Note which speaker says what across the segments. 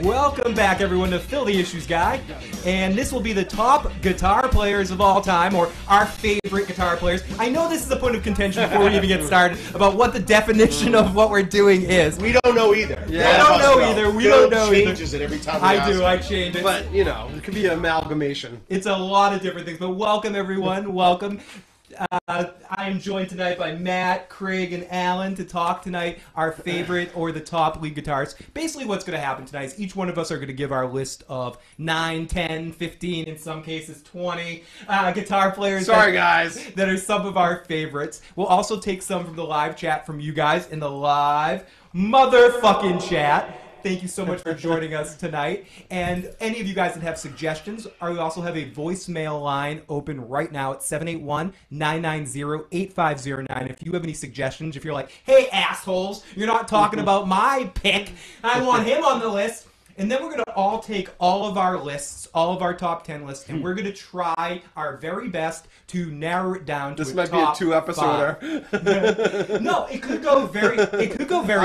Speaker 1: Welcome back, everyone, to Phil the Issues Guy. And this will be the top guitar players of all time, or our favorite guitar players. I know this is a point of contention before we even get started about what the definition of what we're doing is.
Speaker 2: We don't know either.
Speaker 1: Yeah. We don't know either. We don't know either.
Speaker 2: Changes it every time.
Speaker 1: I change it.
Speaker 3: But, you know, it could be an amalgamation.
Speaker 1: It's a lot of different things. But welcome, everyone. Welcome. I am joined tonight by Matt, Craig, and Alan to talk tonight our favorite or the top lead guitarists. Basically what's going to happen tonight is each one of us are going to give our list of 9, 10, 15, in some cases 20 guitar players that are some of our favorites. We'll also take some from the live chat from you guys in the live motherfucking chat. Thank you so much for joining us tonight. And any of you guys that have suggestions, we also have a voicemail line open right now at 781-990-8509. If you have any suggestions, if you're like, hey, assholes, you're not talking about my pick, I want him on the list. And then we're going to all take all of our lists, all of our top 10 lists, and we're going to try our very best to narrow it down to
Speaker 3: this might be a 2-episoder.
Speaker 1: No, it could go very I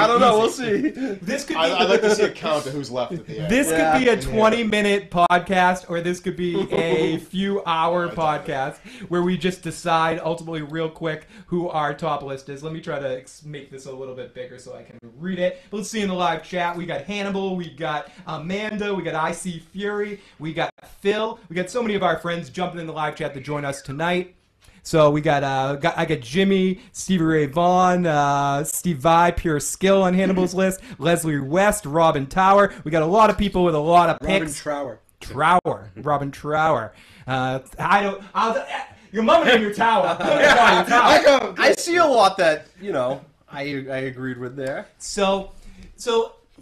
Speaker 3: don't know, we'll see.
Speaker 1: This could be
Speaker 2: I'd like to see a count of who's left at the end.
Speaker 1: This could be a 20-minute podcast, or this could be a few-hour podcast where we just decide ultimately real quick who our top list is. Let me try to make this a little bit bigger so I can read it. But let's see in the live chat. We got Hannibal, we got Amanda, we got IC Fury, we got Phil, we got so many of our friends jumping in the live chat to join us tonight. So we got I got Jimmy, Stevie Ray Vaughan, Steve Vai, Pure Skill on Hannibal's list, Leslie West, Robin Tower. We got a lot of people with a lot of picks. Robin Trower. Your mom named your tower.
Speaker 3: I see a lot that, you know, I agreed with there.
Speaker 1: So.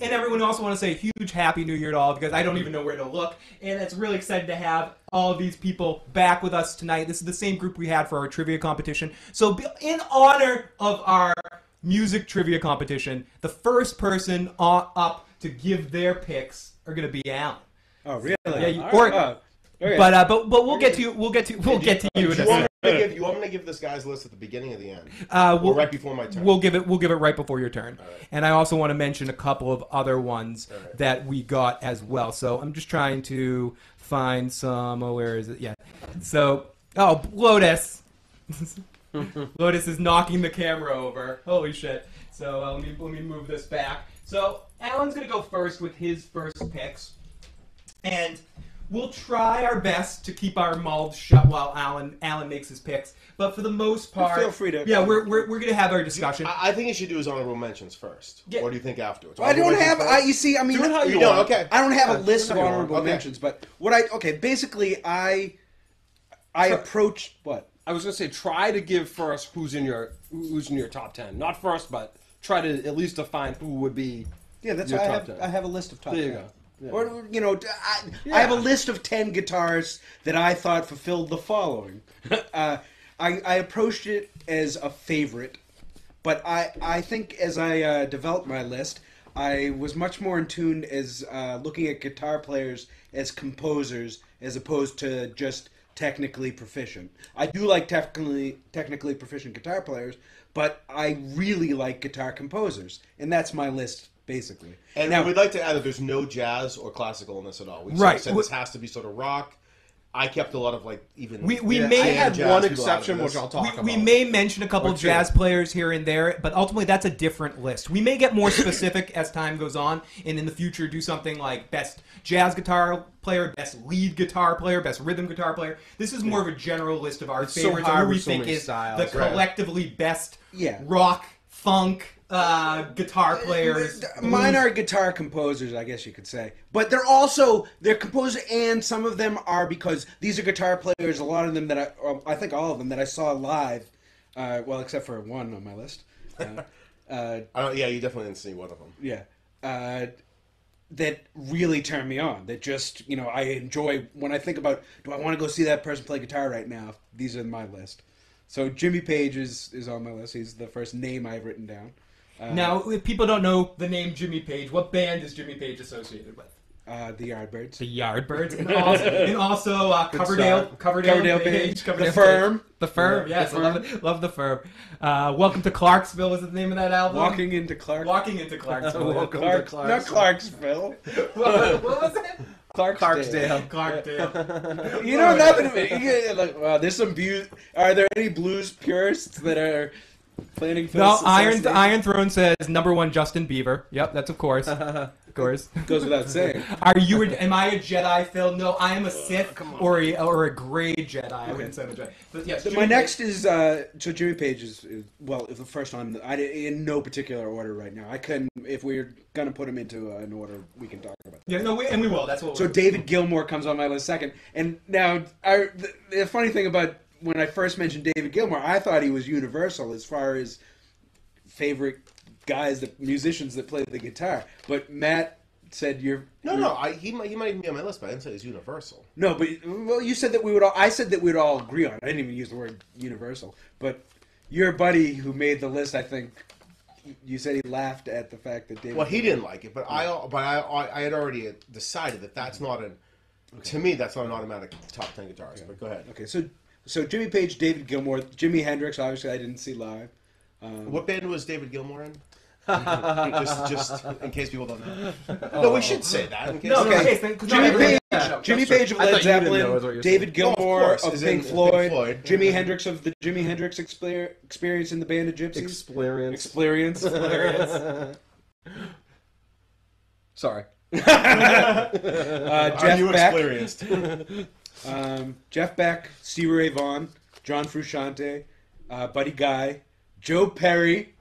Speaker 1: And everyone also want to say a huge Happy New Year to all, because I don't even know where to look. And it's really excited to have all of these people back with us tonight. This is the same group we had for our trivia competition. So in honor of our music trivia competition, the first person up to give their picks are going to be Alan.
Speaker 3: Oh, really?
Speaker 1: Yeah, but we'll get to you. We'll get to you in a second.
Speaker 2: You want me to give this guy's list at the beginning or the end?
Speaker 1: Or
Speaker 2: right before my turn?
Speaker 1: We'll give it right before your turn.
Speaker 2: Right.
Speaker 1: And I also want to mention a couple of other ones that we got as well. So I'm just trying to find some. Oh, where is it? Yeah. So, Lotus. Lotus is knocking the camera over. Holy shit. So let me move this back. So Alan's gonna go first with his first picks, and we'll try our best to keep our mouths shut while Alan makes his picks. But for the most part,
Speaker 3: feel free to.
Speaker 1: Yeah, we're gonna have our discussion.
Speaker 2: I think you should do his honorable mentions first.
Speaker 1: Yeah.
Speaker 2: What do you think afterwards?
Speaker 3: I don't have. You see, I mean,
Speaker 2: do it how you want. Okay.
Speaker 3: I don't have a list of honorable mentions, but basically, I approach what
Speaker 4: I was gonna say. Try to give first who's in your top 10. Not first, but try to at least define who would be.
Speaker 3: Yeah, that's
Speaker 4: your
Speaker 3: why
Speaker 4: top 10.
Speaker 3: I have a list of top 10.
Speaker 4: There you go. Yeah.
Speaker 3: Or, you know, I have a list of 10 guitars that I thought fulfilled the following. I approached it as a favorite, but I think as I developed my list, I was much more in tune as looking at guitar players as composers as opposed to just technically proficient. I do like technically proficient guitar players, but I really like guitar composers, and that's my list. Basically.
Speaker 2: And now, we'd like to add that there's no jazz or classical in this at all. We sort of said this has to be sort of rock. I kept a lot of
Speaker 1: I
Speaker 4: had one exception, which I'll talk about.
Speaker 1: We may mention a couple of jazz players here and there, but ultimately that's a different list. We may get more specific as time goes on, and in the future do something like best jazz guitar player, best lead guitar player, best rhythm guitar player. This is more of a general list of our favorites, who we think is the collectively best rock, funk, guitar players.
Speaker 3: Mine are guitar composers, I guess you could say. But they're composers, and some of them are because these are guitar players, a lot of them that I think all of them that I saw live, well, except for one on my list.
Speaker 2: You definitely didn't see one of them.
Speaker 3: Yeah. That really turn me on. That just, you know, I enjoy when I think about, do I want to go see that person play guitar right now? These are in my list. So Jimmy Page is on my list. He's the first name I've written down.
Speaker 1: Now, if people don't know the name Jimmy Page, what band is Jimmy Page associated with?
Speaker 3: The Yardbirds.
Speaker 1: The Yardbirds, and also Coverdale Page,
Speaker 3: The Firm.
Speaker 1: The Firm, yes, I love the Firm. Welcome to Clarksville is the name of that album.
Speaker 3: Walking into Clarksville.
Speaker 4: Welcome to Clarksville.
Speaker 3: Not Clarksville.
Speaker 1: What was it?
Speaker 3: Clarksdale. You know nothing of it. Like, wow, there's some Are there any blues purists that are planning for
Speaker 1: No,
Speaker 3: this
Speaker 1: Iron Throne says #1 Justin Bieber. Yep, that's of course. Of course.
Speaker 3: Goes without saying.
Speaker 1: Am I a Jedi, Phil? No, I am a Sith or a gray Jedi. I wouldn't say I'm a Jedi. But yes,
Speaker 3: My next is so Jimmy Page is well, the first one. In no particular order right now. I couldn't. If we're gonna put him into an order, we can talk about that.
Speaker 1: Yeah, no, we will. That's what.
Speaker 3: So David Gilmour comes on my list second. And now, the funny thing about when I first mentioned David Gilmour, I thought he was universal as far as favorite guys, the musicians that play the guitar. But Matt said he might be on my list, but I didn't say he's universal. No, but you said that we would all. I said that we would all agree on it. I didn't even use the word universal. But your buddy who made the list, I think, you said he laughed at the fact that David.
Speaker 2: Well, he didn't like it, but I had already decided that that's not an. Okay. To me, that's not an automatic top 10 guitarist. Okay. But go ahead.
Speaker 3: Okay, so Jimmy Page, David Gilmour, Jimi Hendrix. Obviously, I didn't see live.
Speaker 2: What band was David Gilmour in? just in case people don't know. No, we should say that. In case
Speaker 3: Jimmy Page of Led Zeppelin, David Gilmour of Pink Floyd, Jimi Hendrix of the Jimi Hendrix Experience in the Band of Gypsies. Experience.
Speaker 4: Sorry.
Speaker 3: Jeff Beck. Jeff Beck, Stevie Ray Vaughan, John Frusciante, Buddy Guy, Joe Perry.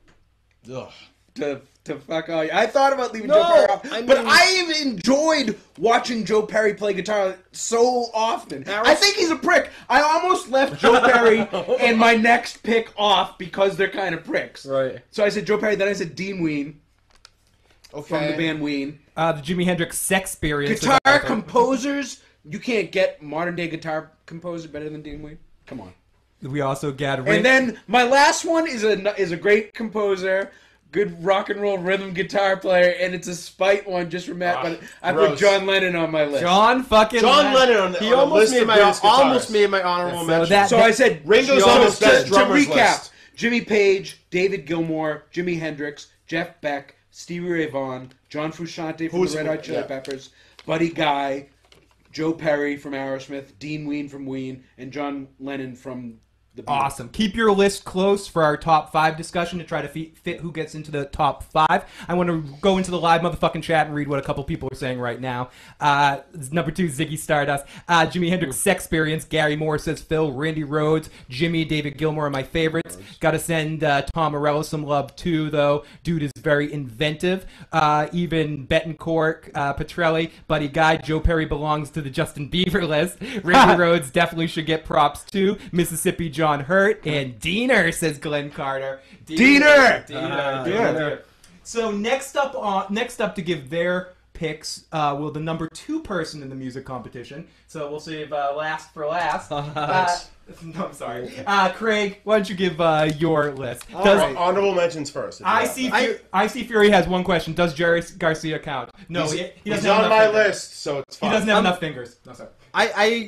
Speaker 2: Ugh.
Speaker 3: To fuck all you. I thought about leaving Joe Perry off, but I enjoyed watching Joe Perry play guitar so often. I think he's a prick. I almost left Joe Perry and my next pick off because they're kind of pricks.
Speaker 4: Right.
Speaker 3: So I said Joe Perry, then I said Dean Ween. Okay. From the band Ween.
Speaker 1: The Jimi Hendrix Sexperience.
Speaker 3: Guitar composers, you can't get modern day guitar composer better than Dean Ween. Come on.
Speaker 1: We also got
Speaker 3: And then my last one is a great composer, good rock and roll rhythm guitar player, and it's a spite one just for Matt. But I put John Lennon on my list.
Speaker 1: John
Speaker 2: Lennon on the
Speaker 4: He almost made my honorable mention.
Speaker 3: So I said
Speaker 2: Ringo's on his best drummers
Speaker 3: recap:
Speaker 2: list.
Speaker 3: Jimmy Page, David Gilmour, Jimi Hendrix, Jeff Beck, Stevie Ray Vaughan, John Frusciante from the Red Hot Chili Peppers, Buddy Guy, Joe Perry from Aerosmith, Dean Ween from Ween, and John Lennon from the Beatles.
Speaker 1: Awesome. Keep your list close for our top 5 discussion to try to fit who gets into the top 5. I want to go into the live motherfucking chat and read what a couple people are saying right now. Number 2, Ziggy Stardust. Jimi Hendrix Sexperience. Gary Moore says Phil. Randy Rhodes. Jimmy. David Gilmour are my favorites. Got to send Tom Morello some love too, though. Dude is very inventive. Even Betancourt, Petrelli, Buddy Guy. Joe Perry belongs to the Justin Bieber list. Randy Rhodes definitely should get props too. Mississippi John Hurt, and Diener, says Glenn Carter.
Speaker 3: Diener!
Speaker 1: So next up to give their picks will the number 2 person in the music competition. So we'll save last for last. No, I'm sorry. Craig, why don't you give your list?
Speaker 2: Honorable mentions first.
Speaker 1: I see Fury has one question. Does Jerry Garcia count? No, he doesn't
Speaker 2: he's
Speaker 1: have
Speaker 2: on my
Speaker 1: fingers.
Speaker 2: list, so it's fine.
Speaker 1: He doesn't have enough fingers. No, sorry.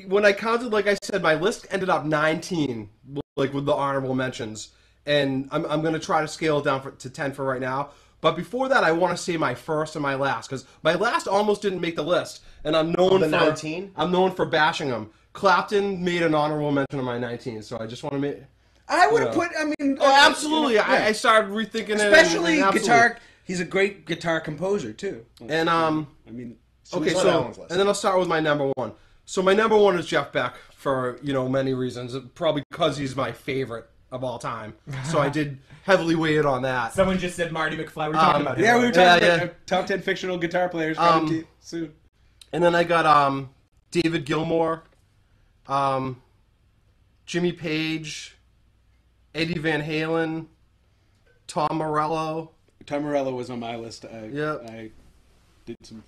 Speaker 4: When I counted, like I said, my list ended up 19, like with the honorable mentions, and I'm gonna try to scale it down to 10 for right now. But before that, I want to say my first and my last, because my last almost didn't make the list, and I'm known for
Speaker 2: 19.
Speaker 4: I'm known for bashing them. Clapton made an honorable mention of my 19, so I just want to make.
Speaker 3: I would have put. I mean,
Speaker 4: absolutely. I started rethinking
Speaker 3: especially
Speaker 4: it,
Speaker 3: guitar. He's a great guitar composer too.
Speaker 4: And I mean, okay, so and then I'll start with my number 1. So my number 1 is Jeff Beck for many reasons. Probably because he's my favorite of all time. So I did heavily weigh in on that.
Speaker 1: Someone just said Marty McFly. We're talking about him.
Speaker 3: Yeah, we were talking about top 10 fictional guitar players coming soon.
Speaker 4: And then I got David Gilmour, Jimmy Page, Eddie Van Halen, Tom Morello.
Speaker 3: Tom Morello was on my list. I did some.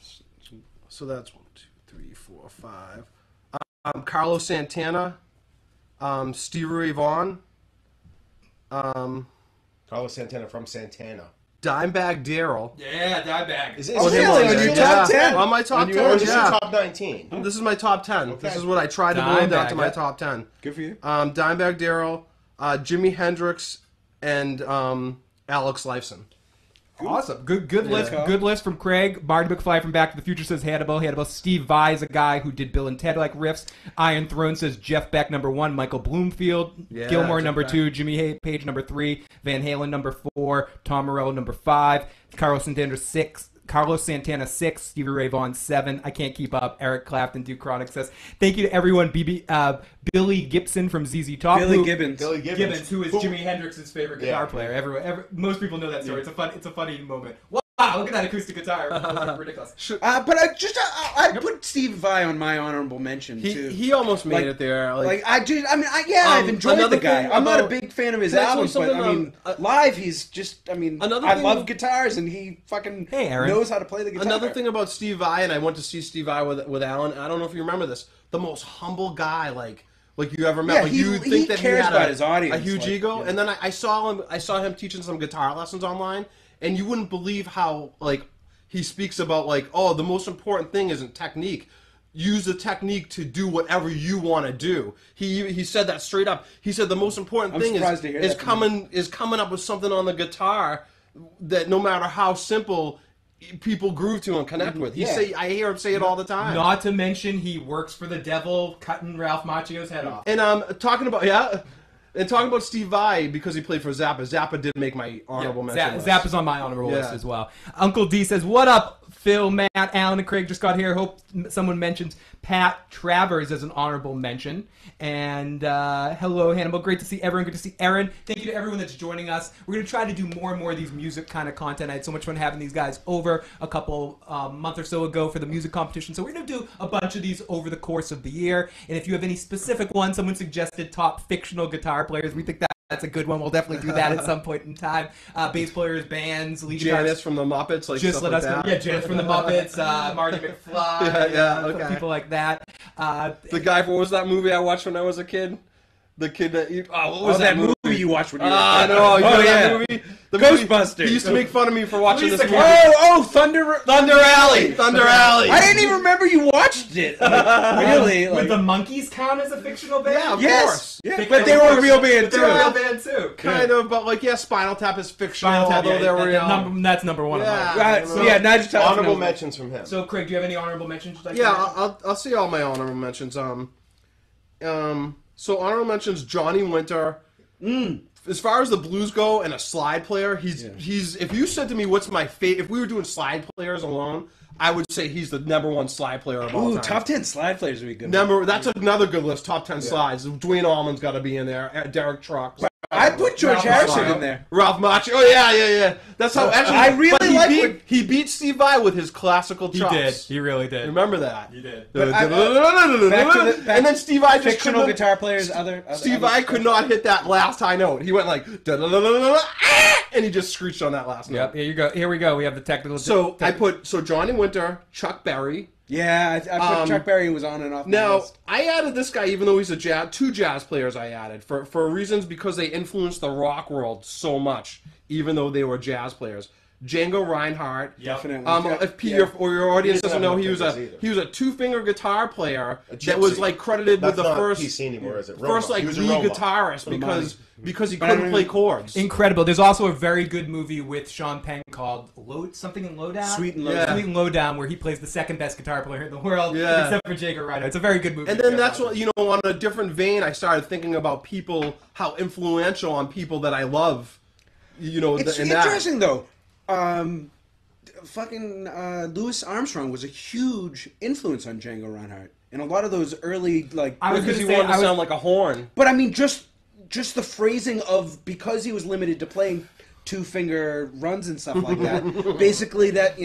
Speaker 4: So that's 1, 2, 3, 4, 5. Carlos Santana, Stevie Ray Vaughan,
Speaker 2: Carlos Santana from Santana.
Speaker 4: Dimebag Darrell.
Speaker 1: Yeah, Dimebag.
Speaker 2: Is it
Speaker 3: Oh,
Speaker 2: is it
Speaker 3: really?
Speaker 2: on
Speaker 3: On your
Speaker 2: your
Speaker 3: top 10?
Speaker 4: On my top
Speaker 2: On
Speaker 4: 10,
Speaker 2: yours, it's
Speaker 4: yeah.
Speaker 2: your top 19.
Speaker 4: This is my top 10.
Speaker 2: Okay.
Speaker 4: This is what I tried to boil down
Speaker 1: Dimebag,
Speaker 4: to my
Speaker 1: yeah.
Speaker 4: top 10.
Speaker 3: Good for you.
Speaker 4: Dimebag Darrell, Jimi Hendrix, and Alex Lifeson.
Speaker 1: Awesome. Good list.
Speaker 3: Yeah.
Speaker 1: Good list from Craig. Marty McFly from Back to the Future says Hannibal. Steve Vai is a guy who did Bill and Ted like riffs. Iron Throne says Jeff Beck number 1, Michael Bloomfield,
Speaker 4: Yeah,
Speaker 1: Gilmore
Speaker 4: Jeff
Speaker 1: number
Speaker 4: Beck.
Speaker 1: 2, Jimmy Page number 3, Van Halen number 4, Tom Morello number 5, Carlos Santana 6, Stevie Ray Vaughan 7. I can't keep up. Eric Clapton, Duke Chronic says thank you to everyone. Billy Gibson from ZZ Top.
Speaker 3: Billy Gibbons.
Speaker 2: Billy
Speaker 1: Gibbons, who is Jimi Hendrix's favorite guitar
Speaker 2: Yeah.
Speaker 1: player. Most people know that story. It's a funny moment. Wow, look at that acoustic guitar. That's ridiculous.
Speaker 3: But I put Steve Vai on my honorable mention too.
Speaker 4: He almost made
Speaker 3: Like-
Speaker 4: it there.
Speaker 3: I've enjoyed
Speaker 4: another
Speaker 3: the guy.
Speaker 4: thing
Speaker 3: I'm not a
Speaker 4: about-
Speaker 3: big fan of his
Speaker 4: Can I tell you
Speaker 3: albums, but
Speaker 4: something,
Speaker 3: live he's just.
Speaker 4: Another
Speaker 3: I
Speaker 4: thing
Speaker 3: love
Speaker 4: with-
Speaker 3: guitars, and he fucking
Speaker 1: Hey, Aaron.
Speaker 3: knows how to play the guitar.
Speaker 4: Another thing about Steve Vai, and I went to see Steve Vai with Alan. I don't know if you remember this. The most humble guy, like you ever met.
Speaker 3: Yeah,
Speaker 4: like
Speaker 3: he-
Speaker 4: you would
Speaker 3: he
Speaker 4: think that
Speaker 3: cares
Speaker 4: he had
Speaker 3: about his audience,
Speaker 4: a huge
Speaker 3: like,
Speaker 4: ego.
Speaker 3: yeah.
Speaker 4: And then I saw him teaching some guitar lessons online, and you wouldn't believe how he speaks about the most important thing isn't technique. Use the technique to do whatever you want to do. He said that straight up. He said the most important
Speaker 3: I'm
Speaker 4: thing
Speaker 3: surprised to hear
Speaker 4: is
Speaker 3: that from
Speaker 4: coming up with something on the guitar that no matter how simple people groove to and connect with. I hear him say it all the time.
Speaker 1: Not to mention, he works for the devil, cutting Ralph Macchio's head off.
Speaker 4: And talking about Steve Vai, because he played for Zappa. Zappa did make my honorable mention list.
Speaker 1: Zappa's on my honorable list
Speaker 4: Yeah.
Speaker 1: as well. Uncle D says, "What up, Phil, Matt, Alan, and Craig? Just got here. Hope someone mentions Pat Travers as an honorable mention." And hello, Hannibal. Great to see everyone. Good to see Aaron. Thank you to everyone that's joining us. We're going to try to do more and more of these music kind of content. I had so much fun having these guys over a couple month or so ago for the music competition. So we're going to do a bunch of these over the course of the year. And if you have any specific ones, someone suggested top fictional guitar players. We think that's a good one. We'll definitely do that at some point in time. Bass players, bands, lead
Speaker 4: Janice
Speaker 1: guitarists.
Speaker 4: from the Muppets,
Speaker 1: Just let us know. Yeah, Janice from the Muppets, Marty McFly,
Speaker 4: okay.
Speaker 1: people like that.
Speaker 4: The guy, what was that movie I watched when I was a kid? The kid that what was
Speaker 3: that movie you watched when you were
Speaker 4: Ah,
Speaker 3: a kid?
Speaker 4: no, you know
Speaker 3: yeah.
Speaker 4: that movie? The
Speaker 3: Ghostbusters.
Speaker 4: Movie, he used to make fun of me for watching
Speaker 1: Police
Speaker 4: this movie.
Speaker 3: Oh, Thunder
Speaker 4: Alley! Thunder Alley!
Speaker 3: I didn't even remember you watched it. Really?
Speaker 1: Would the Monkees count as a fictional band?
Speaker 4: Yeah, of
Speaker 3: Yes.
Speaker 4: course.
Speaker 3: Yeah, but they were a real band
Speaker 1: They're a real
Speaker 3: too.
Speaker 1: band too.
Speaker 4: Kind of, but Spinal Tap is fictional,
Speaker 1: Spinal Tap,
Speaker 4: although they were real.
Speaker 1: that's number one.
Speaker 4: Yeah.
Speaker 1: Of mine.
Speaker 3: Right,
Speaker 4: So-
Speaker 3: yeah, now just tell us
Speaker 2: Honorable
Speaker 3: now.
Speaker 2: mentions from him.
Speaker 1: So, Craig, do you have any honorable mentions? You'd like to
Speaker 4: Yeah,
Speaker 1: make?
Speaker 4: I'll see all my honorable mentions. So honorable mentions: Johnny Winter. As far as the blues go, and a slide player, he's. If you said to me, "What's my favorite?" If we were doing slide players alone, I would say he's the number one slide player of all
Speaker 3: Ooh,
Speaker 4: time.
Speaker 3: top 10 slide players would be good.
Speaker 4: That's another good list. Top 10 slides. Dwayne Allman's got to be in there. Derek Trucks.
Speaker 3: I put George
Speaker 1: Ralph
Speaker 3: Harrison
Speaker 1: Macchio.
Speaker 3: in there.
Speaker 4: Ralph Macchio. Oh yeah. That's how. Actually,
Speaker 3: I really
Speaker 4: but he
Speaker 3: like
Speaker 4: beat,
Speaker 3: what-
Speaker 4: he beat Steve Vai with his classical
Speaker 1: He
Speaker 4: chops.
Speaker 1: did. He really did.
Speaker 4: Remember that?
Speaker 1: He did.
Speaker 3: But back to
Speaker 4: and then Steve Vai just
Speaker 3: fictional
Speaker 4: couldn't.
Speaker 3: guitar players, other
Speaker 4: Steve Vai could not hit that last high note. He went like, and he just screeched on that last note.
Speaker 1: Yep. Here you go. Here we go. We have the technical.
Speaker 4: So I put Johnny Winter, Chuck Berry.
Speaker 3: Yeah, I put Chuck Berry was on and off.
Speaker 4: Now
Speaker 3: my list.
Speaker 4: I added this guy, even though he's two jazz players. I added for reasons because they influenced the rock world so much, even though they were jazz players. Django Reinhardt.
Speaker 3: Definitely.
Speaker 4: If your audience doesn't know, he was
Speaker 2: have no fingers
Speaker 4: a
Speaker 2: either.
Speaker 4: two-finger guitar player
Speaker 2: gypsy.
Speaker 4: that was like credited
Speaker 2: That's
Speaker 4: with the
Speaker 2: not
Speaker 4: first
Speaker 2: PC anymore, is it?
Speaker 4: first
Speaker 2: Roma.
Speaker 4: like
Speaker 2: He was a
Speaker 4: lead
Speaker 2: Roma.
Speaker 4: guitarist because he
Speaker 3: But I
Speaker 4: couldn't
Speaker 3: mean-
Speaker 4: play chords.
Speaker 1: Incredible. There's also a very good movie with Sean Penn called something in Lowdown.
Speaker 3: Sweet and Low
Speaker 4: Yeah.
Speaker 3: Down.
Speaker 1: Sweet and Lowdown, where he plays the second best guitar player in the world,
Speaker 4: Yeah.
Speaker 1: except for Jager Reinhardt. It's a very good movie.
Speaker 4: And then that's what, on a different vein, I started thinking about people, how influential on people that I love,
Speaker 3: It's
Speaker 4: in that.
Speaker 3: interesting though. Fucking Louis Armstrong was a huge influence on Django Reinhardt, and a lot of those early
Speaker 1: I was
Speaker 4: Because
Speaker 1: gonna
Speaker 4: he
Speaker 1: say,
Speaker 4: wanted to sound like a horn.
Speaker 3: But I mean, just the phrasing of because he was limited to playing two-finger runs and stuff like that. Basically, that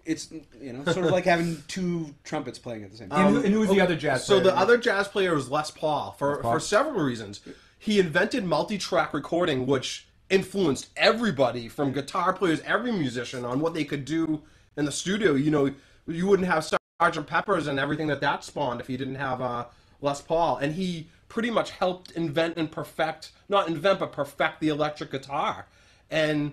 Speaker 3: it's sort of like having two trumpets playing at the same time.
Speaker 1: And who was the other jazz
Speaker 4: So
Speaker 1: player?
Speaker 4: the other jazz player was Les Paul for several reasons. He invented multi-track recording, which influenced everybody from guitar players, every musician on what they could do in the studio. You wouldn't have Sgt. Pepper's and everything that spawned if you didn't have Les Paul. And he pretty much helped invent and perfect the electric guitar. And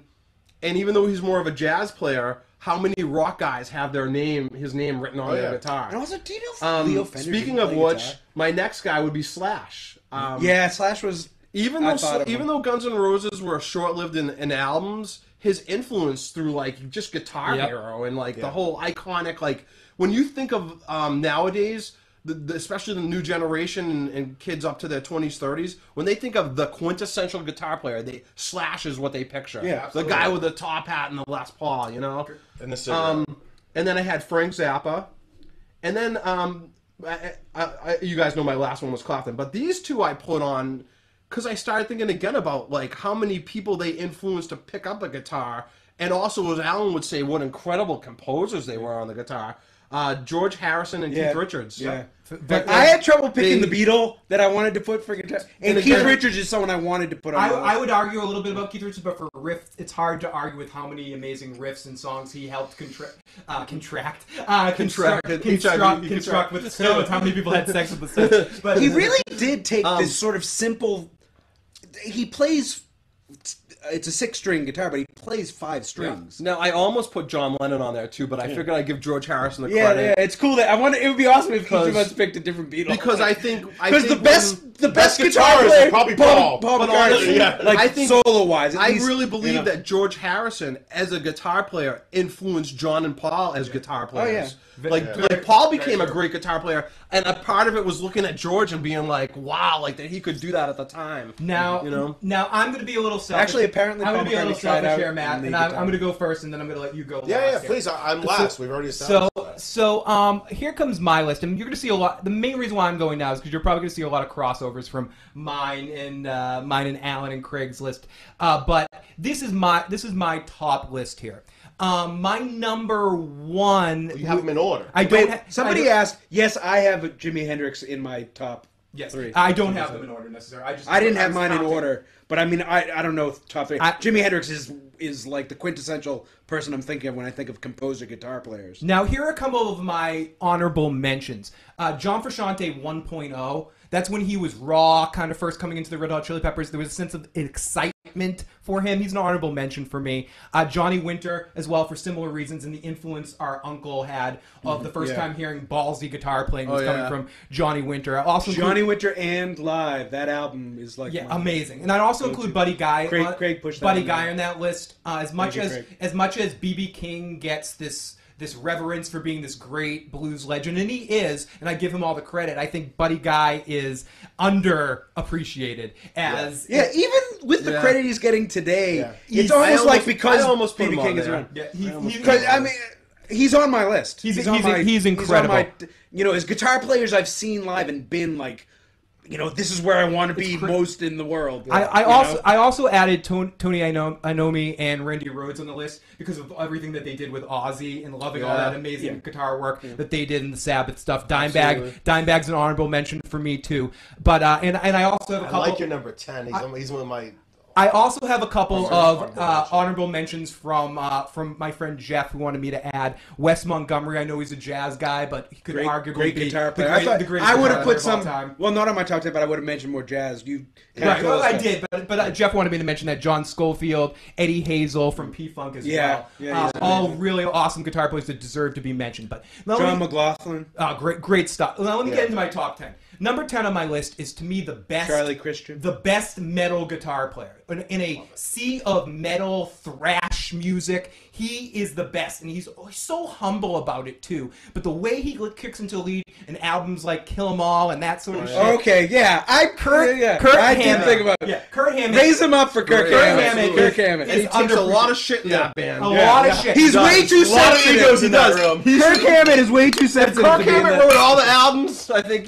Speaker 4: And even though he's more of a jazz player, how many rock guys have his name written on their guitar?
Speaker 3: And also, do you know Leo Fender?
Speaker 4: Speaking of which, my next guy would be Slash.
Speaker 3: Slash was
Speaker 4: even though Guns N' Roses were short-lived in albums, his influence through like just Guitar Hero and like the whole iconic, like when you think of nowadays. Especially the new generation and kids up to their 20s, 30s, when they think of the quintessential guitar player, Slash is what they picture.
Speaker 2: Yeah, absolutely.
Speaker 4: The guy with the top hat and the Les Paul, you know?
Speaker 2: And the cigarette.
Speaker 4: And then I had Frank Zappa. And then, you guys know my last one was Clapton. But these two I put on because I started thinking again about like how many people they influenced to pick up a guitar. And also, as Alan would say, what incredible composers they were on the guitar. George Harrison and Keith Richards.
Speaker 3: Yeah. But I had trouble picking the Beatle that I wanted to put for guitar. And Keith Richards is someone I wanted to put on.
Speaker 1: I would argue a little bit about Keith Richards, but for riffs, it's hard to argue with how many amazing riffs and songs he helped construct with stones. How many people had sex with the stones? But
Speaker 3: he really did take this sort of simple. He plays. It's a 6-string guitar, but he plays 5 strings.
Speaker 4: Now I almost put John Lennon on there too, but I figured I'd give George Harrison the credit.
Speaker 3: Yeah, it's cool that it would be awesome if each of us picked a different Beatle.
Speaker 4: Because I think
Speaker 3: the best guitar player
Speaker 2: is probably Paul.
Speaker 3: But honestly, like I think solo wise,
Speaker 4: I really believe that George Harrison as a guitar player influenced John and Paul as guitar players. Like Paul became a great guitar player, and a part of it was looking at George and being like, "Wow, like that he could do that at the time."
Speaker 1: Now, now I'm going to be a little selfish.
Speaker 3: Actually, apparently,
Speaker 1: I'm going to be a little selfish here, Matt, and I'm going to go first, and then I'm going to let you go.
Speaker 2: Yeah, please. I'm last. We've already established that.
Speaker 1: So, here comes my list, and you're going to see a lot. The main reason why I'm going now is because you're probably going to see a lot of crossovers from mine and Alan and Craig's list. But this is my top list here. My number one.
Speaker 2: You have them in order.
Speaker 3: Somebody asked. Yes, I have Jimi Hendrix in my top.
Speaker 1: Yes,
Speaker 3: 3.
Speaker 1: I don't have them in order necessarily.
Speaker 3: I didn't have mine in order, but I mean, I don't know top 3. Jimi Hendrix is like the quintessential person I'm thinking of when I think of composer guitar players.
Speaker 1: Now, here are a couple of my honorable mentions. John Frusciante 1.0. That's when he was raw, kind of first coming into the Red Hot Chili Peppers. There was a sense of excitement for him. He's an honorable mention for me. Johnny Winter as well for similar reasons, and the influence our uncle had of the first time hearing ballsy guitar playing was coming from Johnny Winter. Also
Speaker 3: Johnny Winter and Live. That album is like
Speaker 1: amazing. And I'd also include Buddy Guy.
Speaker 3: Craig pushed
Speaker 1: Buddy Guy on that list. As much as B.B. King gets this reverence for being this great blues legend, and he is, and I give him all the credit. I think Buddy Guy is underappreciated as
Speaker 3: even with the credit he's getting today, it's almost like because B.B. King is around. I mean, he's on my list. He's
Speaker 1: incredible.
Speaker 3: As guitar players I've seen live and been like, this is where I want to be most in the world.
Speaker 1: I also added Tony Iommi and Randy Rhoads on the list because of everything that they did with Ozzy and loving all that amazing guitar work that they did in the Sabbath stuff. Dimebag's an honorable mention for me too. But and I also have a couple.
Speaker 2: I like your number 10. He's one of my.
Speaker 1: I also have a couple of honorable mentions from my friend Jeff, who wanted me to add Wes Montgomery. I know he's a jazz guy, but he could arguably be
Speaker 3: guitar player.
Speaker 1: I
Speaker 3: would have put some. Well, not on my top 10, but I would have mentioned more jazz.
Speaker 1: I did, but Jeff wanted me to mention that John Schofield, Eddie Hazel from P-Funk as well. All really awesome guitar players that deserve to be mentioned. But
Speaker 3: John McLaughlin.
Speaker 1: Great stuff. Now let me get into my top 10. Number 10 on my list is, to me, the best
Speaker 3: Charlie Christian.
Speaker 1: The best metal guitar player. In a sea of metal thrash music, he is the best. And he's so humble about it, too. But the way he kicks into lead in albums like Kill 'Em All and that sort of shit.
Speaker 3: Okay, yeah.
Speaker 1: Kurt
Speaker 3: Hammett.
Speaker 1: Think about it. Yeah, Kurt Hammett.
Speaker 3: Raise him up for Kurt Hammett.
Speaker 1: Kurt Hammett.
Speaker 4: And he takes a lot of shit in that band.
Speaker 1: A lot of shit.
Speaker 3: He's way too sensitive.
Speaker 2: A lot of egos in that room.
Speaker 3: Kirk Hammett is way too sensitive.
Speaker 4: Kirk Hammett wrote all the albums. I think,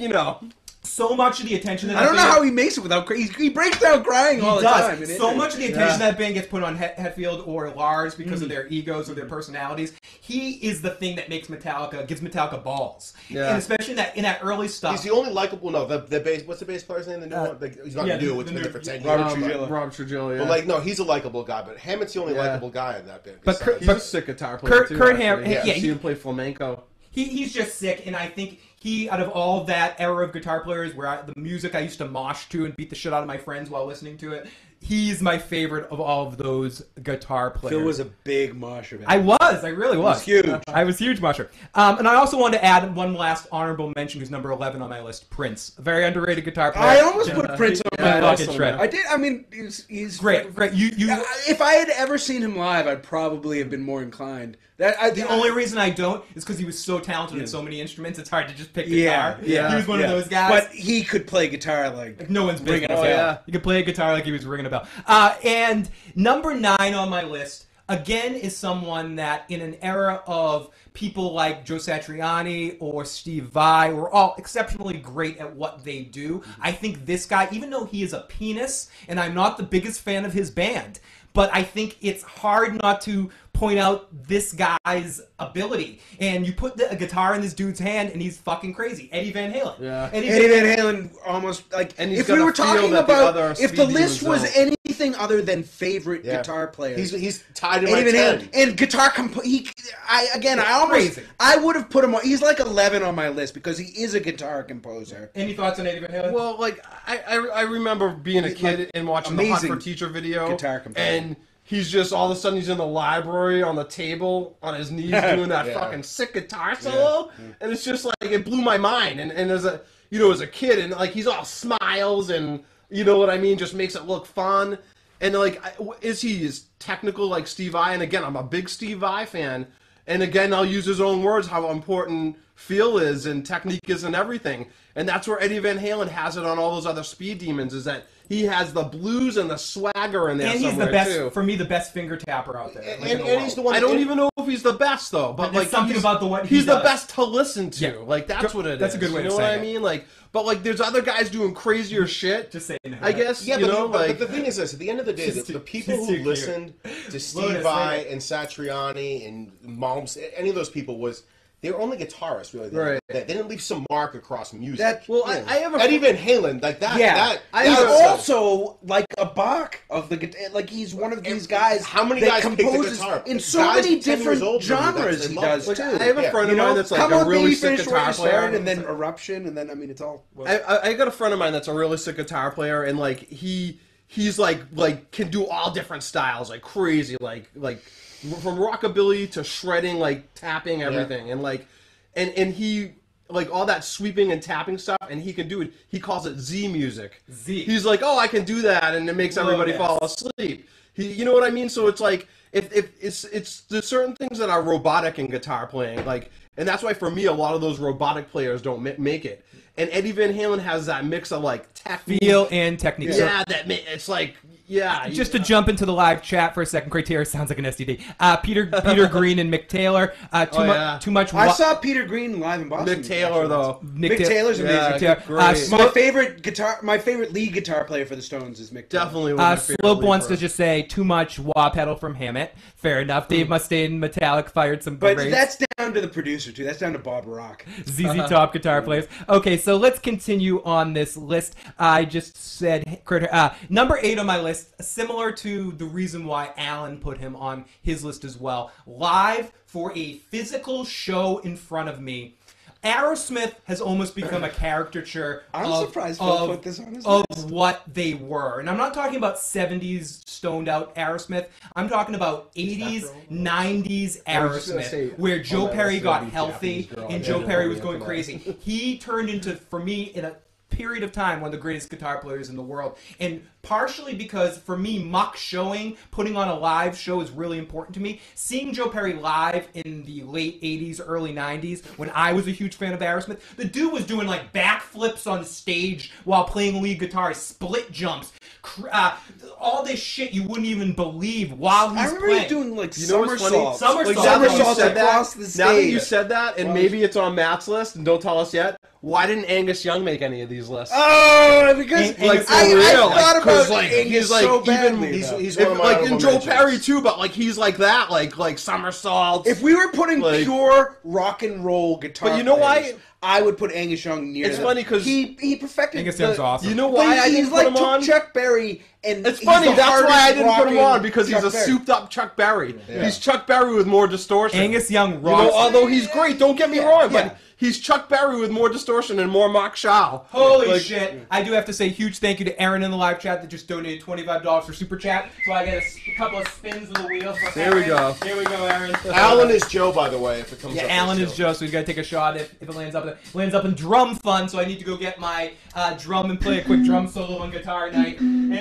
Speaker 1: So much of the attention that
Speaker 3: I don't know how he makes it without crying. He breaks down crying all the time.
Speaker 1: So much of the attention that band gets put on Hetfield or Lars because of their egos or their personalities. He is the thing that gives Metallica balls. Yeah. And especially in that early stuff.
Speaker 2: He's the only likable. No, the bass. What's the bass player's name? The new one. He's not new. It's been there for 10 years.
Speaker 4: Robert Trujillo.
Speaker 2: But like, no, he's a likable guy. But Hammett's the only likable guy in that band.
Speaker 4: But he's a sick guitar player too.
Speaker 1: Kurt Hammett.
Speaker 4: Yeah, he play flamenco.
Speaker 1: He's just sick, and I think he, out of all that era of guitar players where the music I used to mosh to and beat the shit out of my friends while listening to it, he's my favorite of all of those guitar players.
Speaker 3: Phil was a big mosher.
Speaker 1: I really was.
Speaker 3: He was huge.
Speaker 1: I was huge musher. And I also wanted to add one last honorable mention, who's number 11 on my list, Prince. A very underrated guitar player.
Speaker 3: I almost put Prince on my list.
Speaker 1: Shred.
Speaker 3: I did. I mean, he's
Speaker 1: Great.
Speaker 3: If I had ever seen him live, I'd probably have been more inclined.
Speaker 1: The only reason I don't is because he was so talented in so many instruments. It's hard to just pick guitar.
Speaker 3: Yeah.
Speaker 1: He was one of those guys.
Speaker 3: But he could play guitar like
Speaker 1: no one's
Speaker 3: ringing
Speaker 1: business.
Speaker 3: a bell.
Speaker 1: He could play a guitar like he was ringing a bell. And number 9 on my list, again, is someone that in an era of people like Joe Satriani or Steve Vai, who are all exceptionally great at what they do, I think this guy, even though he is a penis, and I'm not the biggest fan of his band, but I think it's hard not to point out this guy's ability. And you put a guitar in this dude's hand, and he's fucking crazy. Eddie Van Halen.
Speaker 4: Yeah.
Speaker 3: Eddie Van Halen almost like.
Speaker 4: And
Speaker 3: if we were talking about, if the list was anything other than favorite guitar players,
Speaker 2: he's tied in
Speaker 3: Eddie
Speaker 2: my
Speaker 3: Van
Speaker 2: 10.
Speaker 3: Halen and guitar I would have put him on. He's like 11 on my list because he is a guitar composer.
Speaker 1: Any thoughts on Eddie Van Halen?
Speaker 4: Well, like I remember being a kid and watching the Hunt for Teacher video,
Speaker 3: guitar composer.
Speaker 4: and he's just all of a sudden he's in the library on the table on his knees doing that fucking sick guitar solo, and it's just like it blew my mind. And as a as a kid, and like he's all smiles and you know what I mean, just makes it look fun. And like, is he as technical like Steve Vai? And again, I'm a big Steve Vai fan. And again, I'll use his own words how important feel is and technique is and everything. And that's where Eddie Van Halen has it on all those other Speed Demons, is that he has the blues and the swagger in there
Speaker 1: and he's
Speaker 4: somewhere
Speaker 1: the best,
Speaker 4: too.
Speaker 1: For me, the best finger tapper out there.
Speaker 2: And he's the one.
Speaker 4: I don't even know if he's the best though, but like
Speaker 1: something about the what
Speaker 4: he's
Speaker 1: he
Speaker 4: the
Speaker 1: does.
Speaker 4: best to listen to.
Speaker 1: Yeah.
Speaker 4: Like that's what it is.
Speaker 1: That's a good way
Speaker 4: you
Speaker 1: to
Speaker 4: know
Speaker 1: say
Speaker 4: what
Speaker 1: it.
Speaker 4: I mean? Like, but like there's other guys doing crazier shit.
Speaker 1: Just saying that.
Speaker 4: I guess
Speaker 2: Yeah,
Speaker 4: but
Speaker 2: the thing is this: at the end of the day, the people who listened to Steve Vai and Satriani and Moms, any of those people they were only guitarists, really.
Speaker 4: Right.
Speaker 2: They didn't leave some mark across music.
Speaker 4: I have a
Speaker 2: Eddie Van Halen, like that.
Speaker 3: Yeah, he's
Speaker 2: that's
Speaker 3: also like a Bach of the guitar. Like he's one of these guys.
Speaker 2: How many
Speaker 3: that
Speaker 2: guys pick the
Speaker 3: composes
Speaker 2: guitar?
Speaker 3: in so
Speaker 2: Guys
Speaker 3: many
Speaker 2: 10 years
Speaker 3: different
Speaker 2: older than me,
Speaker 3: genres? He does
Speaker 2: like,
Speaker 3: too.
Speaker 4: I have a friend of mine that's like
Speaker 3: Come
Speaker 4: a
Speaker 3: on,
Speaker 4: really
Speaker 3: Baby,
Speaker 4: sick
Speaker 3: finish where
Speaker 4: guitar
Speaker 3: you started,
Speaker 4: player,
Speaker 3: and then Eruption, and then I mean it's all.
Speaker 4: I got a friend of mine that's a really sick guitar player, and like he's like can do all different styles, like crazy, like from rockabilly to shredding, like tapping, everything, and like and he like all that sweeping and tapping stuff, and he can do it. He calls it Z music.
Speaker 1: Z.
Speaker 4: He's like, oh, I can do that, and it makes everybody fall asleep. You know what I mean? So it's like if it's there's certain things that are robotic in guitar playing, like, and that's why for me a lot of those robotic players don't make it. And Eddie Van Halen has that mix of like
Speaker 1: feel and technique.
Speaker 4: Yeah, it's like
Speaker 1: Just to jump into the live chat for a second, Criteria sounds like an STD. Peter Green and Mick Taylor. Too much.
Speaker 3: I saw Peter Green live in Boston.
Speaker 4: Mick Taylor though.
Speaker 3: Mick Taylor's amazing. My favorite lead guitar player for the Stones is Mick Taylor.
Speaker 4: Definitely. One of my favorite
Speaker 1: Slope wants
Speaker 4: lead
Speaker 1: to just say too much wah pedal from Hammett. Fair enough. Dave Mustaine, Metallic fired some
Speaker 3: But
Speaker 1: greats.
Speaker 3: that's down to the producer too. That's down to Bob Rock.
Speaker 1: ZZ Top guitar players. Okay, so let's continue on this list. I just said number 8 on my list, similar to the reason why Alan put him on his list as well. Live for a physical show in front of me. Aerosmith has almost become a caricature
Speaker 3: surprised Phil put this on his list.
Speaker 1: What they were. And I'm not talking about 70s stoned out Aerosmith. I'm talking about 80s, 90s Aerosmith, where Joe Perry got healthy and Joe Perry was going crazy. He turned into, for me, in a period of time, one of the greatest guitar players in the world. And partially because, for me, muck showing, putting on a live show is really important to me. Seeing Joe Perry live in the late 80s, early 90s, when I was a huge fan of Aerosmith, the dude was doing like backflips on stage while playing lead guitar, split jumps, all this shit you wouldn't even believe while he's playing.
Speaker 3: I remember doing like somersaults.
Speaker 1: Somersaults
Speaker 3: across the stage.
Speaker 4: Now that you said that, and maybe it's on Matt's list, and don't tell us yet, why didn't Angus Young make any of these lists?
Speaker 3: Oh, because
Speaker 1: Like,
Speaker 3: I thought about
Speaker 4: like,
Speaker 3: Angus
Speaker 4: he's like
Speaker 3: so
Speaker 4: even
Speaker 3: badly.
Speaker 2: he's one of my
Speaker 4: like
Speaker 2: honorable
Speaker 4: in Joe
Speaker 2: mentions.
Speaker 4: Perry too, but like he's like that, like somersaults.
Speaker 3: If we were putting
Speaker 4: Like-
Speaker 3: pure rock and roll guitar,
Speaker 4: But you know why?
Speaker 3: players, I would put Angus Young near.
Speaker 4: It's funny because
Speaker 3: he perfected.
Speaker 1: Angus Young's awesome.
Speaker 4: You know why I didn't put him on?
Speaker 3: Chuck Berry, and
Speaker 4: it's funny. That's why I didn't put him on, because
Speaker 3: Chuck
Speaker 4: he's a
Speaker 3: Berry.
Speaker 4: souped-up Chuck Berry.
Speaker 2: Yeah.
Speaker 4: He's Chuck Berry with more distortion.
Speaker 1: Angus Young
Speaker 4: You
Speaker 1: rocks.
Speaker 4: know, although he's great, don't get me wrong,
Speaker 3: yeah.
Speaker 4: but he's Chuck Berry with more distortion and more Mark Shaw.
Speaker 1: Holy shit. I do have to say huge thank you to Aaron in the live chat that just donated $25 for Super Chat. So I get a couple of spins of the wheel. So
Speaker 4: There we go.
Speaker 1: Here we go, Aaron.
Speaker 2: Alan is Joe, by the way, if it comes up.
Speaker 1: Alan is Joe, so he's got to take a shot if it lands up. It lands up in drum fun, so I need to go get my drum and play a quick drum solo on guitar night. And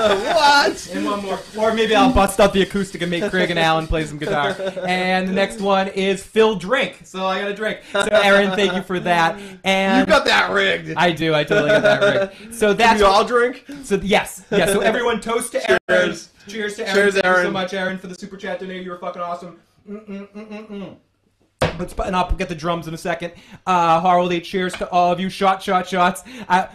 Speaker 4: What?
Speaker 1: and one more. Or maybe I'll bust out the acoustic and make Craig and Alan play some guitar. And the next one is Phil Drink. So I got a drink. So Aaron, thank you for that. And
Speaker 4: You got that rigged.
Speaker 1: I do. I totally got that rigged. So that's
Speaker 4: we all drink?
Speaker 1: So yes. So everyone toast to Aaron.
Speaker 4: Cheers.
Speaker 1: Cheers to Aaron.
Speaker 4: Cheers,
Speaker 1: Thank you so
Speaker 4: Aaron.
Speaker 1: much, Aaron, for the super chat donate. You were fucking awesome. And I'll get the drums in a second. Harley, cheers to all of you. Shots.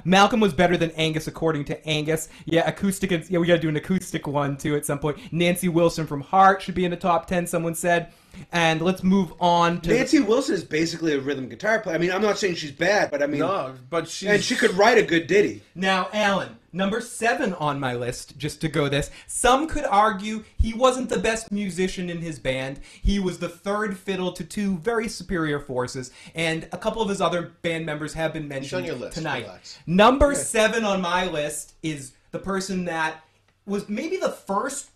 Speaker 1: Malcolm was better than Angus, according to Angus. Yeah, acoustic. Yeah, we got to do an acoustic one, too, at some point. Nancy Wilson from Heart should be in the top 10, someone said. And let's move on to...
Speaker 3: Nancy Wilson is basically a rhythm guitar player. I mean, I'm not saying she's bad, but I mean...
Speaker 4: No, but she's...
Speaker 3: And she could write a good ditty.
Speaker 1: Now, Alan, number 7 on my list, just to go this. Some could argue he wasn't the best musician in his band. He was the third fiddle to two very superior forces, and a couple of his other band members have been mentioned
Speaker 2: on your list.
Speaker 1: tonight.
Speaker 2: Relax.
Speaker 1: Number 7 on my list is the person that was maybe the first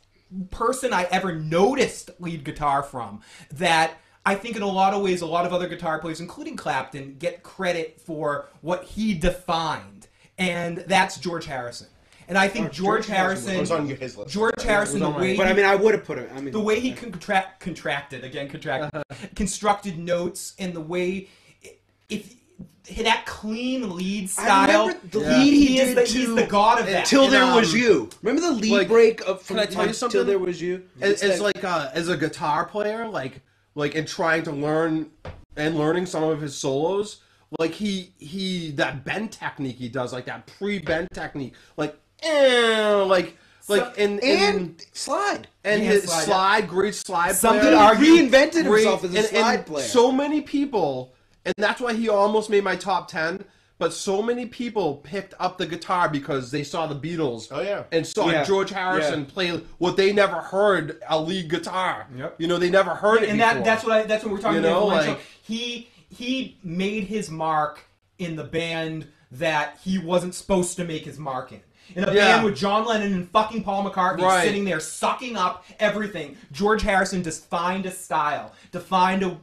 Speaker 1: person I ever noticed lead guitar from, that I think in a lot of ways a lot of other guitar players, including Clapton, get credit for what he defined, and that's George Harrison. And I think George Harrison
Speaker 2: was on his list.
Speaker 1: George Harrison, the way
Speaker 3: But I mean, I would have put him... I mean,
Speaker 1: the way he constructed notes, and the way if that clean lead
Speaker 3: I
Speaker 1: style,
Speaker 3: remember the lead he did
Speaker 1: he's the god of that.
Speaker 3: Till There Was You. Remember the lead
Speaker 4: like,
Speaker 3: break of from
Speaker 4: can I tell you something?
Speaker 3: Till There Was You?
Speaker 4: As a guitar player, like in trying to learning some of his solos, like he that bend technique he does, like that pre-bend technique, and
Speaker 3: slide.
Speaker 4: And
Speaker 1: Yeah,
Speaker 4: his
Speaker 1: slide,
Speaker 4: great slide
Speaker 1: Some
Speaker 4: player.
Speaker 1: could argue-
Speaker 3: Reinvented himself as a
Speaker 4: and
Speaker 3: slide player.
Speaker 4: So many people, and that's why he almost made my top 10. But so many people picked up the guitar because they saw the Beatles.
Speaker 2: Oh, yeah.
Speaker 4: And saw George Harrison play what they never heard, a lead guitar.
Speaker 1: Yep.
Speaker 4: You know, they never heard it
Speaker 1: and
Speaker 4: before.
Speaker 1: that's what we're talking about.
Speaker 4: like,
Speaker 1: He made his mark in the band that he wasn't supposed to make his mark in. In a band with John Lennon and fucking Paul McCartney sitting there sucking up everything, George Harrison defined a style,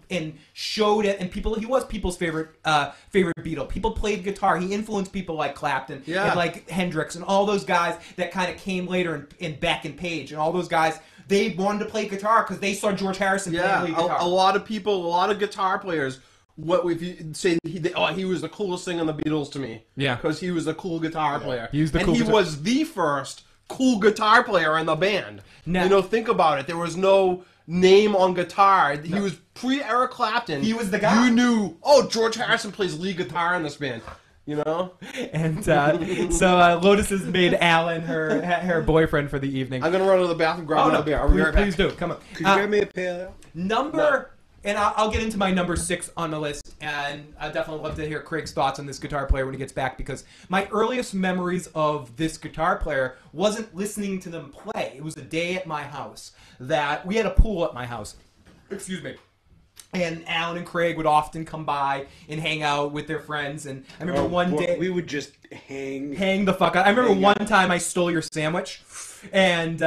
Speaker 1: and showed it, and he was people's favorite Beatle. People played guitar. He influenced people like Clapton and like Hendrix and all those guys that kind of came later, in Beck and Page and all those guys. They wanted to play guitar because they saw George Harrison play lead guitar.
Speaker 4: A lot of guitar players. What if you say he was the coolest thing on the Beatles to me?
Speaker 1: Yeah,
Speaker 4: because he was a cool guitar player.
Speaker 1: He was the
Speaker 4: and
Speaker 1: cool
Speaker 4: he
Speaker 1: guitar-
Speaker 4: was the first cool guitar player in the band.
Speaker 1: Now,
Speaker 4: think about it. There was no name on guitar. He was pre-Eric Clapton.
Speaker 1: He was the guy.
Speaker 4: You knew. George Harrison plays lead guitar in this band. You know.
Speaker 1: And so Lotus has made Alan her boyfriend for the evening.
Speaker 4: I'm gonna run to the bathroom, grab another beer. I'll be right back.
Speaker 1: Please do. Come on.
Speaker 3: Could you grab me a pale ale?
Speaker 1: And I'll get into my number 6 on the list, and I'd definitely love to hear Craig's thoughts on this guitar player when he gets back, because my earliest memories of this guitar player wasn't listening to them play. It was a day at my house that we had a pool at my house. Excuse me. And Alan and Craig would often come by and hang out with their friends, and I remember one day...
Speaker 3: We would just hang
Speaker 1: the fuck out. I remember one time I stole your sandwich, and...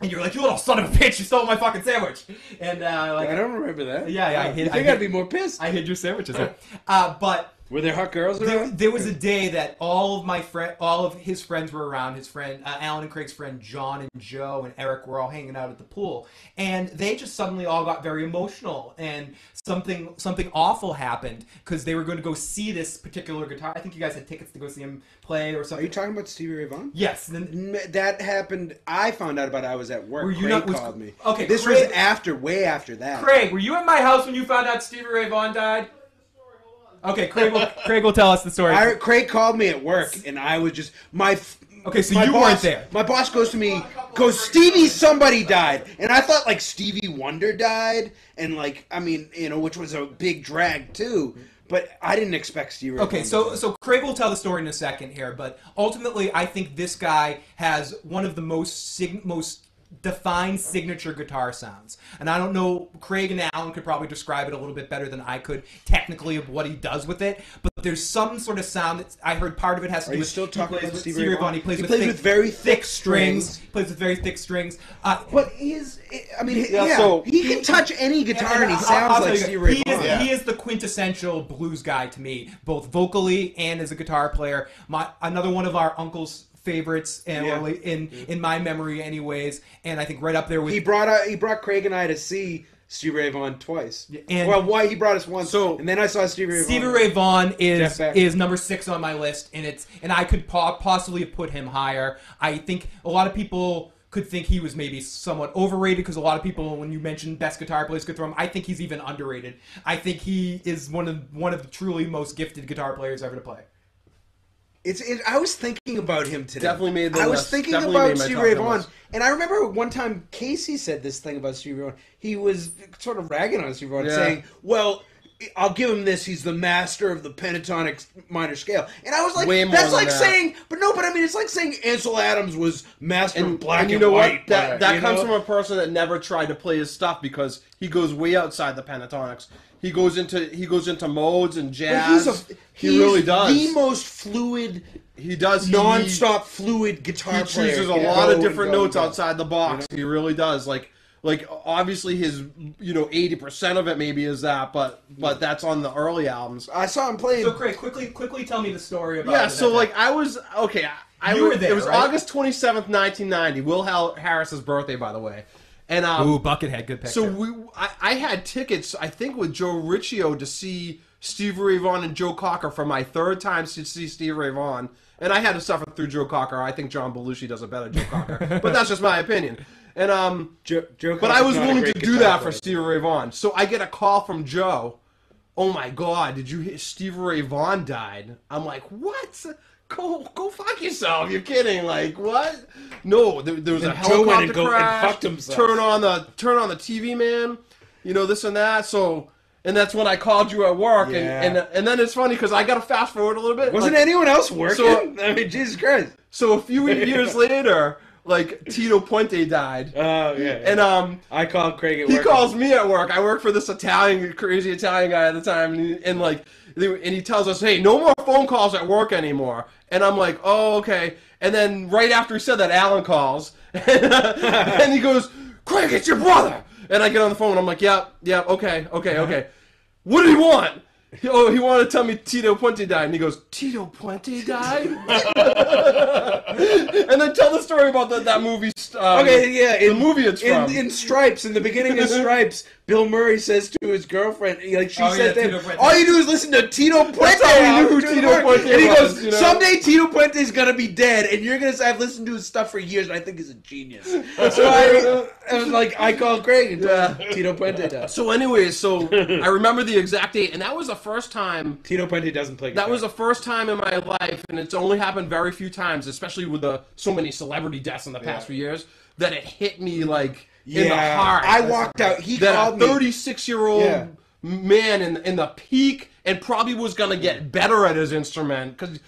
Speaker 1: And you're like, you little son of a bitch, you stole my fucking sandwich. And
Speaker 3: I don't remember that.
Speaker 1: Yeah,
Speaker 3: You think I'd be more pissed?
Speaker 1: I hid your sandwiches there. But
Speaker 3: were there hot girls around?
Speaker 1: There was a day that all of his friends were around. His friend Alan and Craig's friend John and Joe and Eric were all hanging out at the pool, and they just suddenly all got very emotional, and something awful happened because they were going to go see this particular guitar. I think you guys had tickets to go see him play or
Speaker 3: Are
Speaker 1: something.
Speaker 3: you talking about Stevie Ray Vaughan?
Speaker 1: Yes.
Speaker 3: That happened. I found out about it. I was at work.
Speaker 1: Were you
Speaker 3: Craig
Speaker 1: not-
Speaker 3: called me.
Speaker 1: Okay,
Speaker 3: This
Speaker 1: Craig-
Speaker 3: was way after that.
Speaker 1: Craig, were you at my house when you found out Stevie Ray Vaughan died? Okay, Craig will tell us the story.
Speaker 3: Craig called me at work, and I was just
Speaker 1: Okay, so
Speaker 3: my
Speaker 1: you
Speaker 3: boss,
Speaker 1: weren't there.
Speaker 3: My boss goes to me, Stevie, somebody died, and I thought like Stevie Wonder died, and like which was a big drag too. But I didn't expect Stevie Ray Vaughan.
Speaker 1: Okay, so Craig will tell the story in a second here, but ultimately I think this guy has one of the most defined signature guitar sounds. And I don't know, Craig and Alan could probably describe it a little bit better than I could technically of what he does with it, but there's some sort of sound that I heard part of it has to do with...
Speaker 3: Are you still talking about Stevie
Speaker 1: Ray
Speaker 3: Ray Vaughan?
Speaker 1: He plays with
Speaker 3: very thick strings.
Speaker 1: He plays with very thick strings.
Speaker 3: But he can touch any guitar and he sounds like Stevie Ray Vaughan.
Speaker 1: He is the quintessential blues guy to me, both vocally and as a guitar player. Another one of our uncle's favorites in my memory anyways, and I think right up there with...
Speaker 3: He brought Craig and I to see Stevie Ray Vaughan twice.
Speaker 1: And
Speaker 3: he brought us once, and then I saw Stevie Ray Vaughan.
Speaker 1: Stevie Ray Vaughan is number 6 on my list, and I could possibly have put him higher. I think a lot of people could think he was maybe somewhat overrated because a lot of people, when you mention best guitar players, could throw him. I think he's even underrated. I think he is one of the truly most gifted guitar players ever to play.
Speaker 3: I was thinking about him today.
Speaker 4: Definitely made the
Speaker 3: I was
Speaker 4: list.
Speaker 3: thinking
Speaker 4: Definitely
Speaker 3: about
Speaker 4: made my
Speaker 3: Stevie
Speaker 4: top
Speaker 3: Ray
Speaker 4: 10
Speaker 3: Vaughan,
Speaker 4: list.
Speaker 3: and I remember one time Casey said this thing about Stevie Ray Vaughan. He was sort of ragging on Stevie Ray Vaughan, saying, "Well, I'll give him this. He's the master of the pentatonic minor scale." And I was like, "That's like saying," it's like saying Ansel Adams was master of black and
Speaker 4: you know
Speaker 3: white.
Speaker 4: What? That comes from a person that never tried to play his stuff because he goes way outside the pentatonics. He goes into modes and jazz. He really does.
Speaker 3: The most fluid.
Speaker 4: He does
Speaker 3: non-stop fluid guitar player.
Speaker 4: He chooses a lot of different notes outside the box. You know? He really does. Like obviously his 80% of it maybe is that, but that's on the early albums.
Speaker 3: I saw him playing.
Speaker 1: So Craig, quickly tell me the story about.
Speaker 4: Yeah, so like I was okay.
Speaker 1: You were there.
Speaker 4: It was
Speaker 1: right?
Speaker 4: August 27th, 1990. Will Harris's birthday, by the way. And
Speaker 1: Buckethead, good picture.
Speaker 4: So I had tickets, I think, with Joe Riccio to see Stevie Ray Vaughan and Joe Cocker for my third time to see Stevie Ray Vaughan. And I had to suffer through Joe Cocker. I think John Belushi does a better Joe Cocker, but that's just my opinion. And but I was willing to do that for Stevie Ray Vaughan. So I get a call from Joe. Oh my God! Did you hear Stevie Ray Vaughan died? I'm like, what? Go fuck yourself! You're kidding? Like what? No, there was a helicopter crash.
Speaker 3: And fucked himself.
Speaker 4: Turn on the TV, man. This and that. So. And that's when I called you at work, and then it's funny because I got to fast forward a little bit.
Speaker 3: Wasn't anyone else working? I mean, Jesus Christ.
Speaker 4: So a few years later, like Tito Puente died.
Speaker 3: Oh yeah.
Speaker 4: And
Speaker 3: I called Craig at work.
Speaker 4: He calls me at work. I work for this crazy Italian guy at the time, and he tells us, "Hey, no more phone calls at work anymore." And I'm like, "Oh, okay." And then right after he said that, Alan calls, and he goes, "Craig, it's your brother." And I get on the phone and I'm like, yeah, okay. What did he want? He wanted to tell me Tito Puente died. And he goes, Tito Puente died? And then tell the story about that movie. The movie it's from.
Speaker 3: In Stripes, in the beginning of Stripes, Bill Murray says to his girlfriend, said to him, all you do is listen to Tito Puente.
Speaker 4: That's how we knew who Tito Puente was.
Speaker 3: And he goes, someday Tito Puente is going to be dead, and you're going to say, I've listened to his stuff for years, and I think he's a genius. So I was like, I called Craig and told him Tito Puente died.
Speaker 4: So anyways, I remember the exact date, and that was the first time.
Speaker 3: Tito Puente doesn't play guitar.
Speaker 4: That was the first time in my life, and it's only happened very few times, especially with so many celebrity deaths in the past few years, that it hit me like in the heart.
Speaker 3: I walked out. He called me.
Speaker 4: That a 36-year-old man in the peak and probably was going to get better at his instrument. Because,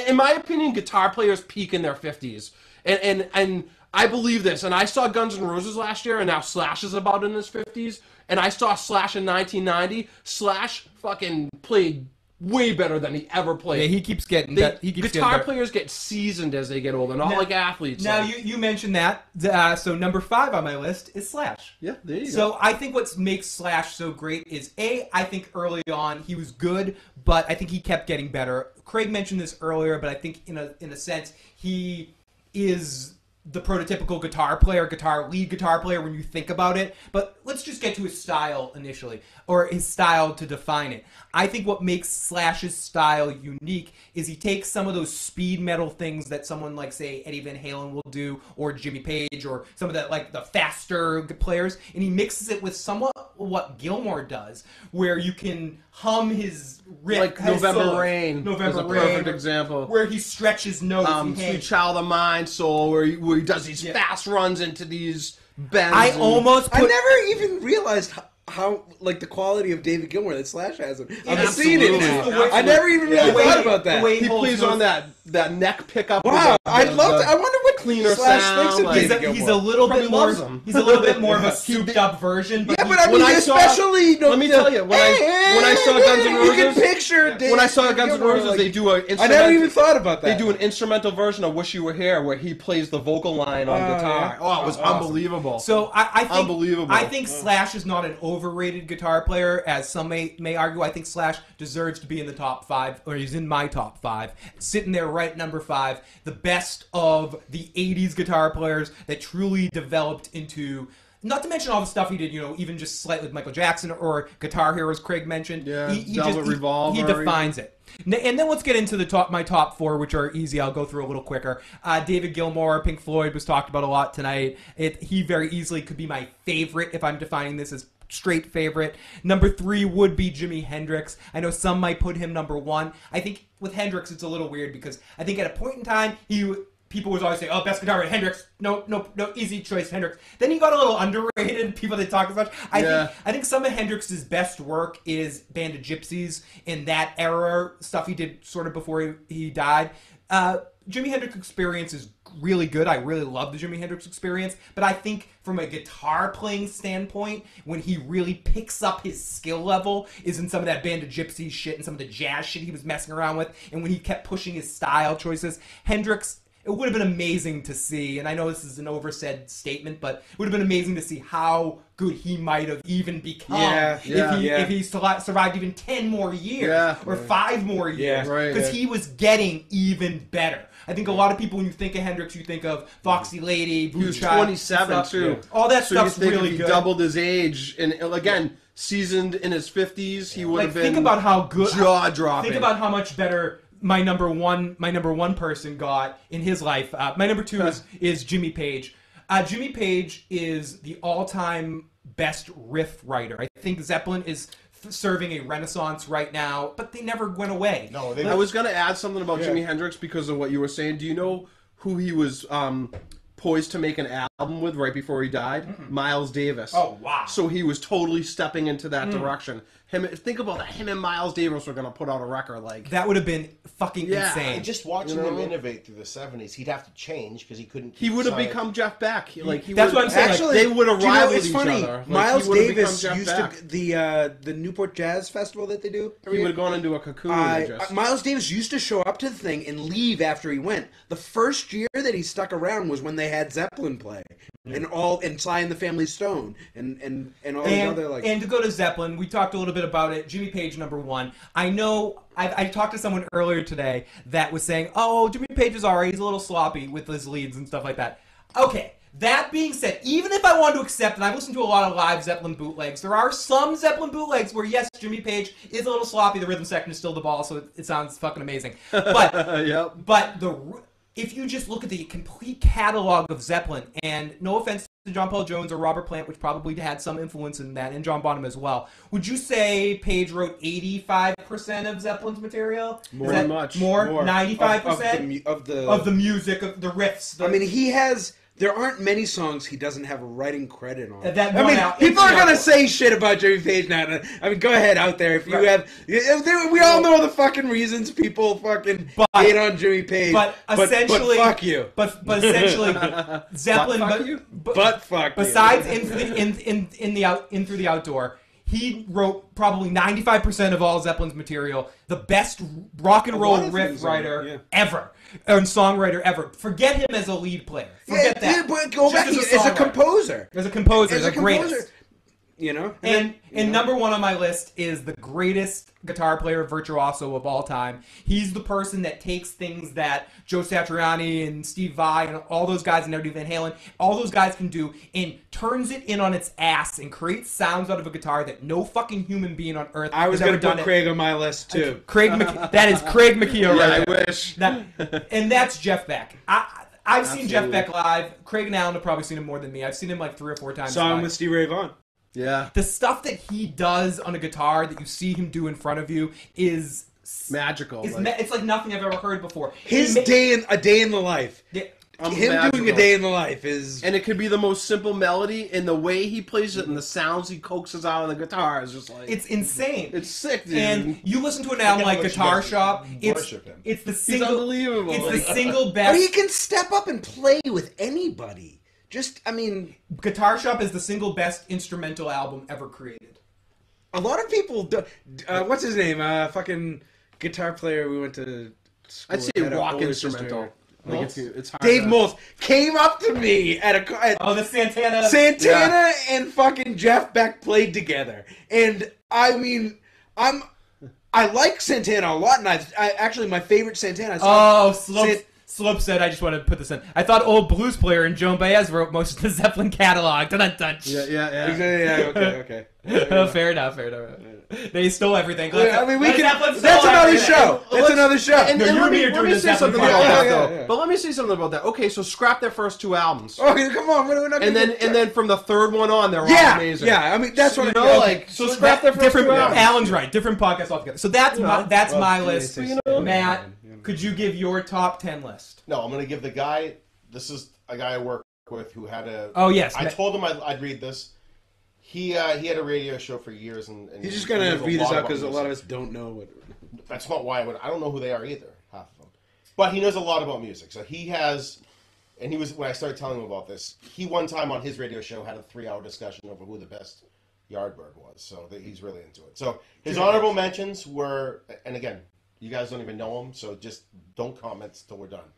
Speaker 4: in my opinion, guitar players peak in their 50s. And I believe this. And I saw Guns N' Roses last year, and now Slash is about in his 50s. And I saw Slash in 1990. Slash fucking played way better than he ever played.
Speaker 1: Yeah, he keeps getting
Speaker 4: guitar players get seasoned as they get older, not like athletes.
Speaker 1: Now, you mentioned that. So number 5 on my list is Slash.
Speaker 4: Yeah, there you go.
Speaker 1: So I think what makes Slash so great is, I think early on he was good, but I think he kept getting better. Craig mentioned this earlier, but I think in a sense he is the prototypical lead guitar player when you think about it. But let's just get to his style initially, or his style to define it. I think what makes Slash's style unique is he takes some of those speed metal things that someone like, say, Eddie Van Halen will do, or Jimmy Page, or some of that, like, the faster players, and he mixes it with somewhat what Gilmour does, where you can hum his riff.
Speaker 4: Like November Rain is a perfect example.
Speaker 1: Where he stretches notes.
Speaker 4: Sweet Child of Mine Soul, where he does these fast runs into these bends.
Speaker 1: I
Speaker 3: never even realized how like the quality of David Gilmour that Slash has him. I've seen it now. I never even really thought about that.
Speaker 4: He plays on that neck pickup.
Speaker 3: Wow, I wonder what
Speaker 4: cleaner
Speaker 3: Slash
Speaker 4: sound,
Speaker 3: thinks of
Speaker 4: like,
Speaker 3: David Gilmour.
Speaker 1: He's a little bit more. He's a little bit more of a souped up version. But
Speaker 3: yeah, but I mean, especially.
Speaker 4: Let me tell you, when I saw Guns N' Roses,
Speaker 3: you can picture
Speaker 4: when I saw Guns N' Roses,
Speaker 3: like,
Speaker 4: they do an instrumental.
Speaker 3: I never even thought about that.
Speaker 4: They do an instrumental version of "Wish You Were Here," where he plays the vocal line on guitar.
Speaker 3: Yeah.
Speaker 4: Oh, it was unbelievable.
Speaker 1: So I think
Speaker 4: unbelievable.
Speaker 1: I think Slash is not an overrated guitar player, as some may argue. I think Slash deserves to be in the top 5, or he's in my top 5, sitting there right at number 5. The best of the 80s guitar players that truly developed into, not to mention all the stuff he did, even just slightly with Michael Jackson or Guitar Hero, as Craig mentioned.
Speaker 4: Yeah,
Speaker 1: he
Speaker 4: Revolver.
Speaker 1: He defines it. And then let's get into my top 4, which are easy. I'll go through a little quicker. David Gilmour, Pink Floyd, was talked about a lot tonight. He very easily could be my favorite if I'm defining this as straight favorite. Number 3 would be Jimi Hendrix. I know some might put him number 1. I think with Hendrix it's a little weird because I think at a point in time people would always say, "Oh, best guitar, Hendrix." No, easy choice, Hendrix. Then he got a little underrated. People that talk about. I think some of Hendrix's best work is Band of Gypsies in that era, stuff he did sort of before he died. Jimi Hendrix Experience is really good. I really love the Jimi Hendrix Experience, but I think from a guitar playing standpoint, when he really picks up his skill level is in some of that Band of Gypsies shit and some of the jazz shit he was messing around with, and when he kept pushing his style choices. Hendrix, it would have been amazing to see, and I know this is an oversaid statement, but it would have been amazing to see how good he might have even become if he survived even 10 more years or 5 more years, because he was getting even better. I think a lot of people, when you think of Hendrix, you think of Foxy Lady, Blue
Speaker 4: He was
Speaker 1: Child,
Speaker 4: 27 too.
Speaker 1: Yeah. All that stuff's really
Speaker 4: if he
Speaker 1: good.
Speaker 4: Doubled his age, and again, seasoned in his 50s, he would have been.
Speaker 1: Think about how good,
Speaker 4: jaw dropping.
Speaker 1: Think about how much better my number one person got in his life. My number 2 is Jimmy Page. Jimmy Page is the all-time best riff writer. I think Zeppelin is serving a renaissance right now, but they never went away.
Speaker 2: No,
Speaker 4: I was going to add something about Jimi Hendrix because of what you were saying. Do you know who he was poised to make an album with right before he died? Mm-hmm. Miles Davis.
Speaker 1: Oh, wow.
Speaker 4: So he was totally stepping into that direction. Think about that. Him and Miles Davis were going to put out a record like
Speaker 1: that. Would have been fucking insane.
Speaker 2: And just watching him innovate through the 70s, he'd have to change because he couldn't.
Speaker 4: He would have become Jeff Beck.
Speaker 1: That's what I'm saying.
Speaker 3: Actually,
Speaker 4: they would have rivaled
Speaker 3: it's
Speaker 4: each
Speaker 3: funny.
Speaker 4: other.
Speaker 3: Miles Davis used to the Newport Jazz Festival that they do.
Speaker 4: He would have gone into a cocoon.
Speaker 3: Miles Davis used to show up to the thing and leave after he went. The first year that he stuck around was when they had Zeppelin play. And Sly and the Family Stone and all these other like.
Speaker 1: And to go to Zeppelin, we talked a little bit about it. Jimmy Page number 1. I know I talked to someone earlier today that was saying, "Oh, Jimmy Page is alright. He's a little sloppy with his leads and stuff like that." Okay. That being said, even if I want to accept, and I've listened to a lot of live Zeppelin bootlegs, there are some Zeppelin bootlegs where, yes, Jimmy Page is a little sloppy. The rhythm section is still the ball, so it sounds fucking amazing. But if you just look at the complete catalog of Zeppelin, and no offense to John Paul Jones or Robert Plant, which probably had some influence in that, and John Bonham as well, would you say Page wrote 85% of Zeppelin's material?
Speaker 4: More than much.
Speaker 1: More? 95%?
Speaker 3: Of the
Speaker 1: music, of the riffs.
Speaker 3: I mean, he has... There aren't many songs he doesn't have a writing credit on.
Speaker 1: People
Speaker 3: are going to say shit about Jimmy Page now. I mean, go ahead out there. If you have... We all know the fucking reasons people fucking hate on Jimmy Page.
Speaker 1: But essentially...
Speaker 3: But fuck you.
Speaker 1: But essentially, Zeppelin...
Speaker 3: But fuck you.
Speaker 1: Besides In Through the Outdoor, he wrote probably 95% of all Zeppelin's material. The best rock and roll riff writer ever. And songwriter ever. Forget him as a lead player. Forget that.
Speaker 3: But go back as a composer.
Speaker 1: As a composer.
Speaker 3: you know.
Speaker 1: And number one on my list is the greatest guitar player virtuoso of all time. He's the person that takes things that Joe Satriani and Steve Vai and all those guys and Eddie Van Halen, all those guys can do, and turns it in on its ass and creates sounds out of a guitar that no fucking human being on earth
Speaker 3: I was
Speaker 1: has
Speaker 3: going
Speaker 1: ever
Speaker 3: to
Speaker 1: done
Speaker 3: put
Speaker 1: it.
Speaker 3: Craig on my list too.
Speaker 1: That is Craig McKee right there.
Speaker 4: I wish.
Speaker 1: And that's Jeff Beck. I've seen Jeff Beck live. Craig and Alan have probably seen him more than me. I've seen him like 3 or 4 times.
Speaker 3: Saw him
Speaker 1: live.
Speaker 3: with Stevie Ray Vaughan.
Speaker 4: Yeah.
Speaker 1: The stuff that he does on a guitar that you see him do in front of you is
Speaker 4: Magical.
Speaker 1: It's like nothing I've ever heard before.
Speaker 3: His a day in the life.
Speaker 1: Yeah.
Speaker 3: Him
Speaker 4: Magical.
Speaker 3: doing a day in the life is...
Speaker 4: And it could be the most simple melody, and the way he plays it and the sounds he coaxes out on the guitar is just like...
Speaker 1: It's insane.
Speaker 4: It's sick, dude.
Speaker 1: And you listen to an album like Guitar Shop, it's the single...
Speaker 4: He's unbelievable.
Speaker 1: It's the single
Speaker 3: But
Speaker 1: best...
Speaker 3: he can step up and play with anybody. Just, I mean...
Speaker 1: Guitar Shop is the single best instrumental album ever created.
Speaker 3: A lot of people do... what's his name? Fucking guitar player we went to school.
Speaker 4: I'd say
Speaker 3: with, had a
Speaker 4: rock
Speaker 3: older
Speaker 4: instrumental.
Speaker 3: sister.
Speaker 4: Like it's hard
Speaker 3: Dave
Speaker 4: to-
Speaker 3: Moles came up to me at
Speaker 1: The Santana...
Speaker 3: Santana and fucking Jeff Beck played together, and I mean, I like Santana a lot, and I actually my favorite Santana.
Speaker 1: Slope said, I just want to put this in. I thought old blues player and Joan Baez wrote most of the Zeppelin catalog. Dun-dun-dun.
Speaker 3: Yeah. Okay.
Speaker 1: Fair enough. They stole everything.
Speaker 3: I mean, we can. That's another show. That's another show.
Speaker 4: And
Speaker 1: No, you
Speaker 4: let
Speaker 1: and me
Speaker 4: me,
Speaker 1: are
Speaker 4: let
Speaker 1: doing
Speaker 4: me
Speaker 1: the
Speaker 4: say something
Speaker 1: Zeppelin
Speaker 4: about that,
Speaker 3: podcast.
Speaker 4: though.
Speaker 3: Yeah.
Speaker 4: But let me say something about that. Okay, so scrap their first 2 albums.
Speaker 3: Okay, come on. We're not
Speaker 4: And then from the third one on, they're all amazing.
Speaker 3: Yeah. I mean, that's what
Speaker 4: you know, like so scrap their first 2 albums.
Speaker 1: Alan's right. Different podcasts altogether. So that's my list.
Speaker 3: you know,
Speaker 1: Matt, could you give your top 10 list?
Speaker 2: No, I'm going to give the guy. This is a guy I work with who had a.
Speaker 1: Oh yes.
Speaker 2: I told him I'd read this. He had a radio show for years, and
Speaker 3: He's just
Speaker 2: he
Speaker 3: gonna
Speaker 2: knows
Speaker 3: read this
Speaker 2: lot
Speaker 3: out
Speaker 2: about
Speaker 3: because a lot of
Speaker 2: music.
Speaker 3: us don't know what.
Speaker 2: That's not why I don't know who they are either, half of them. But he knows a lot about music. So he has, and he was, when I started telling him about this, he one time on his radio show had a 3-hour discussion over who the best Yardbird was. So he's really into it. So his honorable mentions were, and again, you guys don't even know him, so just don't comment till we're done.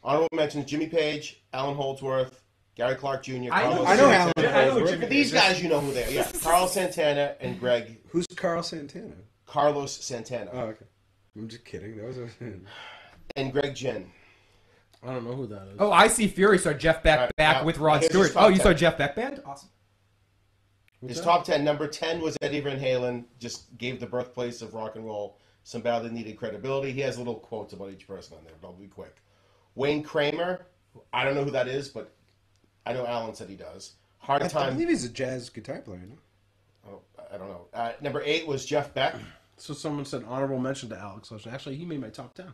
Speaker 2: Honorable mentions: Jimmy Page, Alan Holdsworth, Gary Clark Jr.
Speaker 1: I know
Speaker 3: Alan
Speaker 2: Holdsworth. These guys, you know who they are. Yeah, Carl Santana and Greg.
Speaker 3: Who's Carl Santana?
Speaker 2: Carlos Santana.
Speaker 3: Oh, okay. I'm just kidding. That was
Speaker 2: And Greg Ginn.
Speaker 4: I don't know who that is.
Speaker 1: Oh, I See Fury saw Jeff Beck back with Rod
Speaker 2: here's
Speaker 1: Stewart.
Speaker 2: his top
Speaker 1: Oh, you
Speaker 2: 10.
Speaker 1: saw Jeff Beck band? Awesome.
Speaker 2: His top 10. Number 10 was Eddie Van Halen. Just gave the birthplace of rock and roll some badly needed credibility. He has little quotes about each person on there, but I'll be quick. Wayne Kramer. I don't know who that is, but I know Alan said he does. Hard
Speaker 3: I
Speaker 2: Time.
Speaker 3: believe he's a jazz guitar player. No?
Speaker 2: I don't know. Number 8 was Jeff Beck.
Speaker 4: So someone said honorable mention to Alex Ocean. Actually, he made my top 10.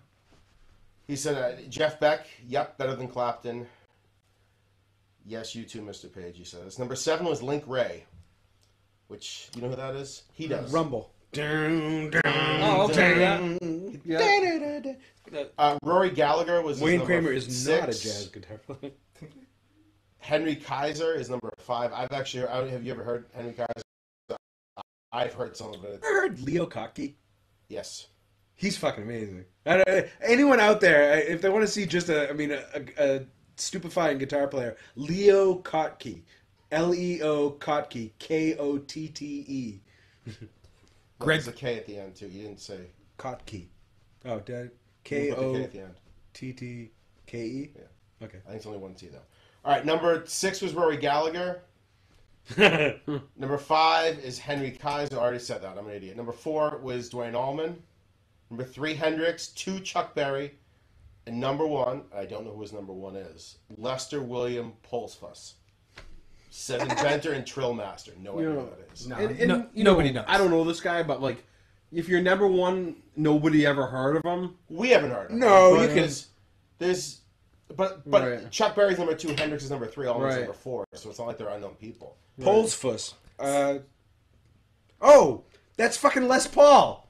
Speaker 2: He said Jeff Beck. Yep, better than Clapton. Yes, you too, Mr. Page. He says. Number 7 was Link Ray, which you know who that is. He does.
Speaker 3: Rumble.
Speaker 4: Oh, okay.
Speaker 2: Rory Gallagher was.
Speaker 3: Wayne
Speaker 2: number
Speaker 3: Kramer is
Speaker 2: 6.
Speaker 3: not a jazz guitar player.
Speaker 2: Henry Kaiser is number 5. Have you ever heard Henry Kaiser? I've heard some of it.
Speaker 3: I heard Leo Kottke.
Speaker 2: Yes.
Speaker 3: He's fucking amazing. Anyone out there, if they want to see just a stupefying guitar player, Leo Kottke, Leo Kottke, Kotte.
Speaker 2: Greg, there's a K at the end too. You didn't say
Speaker 3: Kottke. Oh, did I?
Speaker 2: you put the K at the end.
Speaker 3: Kottke.
Speaker 2: Yeah.
Speaker 3: Okay.
Speaker 2: I think it's only one T though. All right. Number 6 was Rory Gallagher. Number 5 is Henry Kaiser. I already said that. I'm an idiot. Number 4 was Dwayne Allman. Number 3, Hendrix. 2, Chuck Berry. And number 1, I don't know who his number 1 is. Lester William Pulsfuss. Says inventor and trill master. No idea who that is.
Speaker 1: No,
Speaker 4: And
Speaker 1: no, nobody knows.
Speaker 4: I don't know this guy, but like, if you're number 1, nobody ever heard of him.
Speaker 2: We haven't heard of him.
Speaker 3: No,
Speaker 2: But
Speaker 3: you can-
Speaker 2: But
Speaker 4: Right.
Speaker 2: Chuck Berry's number 2, Hendrix is number 3, Allman's
Speaker 4: Right.
Speaker 2: number 4. So it's not like they're unknown people.
Speaker 3: Polsfuss. Oh, that's fucking Les Paul.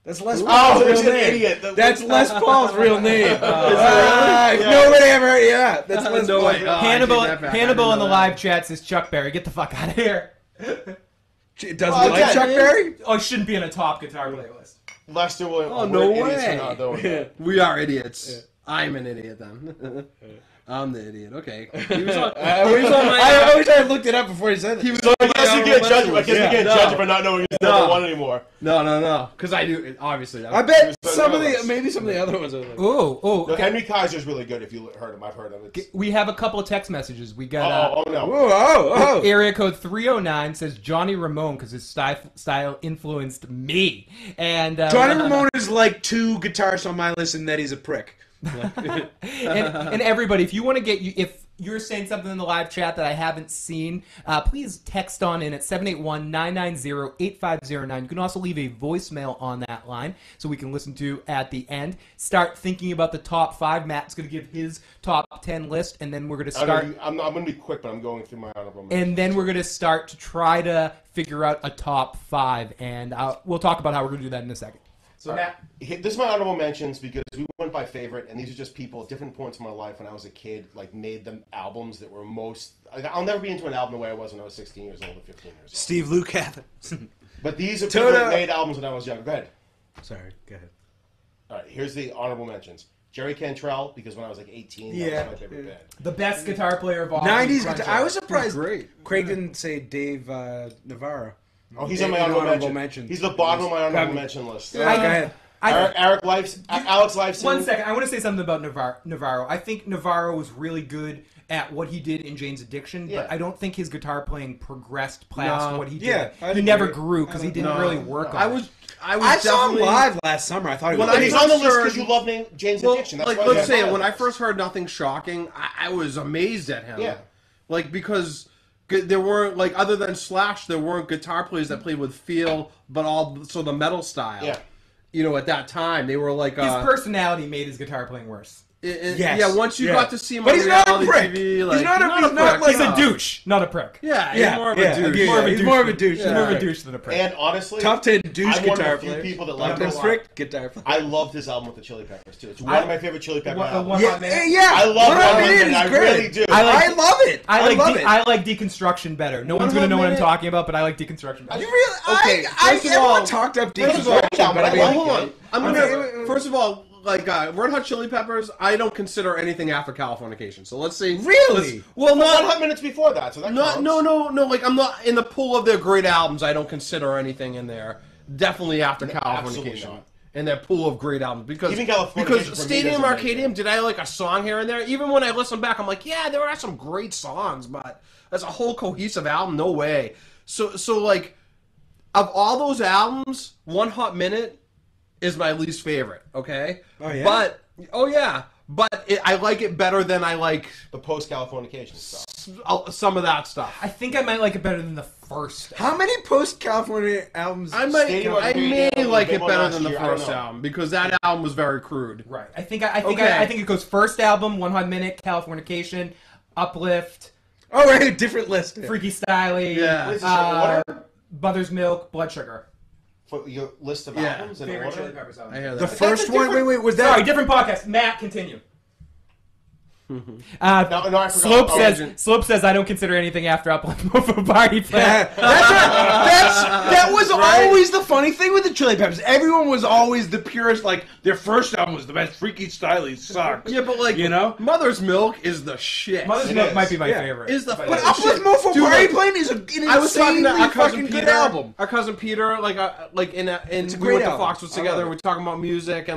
Speaker 3: That's Les Paul's
Speaker 2: there's
Speaker 3: real
Speaker 2: an
Speaker 3: name.
Speaker 2: idiot.
Speaker 3: That's Les Paul's real name.
Speaker 2: Yeah.
Speaker 3: Nobody ever heard. Yeah, that's Les
Speaker 4: No
Speaker 3: Paul.
Speaker 4: way. Oh,
Speaker 1: Hannibal,
Speaker 4: I take that back. I
Speaker 1: Hannibal
Speaker 4: didn't
Speaker 1: in the
Speaker 4: know
Speaker 1: live chat says Chuck Berry. Get the fuck out of here.
Speaker 3: Doesn't
Speaker 2: Oh,
Speaker 3: like
Speaker 2: okay.
Speaker 3: Chuck Berry?
Speaker 1: Oh, it shouldn't be in a top guitar playlist.
Speaker 2: Lester William.
Speaker 4: Oh,
Speaker 2: we're
Speaker 4: no
Speaker 2: idiots for
Speaker 4: way.
Speaker 2: not knowing that.
Speaker 4: We are idiots. I'm an idiot then. I'm the idiot. Okay. He was on,
Speaker 3: I wish I had looked it up before he said that.
Speaker 2: So I guess we can't judge him for not knowing his number one anymore.
Speaker 4: No. Because I do, obviously.
Speaker 3: I bet maybe some of the other ones are like...
Speaker 2: No, Henry Kaiser's really good if you heard him. I've heard him.
Speaker 1: We have a couple of text messages. We got
Speaker 3: no.
Speaker 1: area code 309 says Johnny Ramone because his style influenced me. And
Speaker 3: Johnny Ramone is like 2 guitarists on my list, and that he's a prick.
Speaker 1: and everybody, if you want to if you're saying something in the live chat that I haven't seen, please text on in at 781-990-8509. You can also leave a voicemail on that line so we can listen to at the end. Start thinking about the top 5. Matt's going to give his top 10 list, and then we're going to start.
Speaker 2: I'm going to be quick, but I'm going through my honorable mentions.
Speaker 1: And then we're going to start to try to figure out a top 5, and we'll talk about how we're going to do that in a second.
Speaker 2: So Matt, this is my honorable mentions because we went by favorite, and these are just people at different points in my life when I was a kid, like made them albums that were most. Like, I'll never be into an album the way I was when I was 16 years old or 15 years old.
Speaker 3: Steve Lukather.
Speaker 2: But these are people that made albums when I was younger. Go ahead.
Speaker 3: Sorry, go ahead.
Speaker 2: All right, here's the honorable mentions. Jerry Cantrell, because when I was like 18, that was my favorite band.
Speaker 1: The best guitar player of all.
Speaker 3: 90s guitar. I was surprised.
Speaker 4: Great.
Speaker 3: Craig didn't say Dave Navarro.
Speaker 2: Oh, he's on my honorable mention. He's the bottom of my honorable mention list.
Speaker 3: Go ahead.
Speaker 2: Alex Lifeson.
Speaker 1: 1 second. I want to say something about Navarro. I think Navarro was really good at what he did in Jane's Addiction, but I don't think his guitar playing progressed past what he did. He never grew because he didn't really work on it.
Speaker 3: I saw him live last summer. I thought he was.
Speaker 2: He's on the list because you love Jane's Addiction. That's
Speaker 4: like, let's say when I first heard Nothing Shocking, I was amazed at him.
Speaker 2: Yeah.
Speaker 4: Like, because there weren't, like, other than Slash, there weren't guitar players that played with feel, but also the metal style.
Speaker 2: Yeah.
Speaker 4: You know, at that time, they were like...
Speaker 1: his personality made his guitar playing worse.
Speaker 4: Yes. Yeah, once you got to see him
Speaker 3: but
Speaker 4: on
Speaker 3: he's not a
Speaker 4: reality
Speaker 3: prick.
Speaker 4: TV... Like,
Speaker 3: he's not a prick.
Speaker 1: He's a douche, not a prick.
Speaker 4: Yeah, he's more of a douche.
Speaker 3: He's more of a douche.
Speaker 1: He's more of a douche than a prick.
Speaker 2: And honestly,
Speaker 3: top 10 douche
Speaker 2: I'm one
Speaker 3: guitar
Speaker 2: of the few
Speaker 3: players.
Speaker 2: people that like
Speaker 3: top 10 prick guitar players.
Speaker 2: I loved his album with the Chili Peppers too. It's one of my favorite Chili Pepper albums.
Speaker 3: Yeah,
Speaker 2: I love One Hot Minute. I really do.
Speaker 3: I love it.
Speaker 1: I like Deconstruction better. No one's gonna know what I'm talking about, but I like Deconstruction better.
Speaker 3: You really?
Speaker 4: Okay,
Speaker 3: Everyone talked up Deconstruction, but I
Speaker 4: hold on. I'm gonna first of all, like Red Hot Chili Peppers, I don't consider anything after Californication. So let's say
Speaker 3: really.
Speaker 2: Well, not 100 minutes before that. So that
Speaker 4: no. Like I'm not in the pool of their great albums. I don't consider anything in there. Definitely after Californication. In that pool of great albums because Stadium Arcadium, did I like a song here and there? Even when I listen back, I'm like, yeah, there are some great songs, but as a whole cohesive album, no way. So like, of all those albums, One Hot Minute is my least favorite. Okay.
Speaker 3: Oh yeah.
Speaker 4: But I like it better than I like
Speaker 2: the post-Californication stuff.
Speaker 4: Some of that stuff.
Speaker 1: I think I might like it better than the first.
Speaker 3: How many post-California albums?
Speaker 4: I may like it better than the first album because that album was very crude.
Speaker 1: Right. I think it goes first album, 1 Hot Minute, Californication, Uplift.
Speaker 3: Oh, right, different list.
Speaker 1: Freaky Styley.
Speaker 4: Yeah.
Speaker 1: Mother's Milk, Blood Sugar.
Speaker 2: For your list of albums in
Speaker 1: Favorite
Speaker 2: order?
Speaker 1: Chili Peppers album.
Speaker 4: I hear that.
Speaker 3: The first one. Wait. Was that?
Speaker 1: Sorry, different podcast. Matt, continue.
Speaker 2: I
Speaker 1: Slope says I don't consider anything after Uplift Mofo Party Plan.
Speaker 3: That was always the funny thing with the Chili Peppers. Everyone was always the purest. Like their first album was the best. Freaky Styley sucked.
Speaker 4: Yeah, but like Mother's Milk is the shit.
Speaker 1: Mother's Milk might be my favorite.
Speaker 4: Is the
Speaker 3: but Uplift Mofo Party Plan is an insanely fucking good album.
Speaker 4: Our cousin Peter, we went to Foxwoods together. We're talking about music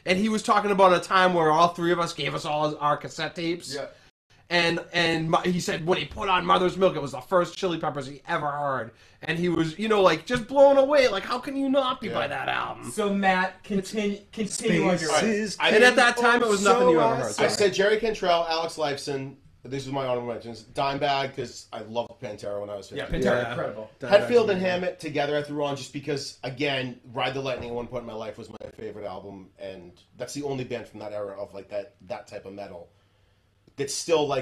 Speaker 4: and he was talking about a time where all three of us gave us all our cassette tapes.
Speaker 2: Yeah.
Speaker 4: And he said when he put on Mother's Milk, it was the first Chili Peppers he ever heard. And he was, just blown away. Like, how can you not be by that album?
Speaker 1: So, Matt, continue on your list.
Speaker 4: And at that time, it was nothing you ever heard.
Speaker 2: I said Jerry Cantrell, Alex Lifeson. These are my honorable mentions. Dimebag, because I loved Pantera when I was 15.
Speaker 1: Yeah, Pantera, incredible.
Speaker 2: Hetfield and Hammett together I threw on just because, again, Ride the Lightning at one point in my life was my favorite album, and that's the only band from that era of like that type of metal that still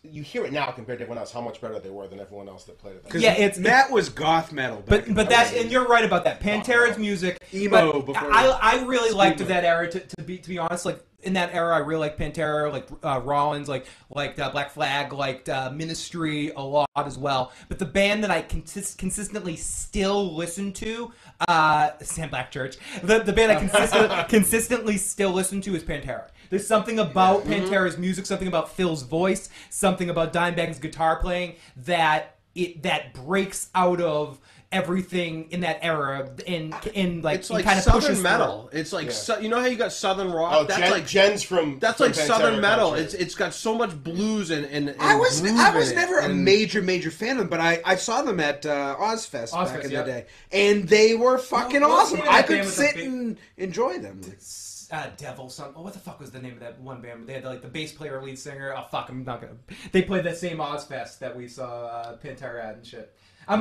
Speaker 2: you hear it now compared to everyone else how much better they were than everyone else that played it.
Speaker 3: That was goth metal.
Speaker 1: But and you're right about that. Pantera's music,
Speaker 3: emo. Before
Speaker 1: I really liked that era. To be honest, like in that era, I really like Pantera, like Rollins, like Black Flag, like Ministry a lot as well. But the band that I consistently still listen to, Sam Black Church, the band I consistently still listen to is Pantera. There's something about Pantera's music, something about Phil's voice, something about Dimebag's guitar playing that breaks out of everything in that era and like
Speaker 4: it's like
Speaker 1: kind of
Speaker 4: southern
Speaker 1: pushes
Speaker 4: metal.
Speaker 1: through.
Speaker 4: It's like you know how you got southern rock.
Speaker 2: Oh,
Speaker 4: that's
Speaker 2: Jen's from
Speaker 4: southern
Speaker 2: Pantera
Speaker 4: metal.
Speaker 2: country.
Speaker 4: It's got so much blues and
Speaker 3: I was
Speaker 4: groove in it,
Speaker 3: never a
Speaker 4: and-
Speaker 3: major fan of them, but I saw them at Ozfest back
Speaker 1: Ozfest,
Speaker 3: in
Speaker 1: yeah.
Speaker 3: the day, and they were fucking
Speaker 1: What was
Speaker 3: awesome.
Speaker 1: the name of
Speaker 3: I
Speaker 1: that
Speaker 3: could
Speaker 1: band with the
Speaker 3: sit
Speaker 1: big-
Speaker 3: and enjoy them.
Speaker 1: Devil something. Oh, what the fuck was the name of that one band? They had like the bass player, lead singer. Oh fuck, I'm not gonna. They played that same Ozfest that we saw Pantera at and shit. I'm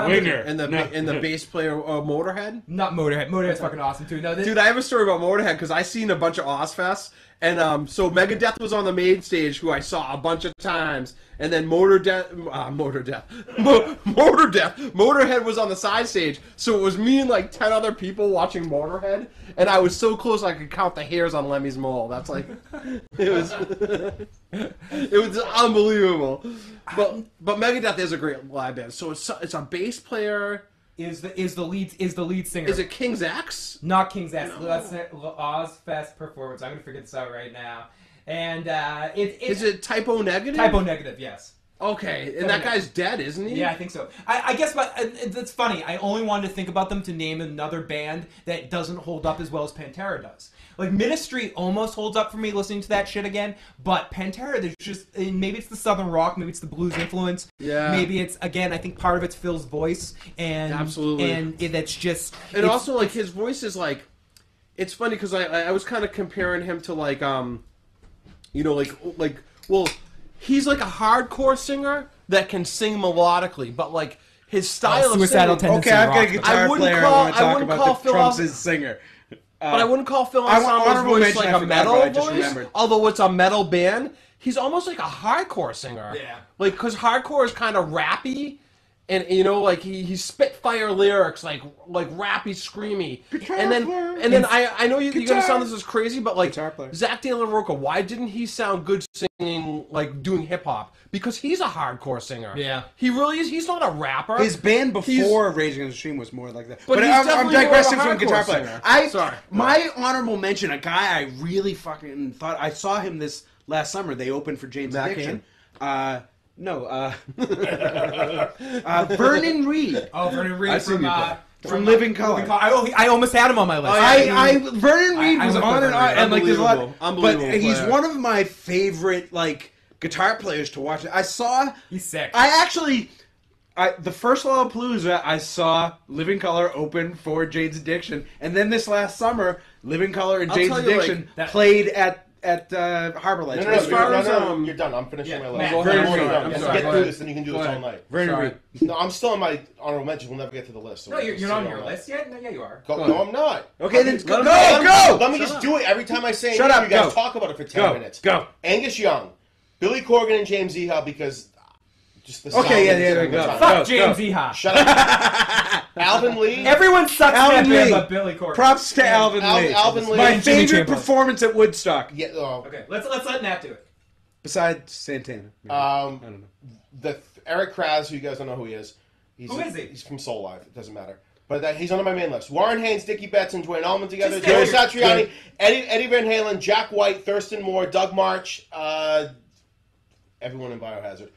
Speaker 3: Winger.
Speaker 4: and the bass player Motorhead.
Speaker 1: Not Motorhead. Motorhead's fucking awesome too. No,
Speaker 4: Dude, I have a story about Motorhead because I seen a bunch of Ozfests, and so Megadeth was on the main stage, who I saw a bunch of times, and then Motorhead was on the side stage. So it was me and like 10 other people watching Motorhead, and I was so close I could count the hairs on Lemmy's mole. That's like it was unbelievable. But Megadeth is a great live band. So it's a bass player.
Speaker 1: is the lead singer.
Speaker 4: Is it King's X?
Speaker 1: Not King's X? That's Ozfest performance. I'm gonna figure this out right now. And
Speaker 4: Is it Typo Negative?
Speaker 1: Typo Negative? Yes.
Speaker 4: Okay, and that guy's dead, isn't he?
Speaker 1: Yeah, I think so. I guess, but that's funny. I only wanted to think about them to name another band that doesn't hold up as well as Pantera does. Like, Ministry almost holds up for me listening to that shit again, but Pantera, there's just, and maybe it's the southern rock, maybe it's the blues influence,
Speaker 4: Yeah.
Speaker 1: maybe it's, again, I think part of it's Phil's voice, and
Speaker 4: Absolutely.
Speaker 1: and that's just...
Speaker 4: And also, like, his voice is, like, it's funny, because I was kind of comparing him to, like, you know, well, he's like a hardcore singer that can sing melodically, but, like, his style of
Speaker 1: suicidal
Speaker 4: singing...
Speaker 1: tendency.
Speaker 3: Okay, I've got a
Speaker 1: rock.
Speaker 3: guitar
Speaker 4: I wouldn't
Speaker 3: player
Speaker 4: call-
Speaker 3: I want to
Speaker 4: I
Speaker 3: talk
Speaker 4: wouldn't
Speaker 3: about
Speaker 4: call
Speaker 3: that
Speaker 4: Phil
Speaker 3: trumps
Speaker 4: Al-
Speaker 3: his singer.
Speaker 4: But I wouldn't call Phil
Speaker 3: I want
Speaker 4: Anselmo's
Speaker 3: honorable
Speaker 4: voice
Speaker 3: mention,
Speaker 4: like
Speaker 3: I
Speaker 4: a
Speaker 3: forgot
Speaker 4: metal
Speaker 3: about it, I just
Speaker 4: voice,
Speaker 3: remembered.
Speaker 4: although it's a metal band. He's almost like a hardcore singer.
Speaker 1: Yeah.
Speaker 4: Like, because hardcore is kind of rappy, and, you know, like, he spitfire lyrics, like rappy, screamy. And then I know you're going to sound this as crazy, but, like,
Speaker 3: Guitar player.
Speaker 4: Zach De La Rocha, why didn't he sound good singing, like, doing hip-hop? Because he's a hardcore singer.
Speaker 1: Yeah.
Speaker 4: He really is. He's not a rapper.
Speaker 3: His band
Speaker 4: He's-
Speaker 3: before Rage Against the Machine was more like that.
Speaker 4: But he's
Speaker 3: I'm
Speaker 4: definitely
Speaker 3: digressing
Speaker 4: more of
Speaker 3: from
Speaker 4: a
Speaker 3: guitar
Speaker 4: hardcore
Speaker 3: player.
Speaker 4: singer. Sorry.
Speaker 3: My honorable mention, a guy I really fucking thought I saw him this last summer. They opened for James
Speaker 4: Matt
Speaker 3: Addiction. No, Vernon Reid
Speaker 1: Oh, Vernon Reid
Speaker 4: I've seen
Speaker 1: from...
Speaker 4: you play.
Speaker 3: from Living Color.
Speaker 1: I almost had him on my list.
Speaker 3: Vernon Reid
Speaker 1: I
Speaker 3: was
Speaker 1: looked
Speaker 3: on
Speaker 1: at
Speaker 3: and on,
Speaker 1: Vernon Reid.
Speaker 3: and like there's a lot.
Speaker 4: Unbelievable
Speaker 3: But he's
Speaker 4: player.
Speaker 3: one of my favorite like guitar players to watch.
Speaker 1: He's sick.
Speaker 3: The first Lollapalooza, I saw Living Color open for Jane's Addiction, and then this last summer, Living Color and
Speaker 4: I'll
Speaker 3: Jane's
Speaker 4: tell you, like,
Speaker 3: Addiction
Speaker 1: that-
Speaker 3: played at Harbor Lights.
Speaker 2: No,
Speaker 4: As far as,
Speaker 2: you're done. I'm finishing my list.
Speaker 1: Matt,
Speaker 4: Go ahead,
Speaker 2: You're
Speaker 4: sorry,
Speaker 2: done.
Speaker 4: I'm
Speaker 2: Let's
Speaker 4: sorry,
Speaker 2: get
Speaker 4: go
Speaker 2: through
Speaker 4: ahead.
Speaker 2: this, then you can do
Speaker 4: Go
Speaker 2: this all
Speaker 4: ahead.
Speaker 2: night.
Speaker 3: Vernon
Speaker 4: Sorry.
Speaker 3: Reid.
Speaker 2: No, I'm still on my honorable mentions. We'll never get to the list. So
Speaker 1: No,
Speaker 2: we'll
Speaker 1: you're
Speaker 2: see
Speaker 1: not on
Speaker 2: all
Speaker 1: your
Speaker 2: night.
Speaker 1: list yet? No, yeah, you are.
Speaker 2: No, I'm not.
Speaker 3: Okay, then
Speaker 4: Let
Speaker 3: go,
Speaker 4: him
Speaker 3: go!
Speaker 2: Let me just do it every time I say
Speaker 3: Shut
Speaker 2: anything.
Speaker 3: up,
Speaker 2: You guys
Speaker 3: go.
Speaker 2: talk about it for 10 minutes.
Speaker 3: Go.
Speaker 2: Angus Young, Billy Corgan, and James Iha because just the
Speaker 3: Okay,
Speaker 2: sound
Speaker 3: yeah,
Speaker 2: of
Speaker 3: yeah,
Speaker 2: the
Speaker 3: go.
Speaker 2: time.
Speaker 1: Fuck
Speaker 3: Go,
Speaker 1: James
Speaker 3: go.
Speaker 1: Iha.
Speaker 2: Shut up. Alvin Lee.
Speaker 1: Everyone sucks
Speaker 3: Alvin
Speaker 1: at that band
Speaker 3: Lee.
Speaker 1: but Billy Corgan.
Speaker 3: Props to Alvin Lee.
Speaker 2: Alvin Lee.
Speaker 3: My
Speaker 2: and
Speaker 1: Jimmy
Speaker 3: favorite
Speaker 1: Chamberlain.
Speaker 3: performance at Woodstock,
Speaker 2: Yeah,
Speaker 1: Okay, let's let Nat do it.
Speaker 3: besides Santana. I don't know.
Speaker 2: the Eric Kraz, who you guys don't know who he is.
Speaker 1: Who is he?
Speaker 2: He's from Soul Live. It doesn't matter. But he's on my main list. Warren Haynes, Dickie Betts, and Dwayne Allman together.
Speaker 1: Just
Speaker 2: Joe
Speaker 1: say it.
Speaker 2: Satriani, Eddie Van Halen, Jack White, Thurston Moore, Doug March, everyone in Biohazard.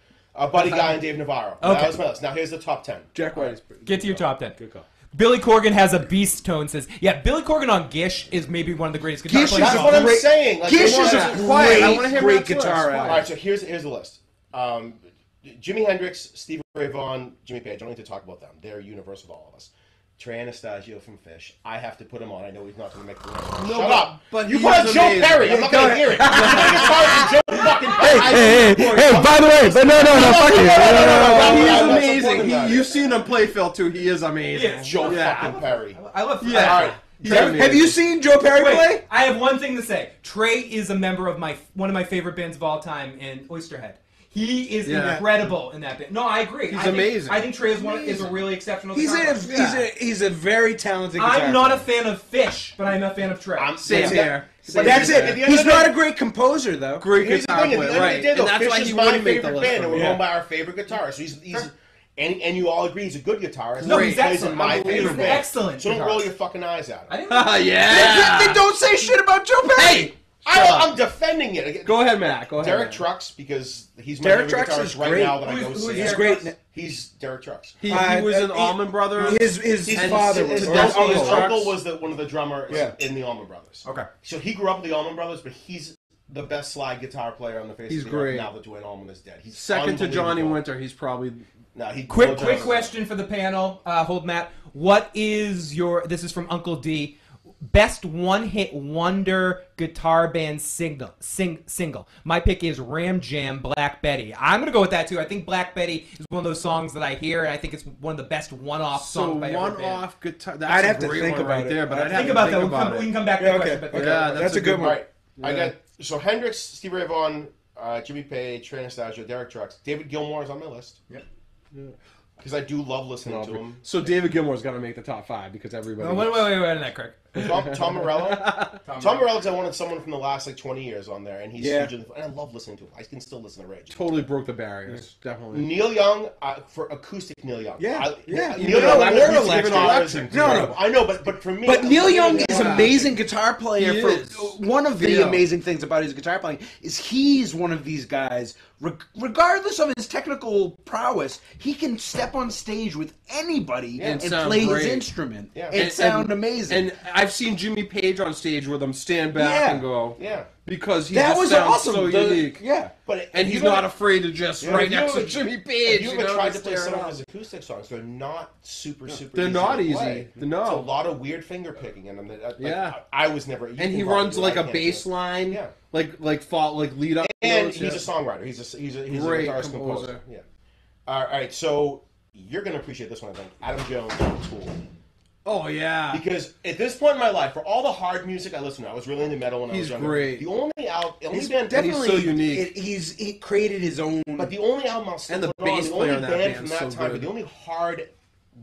Speaker 2: Buddy Guy, and Dave Navarro.
Speaker 1: Okay.
Speaker 2: That was my list. Now here's the top 10.
Speaker 3: Jack White is pretty
Speaker 1: Get to your top 10.
Speaker 3: Good call.
Speaker 1: Billy Corgan has a beast tone. Says, yeah, Billy Corgan on Gish is maybe one of the greatest guitar
Speaker 3: Gish
Speaker 1: players.
Speaker 3: is
Speaker 2: That's
Speaker 1: of
Speaker 2: what
Speaker 1: all
Speaker 2: I'm
Speaker 3: great-
Speaker 2: saying. Like,
Speaker 3: Gish
Speaker 2: come
Speaker 3: is
Speaker 2: on.
Speaker 3: a
Speaker 4: Quiet, I wanna hear
Speaker 3: great
Speaker 4: Matt's list.
Speaker 3: guitar
Speaker 4: Quiet.
Speaker 2: All
Speaker 3: album.
Speaker 2: right, so here's the list. Jimi Hendrix, Stevie Ray Vaughan, Jimmy Page. I don't need to talk about them. They're universal to all of us. Trey Anastasio from Phish. I have to put him on. I know he's not going to make the list.
Speaker 4: No,
Speaker 2: Shut up.
Speaker 4: but
Speaker 2: You
Speaker 4: he
Speaker 2: put on
Speaker 4: is
Speaker 2: Joe
Speaker 4: amazing.
Speaker 2: Perry. I'm not going to hear it. You're going to get Joe fucking Perry.
Speaker 1: Hey, by the way, but no, fuck you.
Speaker 4: He is
Speaker 2: I'm not
Speaker 4: amazing.
Speaker 2: supporting that.
Speaker 4: You've seen him play, Phil, too. He is amazing.
Speaker 1: Yeah.
Speaker 2: Joe
Speaker 4: Yeah.
Speaker 2: fucking Perry.
Speaker 1: I love.
Speaker 4: Yeah.
Speaker 2: All right.
Speaker 4: He's
Speaker 3: Have
Speaker 4: amazing.
Speaker 3: you seen Joe Perry
Speaker 1: Wait,
Speaker 3: play?
Speaker 1: I have one thing to say. Trey is a member of one of my favorite bands of all time in Oysterhead. He is incredible in that band. No, I agree.
Speaker 4: He's amazing.
Speaker 1: I think Trey is a really exceptional
Speaker 3: He's
Speaker 1: guitarist.
Speaker 3: he's a very talented guitar
Speaker 1: I'm not a
Speaker 3: player.
Speaker 1: fan of Fish, but I'm a fan of Trey.
Speaker 4: Same here.
Speaker 3: But that's it. He's not a great composer, though.
Speaker 4: Great
Speaker 2: Here's the
Speaker 4: guitar
Speaker 2: thing,
Speaker 4: player,
Speaker 2: at the end of the day, though,
Speaker 4: and that's
Speaker 2: Fish
Speaker 4: why
Speaker 2: is
Speaker 4: he
Speaker 2: my
Speaker 4: wouldn't make the
Speaker 2: favorite
Speaker 4: list.
Speaker 2: band, and we're
Speaker 4: for me.
Speaker 2: going by our favorite guitarist. So he's and you all agree he's a good guitarist.
Speaker 1: No,
Speaker 2: He
Speaker 1: he's
Speaker 2: plays
Speaker 1: excellent.
Speaker 2: in my
Speaker 1: He's
Speaker 2: favorite
Speaker 1: an
Speaker 2: band.
Speaker 1: excellent
Speaker 2: So don't
Speaker 1: guitarist.
Speaker 2: roll your fucking eyes at
Speaker 1: I
Speaker 2: him.
Speaker 1: didn't.
Speaker 4: Yeah.
Speaker 3: Then don't say shit about Joe Perry.
Speaker 2: I'm defending it.
Speaker 4: Go ahead, Matt. Go ahead.
Speaker 2: Derek
Speaker 4: Matt.
Speaker 2: Trucks, because he's my
Speaker 3: Derek
Speaker 2: favorite
Speaker 3: Trucks
Speaker 2: guitarist
Speaker 3: is
Speaker 2: right
Speaker 3: great.
Speaker 2: now that I go
Speaker 1: Who's
Speaker 2: see.
Speaker 3: He's
Speaker 1: Derek
Speaker 3: great.
Speaker 2: He's Derek Trucks.
Speaker 4: He was in
Speaker 3: he-
Speaker 4: Allman Brothers.
Speaker 3: His
Speaker 2: And
Speaker 3: father
Speaker 2: his,
Speaker 3: was.
Speaker 2: his
Speaker 3: or
Speaker 2: uncle,
Speaker 3: uncle.
Speaker 2: was one of the drummers in the Allman Brothers.
Speaker 1: Okay.
Speaker 2: So he grew up with the Allman Brothers, but he's the best slide guitar player on the face
Speaker 4: He's
Speaker 2: of the earth
Speaker 4: great.
Speaker 2: now that Dwayne Allman is dead. He's
Speaker 4: Second to Johnny
Speaker 2: unbelievable.
Speaker 4: Winter, he's probably...
Speaker 2: No,
Speaker 1: Quick question for the panel. Hold Matt. What is your? This is from Uncle D. Best one-hit wonder guitar band single. My pick is Ram Jam, Black Betty. I'm gonna go with that too. I think Black Betty is one of those songs that I hear, and I think it's one of the best one-off
Speaker 4: So
Speaker 1: songs by every band.
Speaker 4: one-off guitar... That's
Speaker 3: I'd
Speaker 4: a
Speaker 3: have to
Speaker 4: great
Speaker 3: think
Speaker 4: one
Speaker 3: about
Speaker 4: right
Speaker 3: it.
Speaker 4: there, but I'd have
Speaker 1: Think
Speaker 4: to
Speaker 1: about
Speaker 4: think
Speaker 1: that.
Speaker 4: about
Speaker 1: We
Speaker 4: it.
Speaker 1: can come back to
Speaker 3: Yeah,
Speaker 1: that
Speaker 3: okay.
Speaker 1: question. But
Speaker 4: Yeah,
Speaker 3: That's a good
Speaker 2: All
Speaker 3: one.
Speaker 2: right, I got so Hendrix, Stevie Ray Vaughan, Jimmy Page, Trey Anastasio, Derek Trucks, David Gilmour is on my list.
Speaker 1: Yep.
Speaker 2: Because I do love listening to him.
Speaker 4: So David Gilmour's got to make the top 5 because everybody...
Speaker 1: Oh, wait on that, Craig.
Speaker 2: Tom Morello. Tom Morello, because I wanted someone from the last 20 years on there, and he's huge. And I love listening to him. I can still listen to Rage.
Speaker 4: Totally broke the barriers, definitely.
Speaker 2: Neil Young, for acoustic Neil Young.
Speaker 3: Yeah.
Speaker 2: Neil
Speaker 3: Even
Speaker 2: Young,
Speaker 3: though
Speaker 2: acoustic
Speaker 3: Electric.
Speaker 2: guitar is
Speaker 3: No,
Speaker 2: incredible. I know, but for me,
Speaker 3: But Neil Young is an amazing guitar player.
Speaker 4: He
Speaker 3: For
Speaker 4: is.
Speaker 3: one of the
Speaker 4: Yeah.
Speaker 3: amazing things about his guitar playing is he's one of these guys. Regardless of his technical prowess, he can step on stage with anybody and
Speaker 4: sound
Speaker 3: play
Speaker 4: great.
Speaker 3: his instrument
Speaker 2: Yeah.
Speaker 3: and sound amazing.
Speaker 4: And I've seen Jimmy Page on stage with him stand back
Speaker 3: Yeah.
Speaker 4: and go,
Speaker 2: Yeah.
Speaker 4: because he
Speaker 3: that
Speaker 4: just
Speaker 3: was
Speaker 4: sounds
Speaker 3: awesome.
Speaker 4: so unique.
Speaker 3: Yeah.
Speaker 2: But
Speaker 4: And he's not afraid to just right
Speaker 2: if you
Speaker 4: next to
Speaker 2: ever-
Speaker 4: Jimmy Page.
Speaker 2: If you ever
Speaker 4: know,
Speaker 2: tried to
Speaker 4: just
Speaker 2: play
Speaker 4: stare
Speaker 2: some
Speaker 4: it
Speaker 2: of
Speaker 4: up.
Speaker 2: his acoustic songs, they're not super
Speaker 4: They're
Speaker 2: easy
Speaker 4: not
Speaker 2: to
Speaker 4: easy.
Speaker 2: play.
Speaker 4: No.
Speaker 2: It's a lot of weird finger picking in them. That,
Speaker 4: Yeah.
Speaker 2: I was never.
Speaker 4: And he runs like a bass line,
Speaker 2: Yeah.
Speaker 4: like lead up.
Speaker 2: And
Speaker 4: notes,
Speaker 2: he's
Speaker 4: yeah.
Speaker 2: a songwriter. He's a
Speaker 4: Great
Speaker 2: guitarist composer. Yeah. All right, so you're gonna appreciate this one, I think. Adam Jones, Tool.
Speaker 4: Oh yeah,
Speaker 2: Because at this point in my life, for all the hard music I listened to, I was really into metal when I was
Speaker 4: He's
Speaker 2: younger.
Speaker 4: great.
Speaker 2: The only
Speaker 3: He's
Speaker 2: band,
Speaker 3: definitely
Speaker 4: so unique.
Speaker 3: He created his own.
Speaker 2: but the only album I'll still
Speaker 4: And the
Speaker 2: put on,
Speaker 4: bass
Speaker 2: the
Speaker 4: player
Speaker 2: only
Speaker 4: in that
Speaker 2: band from
Speaker 4: band's
Speaker 2: that
Speaker 4: so
Speaker 2: time,
Speaker 4: good.
Speaker 2: but the only hard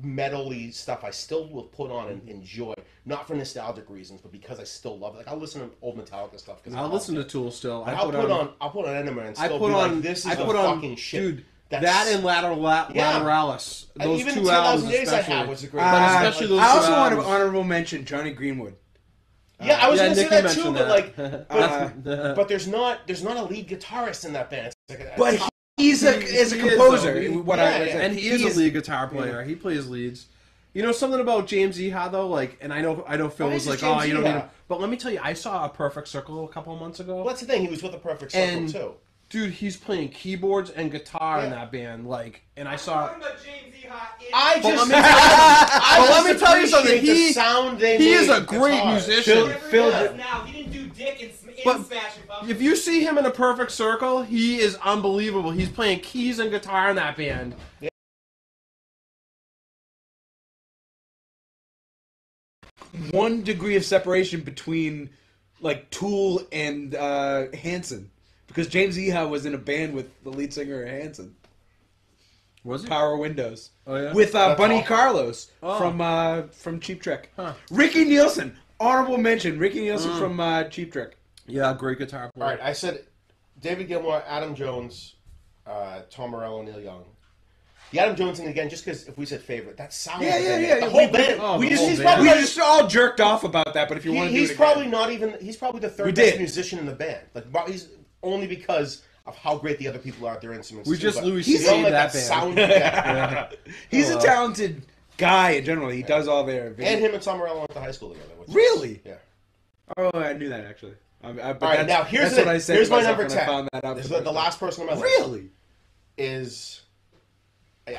Speaker 2: metal-y stuff I still will put on and enjoy, not for nostalgic reasons, but because I still love it. Like I'll listen to old Metallica stuff.
Speaker 4: I listen to Tool still.
Speaker 2: I'll put on Enema and
Speaker 4: I
Speaker 2: still
Speaker 4: put
Speaker 2: be
Speaker 4: on.
Speaker 2: like, this is
Speaker 4: I
Speaker 2: the
Speaker 4: put on.
Speaker 2: fucking shit.
Speaker 4: Dude,
Speaker 2: That's-
Speaker 4: that and Lateralis. Those
Speaker 2: even
Speaker 4: two
Speaker 2: 10,000
Speaker 4: albums,
Speaker 2: Days I
Speaker 4: especially.
Speaker 2: Have was a great.
Speaker 4: But especially those
Speaker 3: I also
Speaker 4: two
Speaker 3: want to
Speaker 4: albums.
Speaker 3: honorable mention Johnny Greenwood.
Speaker 2: Yeah, I was
Speaker 4: Yeah,
Speaker 2: gonna say
Speaker 4: Nikki
Speaker 2: that too,
Speaker 4: mentioned
Speaker 2: but
Speaker 4: that.
Speaker 2: like, but there's not a lead guitarist in that band. It's like
Speaker 3: But he's a
Speaker 4: He
Speaker 3: as a
Speaker 4: is,
Speaker 3: composer.
Speaker 4: though. He-
Speaker 3: what
Speaker 2: yeah,
Speaker 3: I
Speaker 2: yeah.
Speaker 4: And he is a lead guitar player. He plays leads. You know something about James Iha though, like, and I know Phil
Speaker 2: Why
Speaker 4: was
Speaker 2: is
Speaker 4: like,
Speaker 2: it
Speaker 4: oh,
Speaker 2: James
Speaker 4: you don't
Speaker 2: Iha?
Speaker 4: need him. But let me tell you, I saw a Perfect Circle a couple of months ago.
Speaker 2: Well, that's the thing. He was with the Perfect Circle
Speaker 4: And
Speaker 2: too.
Speaker 4: dude, he's playing keyboards and guitar in
Speaker 2: Yeah.
Speaker 4: that band. Like, and I saw.
Speaker 1: Talking about James Ehart.
Speaker 2: I just,
Speaker 4: let me tell you something.
Speaker 2: appreciate the
Speaker 4: He-
Speaker 2: sound they
Speaker 4: he is
Speaker 2: made
Speaker 4: a
Speaker 2: with
Speaker 4: great
Speaker 2: guitars.
Speaker 4: musician.
Speaker 3: Phil-
Speaker 1: Now he didn't do Dick in
Speaker 4: But
Speaker 1: Smashing Pumpkins.
Speaker 4: if you see him in a Perfect Circle, he is unbelievable. He's playing keys and guitar in that band.
Speaker 3: one degree of separation between like Tool and Hanson, because James Iha was in a band with the lead singer of Hanson,
Speaker 4: Was he?
Speaker 3: Power Windows,
Speaker 4: Oh, yeah?
Speaker 3: with Bunny
Speaker 2: awesome.
Speaker 3: Carlos
Speaker 4: Oh.
Speaker 3: from Cheap Trick.
Speaker 4: Huh.
Speaker 3: Ricky Nielsen, honorable mention. Ricky Nielsen from Cheap Trick.
Speaker 4: Yeah, great guitar
Speaker 2: All
Speaker 4: player.
Speaker 2: right, I said David Gilmour, Adam Jones, Tom Morello, Neil Young. The Adam Jones thing again, just because if we said favorite, that sounds
Speaker 3: Yeah.
Speaker 2: The whole band.
Speaker 4: Oh,
Speaker 3: We
Speaker 4: the
Speaker 3: just,
Speaker 4: whole
Speaker 3: he's
Speaker 4: band.
Speaker 3: probably just all jerked off about that. But if you want to do it
Speaker 2: He's
Speaker 3: again.
Speaker 2: probably not even. He's probably the
Speaker 3: We
Speaker 2: third best
Speaker 3: did.
Speaker 2: musician in the band. Like he's only because of how great the other people are at their instruments.
Speaker 4: We
Speaker 2: too,
Speaker 4: just
Speaker 2: but
Speaker 4: Louis
Speaker 2: he's
Speaker 4: C.'d
Speaker 2: like
Speaker 4: that band.
Speaker 2: sound. Yeah.
Speaker 3: He's a talented guy in general. He does all their
Speaker 2: And him and Tom Morello went to high school together. Which is-
Speaker 3: Really?
Speaker 2: yeah.
Speaker 3: Oh, I knew that actually. But
Speaker 2: All right, now here's
Speaker 3: that's what I said.
Speaker 2: here's
Speaker 3: to
Speaker 2: my
Speaker 3: myself
Speaker 2: number
Speaker 3: when
Speaker 2: 10.
Speaker 3: I found that out.
Speaker 2: This
Speaker 3: for
Speaker 2: is the
Speaker 3: first
Speaker 2: last person on my
Speaker 3: time.
Speaker 2: list.
Speaker 3: Really?
Speaker 2: Is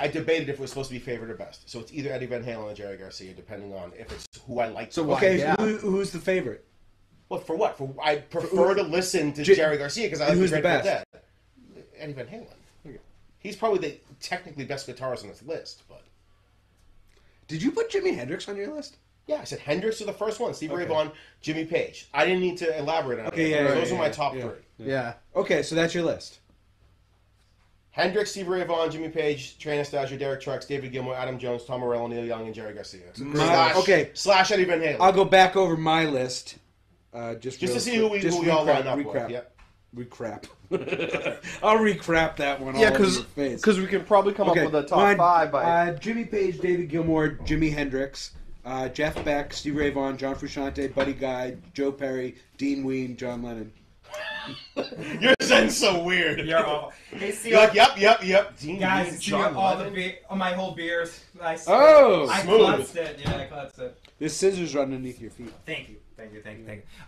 Speaker 2: I debated if it was supposed to be favorite or best. So it's either Eddie Van Halen or Jerry Garcia, depending on if it's who I like.
Speaker 4: So
Speaker 2: the
Speaker 4: why?
Speaker 2: most.
Speaker 3: Okay,
Speaker 4: Yeah.
Speaker 3: who's the favorite?
Speaker 2: Well, for what? I prefer to listen to
Speaker 3: J-
Speaker 2: Jerry Garcia because I like
Speaker 3: who's
Speaker 2: the
Speaker 3: the
Speaker 2: Grateful
Speaker 3: best?
Speaker 2: Dead. Eddie Van Halen. He's probably the technically best guitarist on this list, but
Speaker 3: Did you put Jimi Hendrix on your list?
Speaker 2: yeah, I said Hendrix are the first one. Stevie Ray
Speaker 3: Okay.
Speaker 2: Vaughan, Jimmy Page. I didn't need to elaborate on it.
Speaker 3: Okay, yeah,
Speaker 2: Those
Speaker 3: yeah,
Speaker 2: are my
Speaker 3: yeah,
Speaker 2: top
Speaker 3: yeah.
Speaker 2: three.
Speaker 4: Yeah.
Speaker 3: Okay, so that's your list.
Speaker 2: Hendrix, Stevie Ray Vaughan, Jimmy Page, Trey Anastasio, Derek Trucks, David Gilmour, Adam Jones, Tom Morello, Neil Young, and Jerry Garcia. Slash Eddie Van Halen.
Speaker 3: I'll go back over my list. Just
Speaker 2: to see who we all line up with. Yep.
Speaker 3: Recrap. I'll recrap that one.
Speaker 4: Yeah, because we can probably come up with a top five by
Speaker 3: Jimmy Page, David Gilmour, Jimi Hendrix, Jeff Beck, Stevie Ray Vaughan, John Frusciante, Buddy Guy, Joe Perry, Dean Ween, John Lennon.
Speaker 2: Your sounds so weird.
Speaker 1: You're awful. Hey, see,
Speaker 2: you're like, yep. Dean
Speaker 1: guys,
Speaker 2: Ween,
Speaker 1: see
Speaker 2: John
Speaker 1: all
Speaker 2: Lennon?
Speaker 1: my whole beers. I
Speaker 2: smooth.
Speaker 1: clutched it. Yeah, I clutched it.
Speaker 3: There's scissors right underneath your feet.
Speaker 1: Thank you.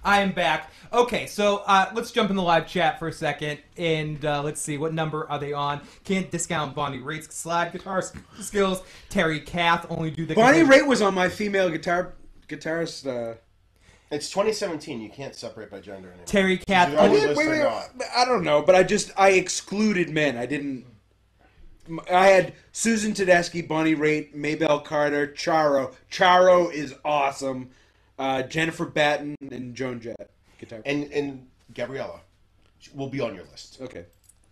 Speaker 1: I am back. Okay, so let's jump in the live chat for a second, and let's see, what number are they on? Can't discount Bonnie Raitt's slide guitar skills. Terry Kath only do the...
Speaker 3: Bonnie Raitt was on my female guitarist...
Speaker 2: It's 2017. You can't separate by gender anymore.
Speaker 1: Terry Kath...
Speaker 3: Wait, I don't know, but I excluded men. I had Susan Tedeschi, Bonnie Raitt, Maybelle Carter, Charo. Charo is awesome. Jennifer Batten and Joan Jett. Guitar.
Speaker 2: And Gabriella will be on your list.
Speaker 3: Okay.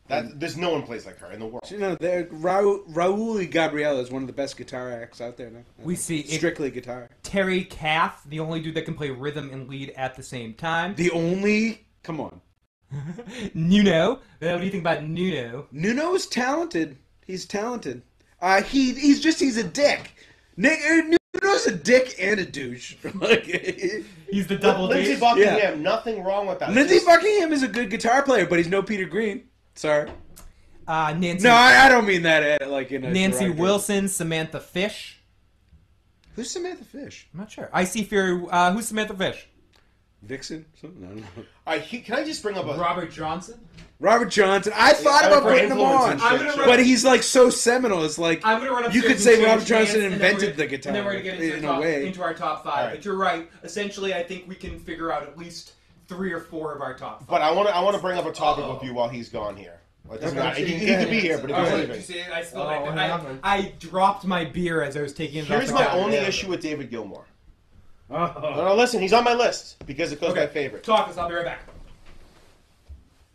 Speaker 2: There's no one plays like her in the world.
Speaker 3: Raul Gabriella is one of the best guitar acts out there now.
Speaker 1: We see
Speaker 3: strictly guitar.
Speaker 1: Terry Kath, the only dude that can play rhythm and lead at the same time.
Speaker 3: The only? Come on.
Speaker 1: Nuno. What do you think about Nuno?
Speaker 3: Nuno is talented. He's talented. He's a dick. Nuno's a dick and a douche.
Speaker 1: He's the double
Speaker 2: Lindsey
Speaker 1: douche.
Speaker 2: Buckingham, nothing wrong with that.
Speaker 3: Lindsey Buckingham is a good guitar player, but he's no Peter Green. Sorry.
Speaker 1: Nancy.
Speaker 3: No, I don't mean that like in a
Speaker 1: Nancy Wilson, Samantha Fish.
Speaker 3: Who's Samantha Fish?
Speaker 1: I'm not sure. I see Fury. Who's Samantha Fish?
Speaker 3: Vixen? Something? I don't know.
Speaker 2: All right, can I just bring up
Speaker 1: Robert Johnson?
Speaker 3: Robert Johnson. I thought about putting him on, but he's like so seminal. It's like you could say Robert Johnson invented the guitar.
Speaker 1: And then we're going to get into our top five. Right. But you're right. Essentially, I think we can figure out at least 3 or 4 of our top 5.
Speaker 2: But I want to bring up a topic with you while he's gone here. Like, he could be here, but if he's leaving.
Speaker 1: I dropped my beer as I was taking it off.
Speaker 2: Here's my only issue with David Gilmour. No, listen, he's on my list because it goes my favorite.
Speaker 1: Talk us. I'll be right back.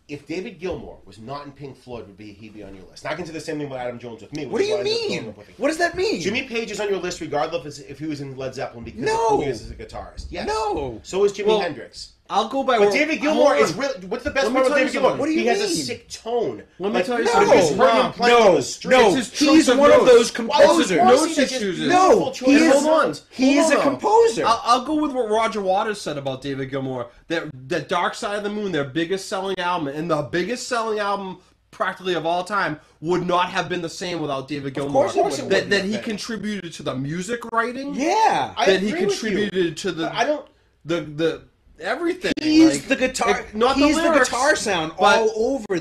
Speaker 2: If David Gilmour was not in Pink Floyd, he'd be on your list. Now I can say the same thing about Adam Jones with me.
Speaker 3: What do you mean? What does that mean?
Speaker 2: Jimmy Page is on your list regardless if he was in Led Zeppelin because of who he is as a guitarist. Yes.
Speaker 3: No.
Speaker 2: So is Jimi Hendrix.
Speaker 4: I'll go by.
Speaker 2: But David Gilmour is really. What's the best part of David Gilmour?
Speaker 3: What do you mean?
Speaker 2: He has a sick tone.
Speaker 4: Let me tell you something.
Speaker 3: He's one of those composers. He's a composer.
Speaker 4: I'll go with what Roger Waters said about David Gilmour. That Dark Side of the Moon, their biggest selling album, and the biggest selling album practically of all time, would not have been the same without David Gilmour.
Speaker 3: Of course
Speaker 4: that he contributed to the music writing.
Speaker 3: Yeah.
Speaker 4: That he contributed to the everything.
Speaker 3: He's the guitar. He's the guitar sound all over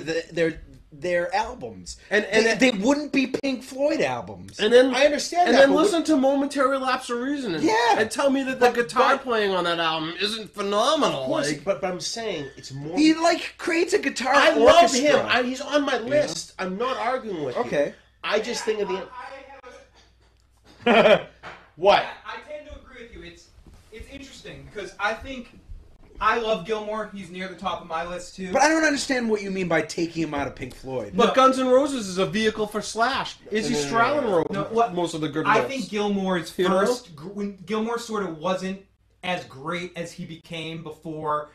Speaker 3: their albums, and they wouldn't be Pink Floyd albums.
Speaker 4: And then
Speaker 2: I understand
Speaker 4: and
Speaker 2: that.
Speaker 4: And then listen to Momentary Lapse of Reason. And tell me that the guitar playing on that album isn't phenomenal.
Speaker 2: Of course, but I'm saying it's more.
Speaker 3: He creates a guitar.
Speaker 2: I love him. He's on my list. I'm not arguing with you.
Speaker 3: Okay.
Speaker 2: I just think of the. What?
Speaker 1: I tend to agree with you. It's interesting because I love Gilmour. He's near the top of my list, too.
Speaker 3: But I don't understand what you mean by taking him out of Pink Floyd.
Speaker 4: But Guns N' Roses is a vehicle for Slash. Izzy Stradlin wrote most of the good riffs.
Speaker 1: I think Gilmour's first... When Gilmour sort of wasn't as great as he became before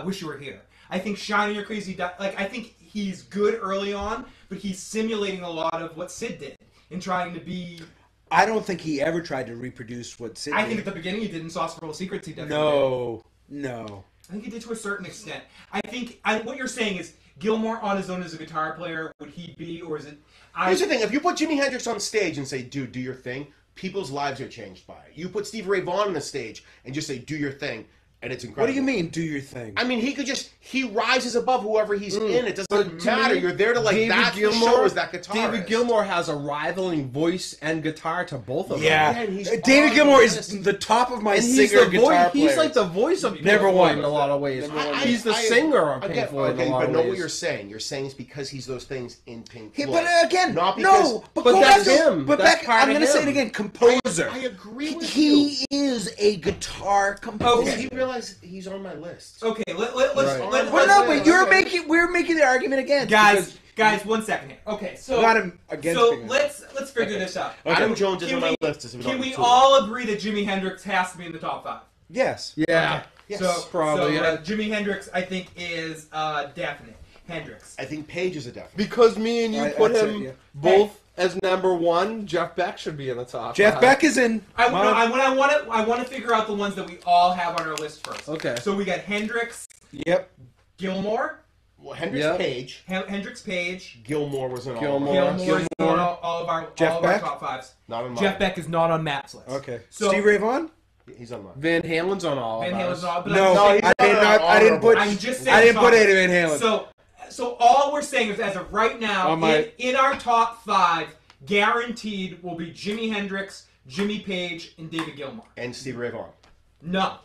Speaker 1: Wish You Were Here. I think Shine on Your Crazy... I think he's good early on, but he's simulating a lot of what Sid did in trying to be...
Speaker 3: I don't think he ever tried to reproduce what Sid did.
Speaker 1: I think at the beginning he did in Sauce for Little Secrets. He definitely did.
Speaker 3: No.
Speaker 1: I think he did to a certain extent. I think what you're saying is Gilmour on his own as a guitar player, would he be, or is it...
Speaker 2: Here's the thing. If you put Jimi Hendrix on stage and say, dude, do your thing, people's lives are changed by it. You put Stevie Ray Vaughan on the stage and just say, do your thing, and it's incredible.
Speaker 3: What do you mean, do your thing?
Speaker 2: I mean, he rises above whoever he's in. It doesn't matter. You're there to that's the show as that guitarist.
Speaker 4: David Gilmour has a rivaling voice and guitar to both of them.
Speaker 3: Yeah. David Gilmour is the top of my singer guitar player.
Speaker 4: He's like the voice of Pink Floyd in a lot of ways. He's the singer of Pink Floyd in a lot of ways.
Speaker 2: But know what you're saying. You're saying it's because he's those things in Pink Floyd.
Speaker 3: But again,
Speaker 2: not because,
Speaker 3: but
Speaker 4: that's him.
Speaker 3: But I'm going to say it again, composer.
Speaker 2: I agree with you.
Speaker 3: He is a guitar composer.
Speaker 2: He realized he's on my list.
Speaker 1: Okay, let's
Speaker 3: but we're making the argument again,
Speaker 1: guys. Guys, 1 second here. Okay, so
Speaker 3: Not him against
Speaker 1: so
Speaker 3: being a-
Speaker 1: let's figure this out.
Speaker 2: Adam Jones is
Speaker 1: Can
Speaker 2: on my
Speaker 1: we-
Speaker 2: list. As
Speaker 1: Can we all agree that Jimi Hendrix has to be in the top 5?
Speaker 3: Yes.
Speaker 4: Yeah.
Speaker 2: Yes,
Speaker 1: so
Speaker 4: probably,
Speaker 1: So,
Speaker 4: yeah.
Speaker 1: Jimi Hendrix, I think, is definite. Hendrix.
Speaker 2: I think Page is a definite.
Speaker 4: Because me and you
Speaker 3: I'd
Speaker 4: put
Speaker 3: say,
Speaker 4: him
Speaker 3: yeah.
Speaker 4: both as number 1, Jeff Beck should be in the top.
Speaker 3: Jeff
Speaker 4: 5.
Speaker 3: Beck is in.
Speaker 1: I
Speaker 3: mine.
Speaker 1: want to figure out the ones that we all have on our list first.
Speaker 4: Okay.
Speaker 1: So we got Hendrix,
Speaker 3: Yep.
Speaker 1: Gilmore,
Speaker 2: Well, Hendrix,
Speaker 4: Yep.
Speaker 2: Page,
Speaker 1: Hendrix Page,
Speaker 2: Gilmore was in all.
Speaker 4: Gilmore.
Speaker 1: Gilmore is
Speaker 4: Gilmore.
Speaker 1: not all of our
Speaker 3: Jeff
Speaker 1: all of our
Speaker 3: Beck?
Speaker 1: top 5s.
Speaker 2: Not on mine.
Speaker 1: Jeff Beck is not on Matt's list.
Speaker 3: Okay.
Speaker 1: So
Speaker 3: Steve Ray Vaughan?
Speaker 2: He's on mine.
Speaker 4: Van Halen's on all
Speaker 1: Van
Speaker 4: of
Speaker 1: Halen's
Speaker 4: ours.
Speaker 1: not. But
Speaker 3: No,
Speaker 1: I'm
Speaker 2: he's
Speaker 1: saying,
Speaker 3: I did not. I didn't put.
Speaker 1: I'm just saying
Speaker 3: I didn't put
Speaker 1: top-
Speaker 3: Eddie Van Halen.
Speaker 1: So all we're saying is, as of right now,
Speaker 3: On my-
Speaker 1: in our top 5, guaranteed will be Jimi Hendrix, Jimmy Page, and David Gilmour.
Speaker 2: And Steve Ray Vaughan.
Speaker 1: No.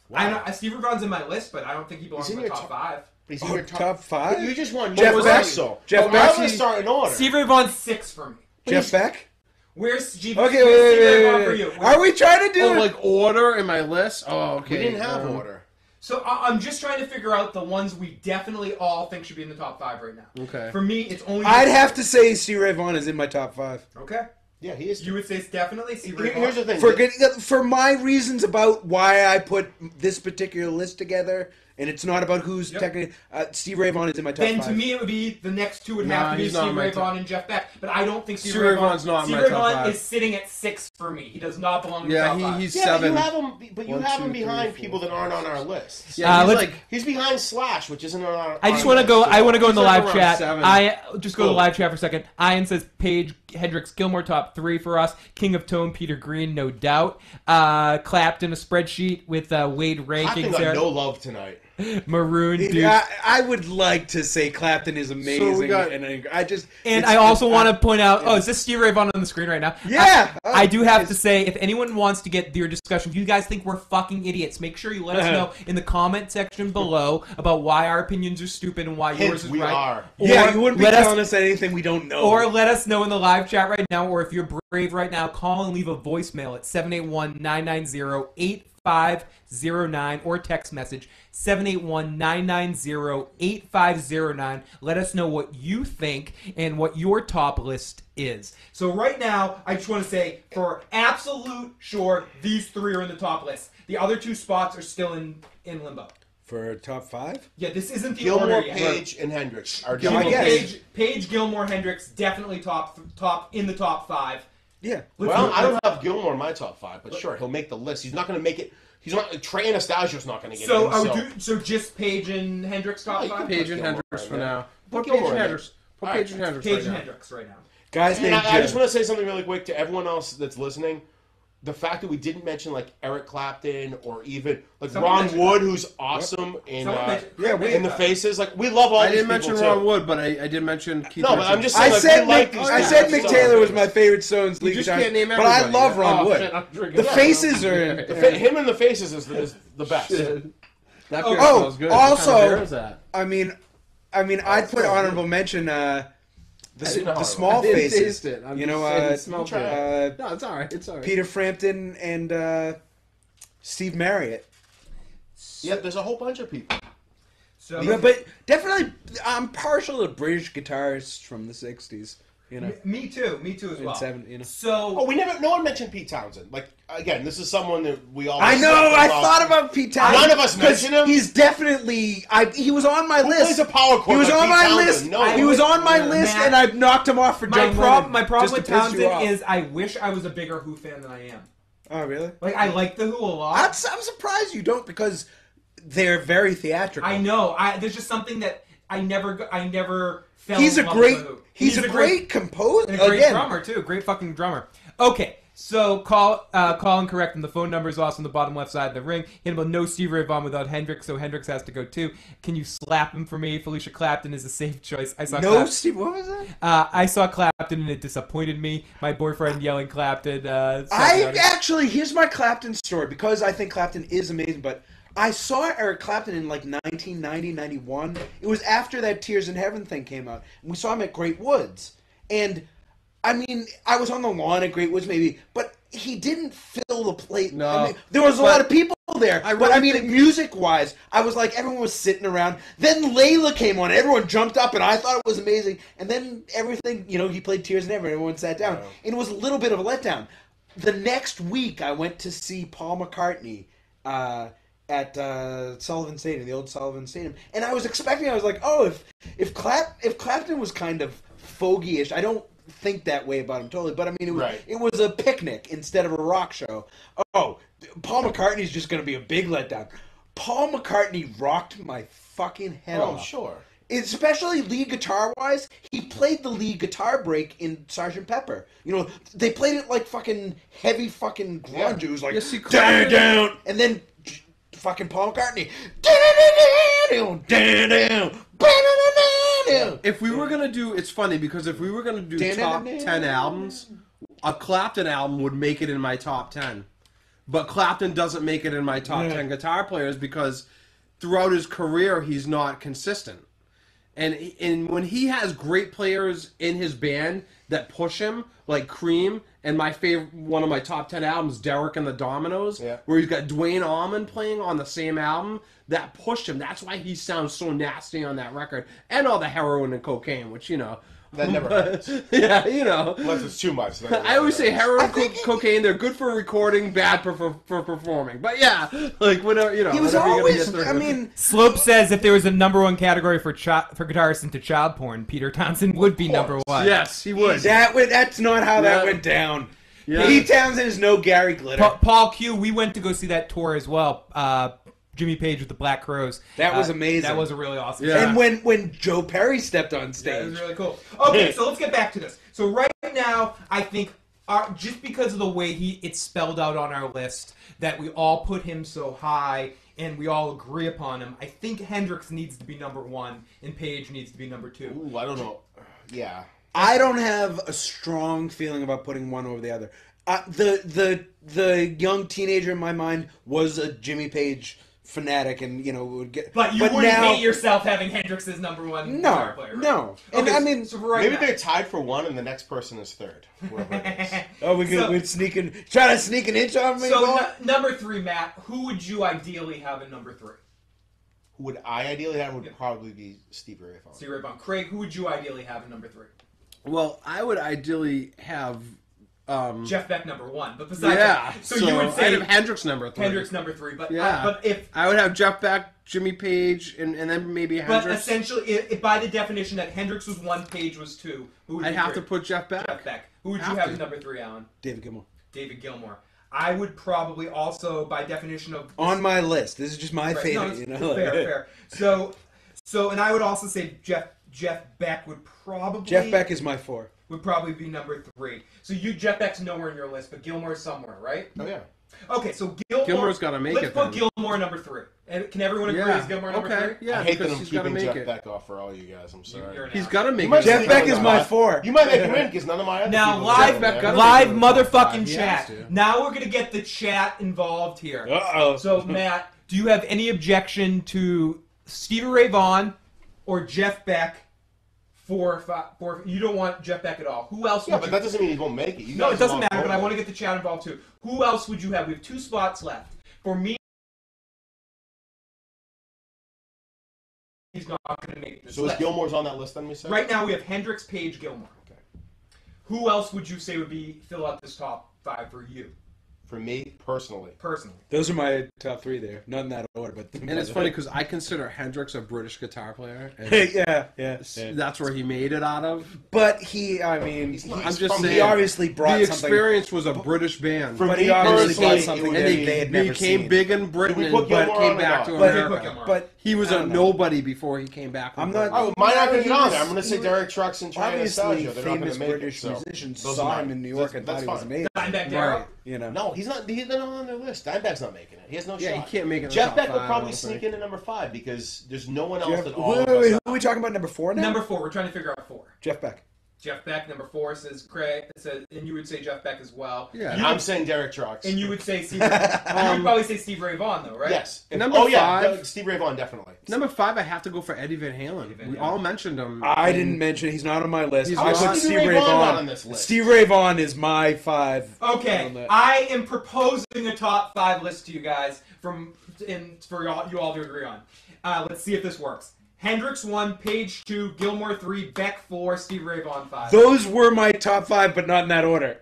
Speaker 2: Wow.
Speaker 1: I know Steve Ray Vaughan's in my list, but I don't think he belongs
Speaker 2: He's
Speaker 1: in
Speaker 2: in
Speaker 1: the
Speaker 2: your
Speaker 1: top 5.
Speaker 2: But he's in
Speaker 3: Oh,
Speaker 2: your
Speaker 3: top 5?
Speaker 2: But you just won.
Speaker 3: Jeff
Speaker 2: more
Speaker 3: Beck?
Speaker 2: so.
Speaker 3: Jeff
Speaker 2: I'm
Speaker 3: Beck?
Speaker 2: going to start in order.
Speaker 1: Steve Ray Vaughan's 6 for me.
Speaker 3: Jeff Beck?
Speaker 1: Where's Steve?
Speaker 3: Okay,
Speaker 1: where's Steve Ray
Speaker 3: wait,
Speaker 1: Vaughan for
Speaker 3: wait,
Speaker 1: you?
Speaker 3: wait. Are we trying to do
Speaker 4: Oh,
Speaker 3: it?
Speaker 4: like order in my list? Oh, okay.
Speaker 2: We didn't have order.
Speaker 1: So I'm just trying to figure out the ones we definitely all think should be in the top 5 right now.
Speaker 4: Okay.
Speaker 1: For me, it's only.
Speaker 3: I'd have to say Steve Ray Vaughan is in my top 5.
Speaker 1: Okay.
Speaker 2: Yeah, he is.
Speaker 1: You would say it's definitely Steve Ray Vaughan.
Speaker 2: Here's the thing.
Speaker 3: For my reasons about why I put this particular list together, and it's not about who's
Speaker 1: Yep.
Speaker 3: technically. Steve Ray Vaughan is in my top
Speaker 1: Then
Speaker 3: 5.
Speaker 1: to me, it would be the next 2 would
Speaker 4: Nah,
Speaker 1: have to be
Speaker 4: he's not
Speaker 1: Steve
Speaker 4: in my
Speaker 1: Ray
Speaker 4: top-
Speaker 1: Vaughan and Jeff Beck. But I don't think Steve
Speaker 4: Steve
Speaker 1: Ray
Speaker 4: Ray
Speaker 1: Vaughan.
Speaker 4: Vaughan's not in
Speaker 1: Steve
Speaker 4: my
Speaker 1: Ray
Speaker 4: top
Speaker 1: Vaughan
Speaker 4: 5.
Speaker 1: is sitting at 6 for me. He does not belong in the
Speaker 4: Yeah,
Speaker 1: top 5.
Speaker 4: he's
Speaker 2: Yeah,
Speaker 4: 7.
Speaker 2: but you have him. But you
Speaker 4: One,
Speaker 2: have
Speaker 4: two,
Speaker 2: him
Speaker 4: three,
Speaker 2: behind
Speaker 4: four,
Speaker 2: people that aren't on our list.
Speaker 4: Yeah, he's
Speaker 1: let's-
Speaker 4: like
Speaker 2: He's behind Slash, which isn't on our.
Speaker 1: I just
Speaker 2: want to
Speaker 1: go. I want to go in the
Speaker 4: He's like
Speaker 1: live
Speaker 4: around
Speaker 1: chat.
Speaker 4: 7.
Speaker 1: I just go to the
Speaker 2: Cool.
Speaker 1: live chat for a second. Ian says Page, Hendrix, Gilmore top 3 for us. King of Tone, Peter Green, no doubt. Clapton, a spreadsheet with Wade
Speaker 2: Clapton
Speaker 1: rankings
Speaker 2: got
Speaker 1: there.
Speaker 2: no love tonight.
Speaker 1: Maroon, dude.
Speaker 3: Yeah, I would like to say Clapton is amazing,
Speaker 4: So we got-
Speaker 3: and I just.
Speaker 1: And
Speaker 3: it's-
Speaker 1: I also
Speaker 3: it's-
Speaker 1: want to point out, is this Steve Ray Vaughan on the screen right now?
Speaker 3: Yeah!
Speaker 1: I do have to say, if anyone wants to get your discussion, if you guys think we're fucking idiots, make sure you let us know in the comment section below about why our opinions are stupid and why yours is
Speaker 2: We
Speaker 1: right.
Speaker 2: are.
Speaker 3: Yeah,
Speaker 1: Or
Speaker 3: you wouldn't be
Speaker 1: let us-
Speaker 3: telling us anything we don't know.
Speaker 1: Or let us know in the live chat right now, or if you're brave right now, call and leave a voicemail at 781-990-8509 or text message 781-990-8509. Let us know what you think and what your top list is. So right now, I just want to say, for absolute sure, these 3 are in the top list. The other 2 spots are still in limbo.
Speaker 3: For top 5?
Speaker 1: Yeah, this isn't the
Speaker 2: Gilmore,
Speaker 1: order yet.
Speaker 2: Page, and Hendrix are
Speaker 3: Gilmore,
Speaker 2: Gilmore,
Speaker 3: yes.
Speaker 1: Page, Gilmore, Hendrix, definitely top in the top 5.
Speaker 3: Yeah.
Speaker 2: Well, I don't have Gilmore in my top 5, but sure, he'll make the list. He's not going to make it. He's not. Trey Anastasio's not going to get
Speaker 1: So,
Speaker 2: in.
Speaker 1: so just Page and Hendrix top
Speaker 2: you
Speaker 1: 5?
Speaker 2: can
Speaker 4: Page and
Speaker 2: Gilmore
Speaker 4: Hendrix
Speaker 2: right
Speaker 4: for
Speaker 2: now.
Speaker 4: now.
Speaker 2: Put
Speaker 4: Put Page
Speaker 2: Gilmore
Speaker 4: and
Speaker 2: in
Speaker 4: Hendrix. Put
Speaker 2: All
Speaker 4: Page
Speaker 2: right.
Speaker 4: and Hendrix
Speaker 1: Page
Speaker 4: right
Speaker 1: and
Speaker 4: now.
Speaker 1: Hendrix right now.
Speaker 3: Guys
Speaker 2: And
Speaker 3: named
Speaker 2: I just
Speaker 3: Jim.
Speaker 2: want to say something really quick to everyone else that's listening. The fact that we didn't mention like Eric Clapton or even like
Speaker 1: Someone
Speaker 2: Ron
Speaker 1: mentioned
Speaker 2: Wood, who's awesome in
Speaker 1: Someone mentioned-
Speaker 2: in the Faces. Like we love all
Speaker 4: I
Speaker 2: these
Speaker 4: didn't
Speaker 2: people
Speaker 4: mention
Speaker 2: too.
Speaker 4: Ron Wood, but I did mention Keith
Speaker 2: No, but
Speaker 4: Richards.
Speaker 2: I'm just
Speaker 3: I
Speaker 2: saying,
Speaker 3: said
Speaker 2: we like
Speaker 3: Mick,
Speaker 2: these
Speaker 3: I
Speaker 2: guys.
Speaker 3: said
Speaker 2: So
Speaker 3: Mick Taylor was
Speaker 2: good.
Speaker 3: my favorite Stones lead
Speaker 4: You just
Speaker 3: guitarist,
Speaker 4: can't name
Speaker 3: but I
Speaker 4: everybody.
Speaker 3: love Ron
Speaker 4: Oh,
Speaker 3: Wood.
Speaker 4: shit, I'm drinking.
Speaker 3: The Faces are in.
Speaker 2: Him and the Faces is the best.
Speaker 4: That beer
Speaker 3: Oh,
Speaker 4: smells good.
Speaker 3: also-
Speaker 4: what kind of beer is that?
Speaker 3: I mean, I'd put honorable mention the
Speaker 2: didn't know how
Speaker 3: small
Speaker 2: it
Speaker 4: I didn't
Speaker 3: faces.
Speaker 4: taste it. I'm
Speaker 3: You
Speaker 4: just
Speaker 3: know,
Speaker 4: saying it smelled
Speaker 2: try
Speaker 4: good. No, it's all right. It's all right.
Speaker 3: Peter Frampton and Steve Marriott.
Speaker 2: Yeah, there's a whole bunch of people.
Speaker 1: So,
Speaker 3: Yeah, but definitely, I'm partial to British guitarists from the '60s. You know,
Speaker 1: me too as
Speaker 3: in
Speaker 1: well.
Speaker 3: You know.
Speaker 1: So,
Speaker 2: Oh, no one mentioned Pete Townsend. Like again, this is someone that we all.
Speaker 3: I know. I thought about Pete Townsend.
Speaker 2: None of us
Speaker 3: 'cause
Speaker 2: mentioned him.
Speaker 3: He's definitely. He was on my
Speaker 2: Who
Speaker 3: list.
Speaker 2: plays a power chord
Speaker 3: He was
Speaker 2: like
Speaker 3: on
Speaker 2: Pete
Speaker 3: my
Speaker 2: Townsend?
Speaker 3: list.
Speaker 2: No
Speaker 3: He
Speaker 2: one.
Speaker 3: was on my list,
Speaker 1: Matt,
Speaker 3: and I knocked him off for John Lennon.
Speaker 1: my problem
Speaker 3: just
Speaker 1: with
Speaker 3: to piss you
Speaker 1: Townsend
Speaker 3: off.
Speaker 1: is I wish I was a bigger Who fan than I am.
Speaker 3: Oh, really?
Speaker 1: Like, I like the Who a lot.
Speaker 3: I'm surprised you don't because they're very theatrical.
Speaker 1: I know. There's just something that I never fell
Speaker 3: He's
Speaker 1: in
Speaker 3: a
Speaker 1: love
Speaker 3: great.
Speaker 1: with the Who.
Speaker 3: He's a great composer.
Speaker 1: And a great
Speaker 3: Again,
Speaker 1: drummer too, great fucking drummer. Okay, so call and correct him. The phone number is also on the bottom left side of the ring. Hit him with no Steve Ray Vaughan without Hendrix, so Hendrix has to go too. Can you slap him for me? Felicia Clapton is a safe choice. I saw
Speaker 3: no, Steve. What was that?
Speaker 1: I saw Clapton and it disappointed me. My boyfriend yelling Clapton.
Speaker 3: Here's my Clapton story because I think Clapton is amazing, but I saw Eric Clapton in like 1990, 91. It was after that Tears in Heaven thing came out. And we saw him at Great Woods. And, I mean, I was on the lawn at Great Woods maybe, but he didn't fill the plate.
Speaker 4: No.
Speaker 3: I mean, there was a lot of people there. But I mean, music-wise, I was like, everyone was sitting around. Then Layla came on. Everyone jumped up, and I thought it was amazing. And then everything, he played Tears in Heaven. Everyone sat down.
Speaker 2: Wow.
Speaker 3: And it was a little bit of a letdown. The next week, I went to see Paul McCartney at Sullivan Stadium, the old Sullivan Stadium. And I was like, oh, if Clapton was kind of fogey-ish, I don't think that way about him totally, but I mean, it was a picnic instead of a rock show. Oh, Paul McCartney's just going to be a big letdown. Paul McCartney rocked my fucking head off.
Speaker 2: Oh, sure.
Speaker 3: Especially lead guitar-wise, he played the lead guitar break in Sgt. Pepper. They played it like fucking heavy fucking grunge. It was like, down, and then fucking Paul McCartney, down.
Speaker 4: If we were gonna do, it's funny because if we were gonna do top 10 albums, a Clapton album would make it in my top 10. But Clapton doesn't make it in my top 10 guitar players because throughout his career he's not consistent. And when he has great players in his band that push him, like Cream, and my favorite, one of my top 10 albums, Derek and the Dominoes, where he's got Dwayne Allman playing on the same album, that pushed him. That's why he sounds so nasty on that record. And all the heroin and cocaine, which,
Speaker 2: That never hurts.
Speaker 4: Yeah,
Speaker 2: Unless it's too much.
Speaker 4: I always say heroin and cocaine, they're good for recording, bad for performing. But yeah, like whatever,
Speaker 3: He was always, I mean...
Speaker 1: Slope says if there was a number 1 category for guitarists into child porn, Peter Townsend would be number 1.
Speaker 4: Yes, he would.
Speaker 3: That's not how that went down. Yeah. Pete Townsend is no Gary Glitter.
Speaker 1: Paul Q, we went to go see that tour as well. Jimmy Page with the Black Crows.
Speaker 3: That was amazing.
Speaker 1: That was a really awesome
Speaker 3: show. And when Joe Perry stepped on stage.
Speaker 1: Yeah, it was really cool. Okay, so let's get back to this. So right now, I think just because of the way it's spelled out on our list, that we all put him so high and we all agree upon him, I think Hendrix needs to be number 1 and Page needs to be number 2.
Speaker 2: Ooh, I don't know. Yeah.
Speaker 3: I don't have a strong feeling about putting one over the other. The young teenager in my mind was a Jimmy Page fanatic, and would get.
Speaker 1: But you wouldn't hate yourself having Hendrix as number 1 guitar player, right?
Speaker 3: No.
Speaker 1: And
Speaker 3: I mean,
Speaker 1: so
Speaker 2: maybe they're tied for 1, and the next person is 3rd. Whoever it is.
Speaker 3: Oh, we're sneaking, trying to sneak an inch on me.
Speaker 1: So number 3, Matt. Who would you ideally have in number 3?
Speaker 2: Who would I ideally have? Would probably be Stevie Ray Vaughan.
Speaker 1: Stevie Ray Vaughan. Craig, who would you ideally have in number 3?
Speaker 4: Well, I would ideally have.
Speaker 1: Jeff Beck number 1, but besides that, so you would say
Speaker 4: I'd have Hendrix number 3.
Speaker 1: Hendrix number 3, but but if
Speaker 4: I would have Jeff Beck, Jimmy Page, and then maybe Hendrix.
Speaker 1: But essentially, if by the definition that Hendrix was 1, Page was 2, who would
Speaker 4: I'd have to put Jeff Beck.
Speaker 1: Jeff Beck. Who would you have as number 3, Alan?
Speaker 3: David Gilmour.
Speaker 1: David Gilmour. I would probably also, by definition of
Speaker 3: on my list. This is just my favorite.
Speaker 1: No, fair. So, and I would also say Jeff Beck would probably.
Speaker 3: Jeff Beck is my 4.
Speaker 1: Would probably be number 3. So Jeff Beck's nowhere in your list, but Gilmour's somewhere, right?
Speaker 2: Oh yeah.
Speaker 1: Okay, so
Speaker 4: Gilmour's got to make it.
Speaker 1: Let's put Gilmour number 3. And can everyone agree? Is Gilmour number 3?
Speaker 4: Yeah,
Speaker 2: I hate that I'm keeping Jeff Beck off for all you guys. I'm sorry.
Speaker 4: He's got to make it.
Speaker 3: Jeff Beck is my 4.
Speaker 2: You might make him in because none of my other
Speaker 1: now live motherfucking chat. Now we're gonna get the chat involved here.
Speaker 3: Uh-oh.
Speaker 1: So Matt, do you have any objection to Stevie Ray Vaughan or Jeff Beck? 4, 5. You don't want Jeff Beck at all. Who else?
Speaker 2: Yeah, but that doesn't mean he won't make it.
Speaker 1: No, it doesn't matter. But I want to get the chat involved too. Who else would you have? We have 2 spots left. For me, he's not going to make this
Speaker 2: list. So is Gilmour's on that list then, we said?
Speaker 1: Right now we have Hendrix, Page, Gilmour.
Speaker 2: Okay.
Speaker 1: Who else would you say would fill out this top 5 for you?
Speaker 2: For me, personally.
Speaker 3: Those are my top 3 there. Not in that order, but...
Speaker 4: And it's funny because I consider Hendrix a British guitar player.
Speaker 3: Yeah.
Speaker 4: That's where he made it out of.
Speaker 3: But I'm just saying... He obviously brought
Speaker 4: the
Speaker 3: something...
Speaker 4: The Experience was a British band.
Speaker 3: But he obviously brought something that they had never seen.
Speaker 4: Became big in Britain, but came back to America. But he was a nobody before he came back.
Speaker 2: I'm not... Oh, might not get on there. I'm going to say Derek Trucks and China Nostalgia.
Speaker 3: Obviously, famous British musicians saw him in New York and thought he was amazing.
Speaker 1: Right.
Speaker 3: No,
Speaker 2: he's not on their list. Dimebag's not making it. He has no shot.
Speaker 4: Yeah, he can't make it.
Speaker 2: Jeff Beck would probably sneak in at number 5 because there's no one else that all
Speaker 3: who are we talking about? Number 4 now?
Speaker 1: Number 4. We're trying to figure out 4.
Speaker 3: Jeff Beck.
Speaker 1: Jeff Beck. Number 4 says Craig. And you would say Jeff Beck as well.
Speaker 4: Yeah.
Speaker 2: And I'm saying Derek Trucks.
Speaker 1: And you would say Steve. You would probably say Steve Ray Vaughan, though, right?
Speaker 2: Yes.
Speaker 4: Number
Speaker 2: yeah,
Speaker 4: 5.
Speaker 2: Steve Ray Vaughan, definitely.
Speaker 4: Number 5, I have to go for Eddie Van Halen. We all mentioned him.
Speaker 3: I didn't mention he's not on my list.
Speaker 4: He's
Speaker 3: I
Speaker 4: not.
Speaker 3: put
Speaker 2: Stevie
Speaker 3: Steve
Speaker 2: Ray
Speaker 3: Ray
Speaker 2: Vaughan
Speaker 3: Vaughan
Speaker 2: on this list.
Speaker 3: Steve Ray Vaughan is my 5.
Speaker 1: Okay, I am proposing a top 5 list to you guys for you all to agree on. Let's see if this works. Hendrix 1, Page 2, Gilmore 3, Beck 4, Steve Ray Vaughan 5.
Speaker 3: Those were my top 5, but not in that order.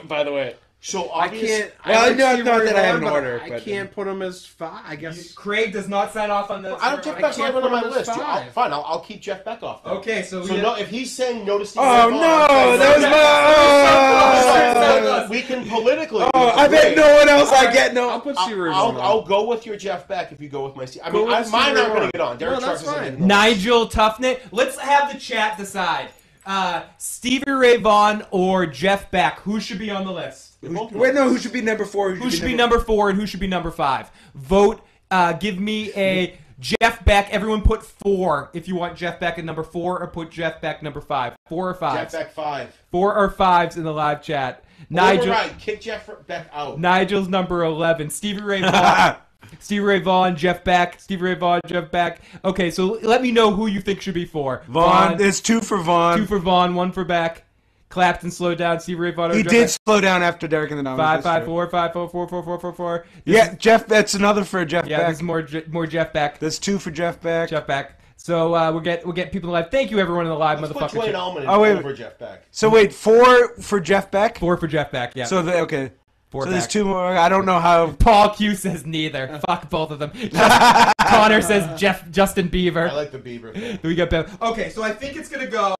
Speaker 3: By the way.
Speaker 2: So
Speaker 4: I
Speaker 2: obvious,
Speaker 4: can't.
Speaker 3: Well,
Speaker 4: like
Speaker 3: not
Speaker 4: Steve
Speaker 3: that
Speaker 4: Ray
Speaker 3: I have
Speaker 4: Vaughan,
Speaker 3: an
Speaker 4: but
Speaker 3: order,
Speaker 4: I
Speaker 3: but-
Speaker 4: can't put him as 5. I guess.
Speaker 1: Craig does not sign off on this.
Speaker 2: I don't. Jeff Beck's not
Speaker 4: can't
Speaker 2: even on my
Speaker 4: put him as
Speaker 2: list.
Speaker 4: 5.
Speaker 2: Fine, I'll keep Jeff Beck off. Then.
Speaker 1: Okay, so
Speaker 2: no, if he's saying no to Steve Ray
Speaker 3: Oh
Speaker 2: Vaughan,
Speaker 3: no, that was my.
Speaker 2: we can politically.
Speaker 3: I bet no one else I get no.
Speaker 4: I'll put Steve Ray Vaughan.
Speaker 2: I'll go with your Jeff Beck if you go with my Steve. I
Speaker 4: Go
Speaker 2: mean,
Speaker 4: with
Speaker 2: mine
Speaker 4: Steve Ray
Speaker 2: aren't going
Speaker 4: Vaughan.
Speaker 2: to get on. Derek
Speaker 4: No,
Speaker 2: Trucks
Speaker 4: that's
Speaker 2: isn't
Speaker 4: fine.
Speaker 2: even on.
Speaker 1: Nigel Toughnit. Let's have the chat decide. Stevie Ray Vaughan or Jeff Beck. Who should be on the list?
Speaker 3: Wait, no. Who should be number 4?
Speaker 1: Who should be number 4 and who should be number 5? Vote. Give me a Jeff Beck. Everyone put 4 if you want Jeff Beck at number 4, or put Jeff Beck number 5. 4 or 5?
Speaker 2: Jeff Beck 5.
Speaker 1: 4 or 5s in the live chat. Nigel.
Speaker 2: Right, kick Jeff Beck out.
Speaker 1: Nigel's number 11. Stevie Ray Vaughan. Stevie Ray Vaughan, Jeff Beck. Stevie Ray Vaughan, Jeff Beck. Okay, so let me know who you think should be 4.
Speaker 3: Vaughn. There's 2 for Vaughn.
Speaker 1: 2 for Vaughan, 1 for Beck. Clapton slowed down. Stevie Ray Vaughan.
Speaker 3: He
Speaker 1: Jeff
Speaker 3: did
Speaker 1: Beck.
Speaker 3: slow down after Derek and the Nominee.
Speaker 1: 5, 5, 4, 5, 4, 4, 4, 4, 4, 4.
Speaker 3: Yeah, Jeff. That's another for Jeff
Speaker 1: Yeah,
Speaker 3: Beck.
Speaker 1: this is more Jeff Beck.
Speaker 3: There's 2 for Jeff Beck.
Speaker 1: Jeff Beck. So we'll get people live. Thank you everyone in the live
Speaker 2: Let's put
Speaker 1: motherfucker.
Speaker 2: Dwayne Allman over Jeff Beck.
Speaker 3: So wait, 4 for Jeff Beck.
Speaker 1: 4 for Jeff Beck. Yeah.
Speaker 3: So okay.
Speaker 1: 4
Speaker 3: So there's
Speaker 1: Beck.
Speaker 3: 2 more. I don't know how.
Speaker 1: Paul Q says neither. Fuck both of them. Connor says Justin Bieber.
Speaker 2: I like the Bieber thing.
Speaker 1: We got Bev. Okay, so I think it's gonna go.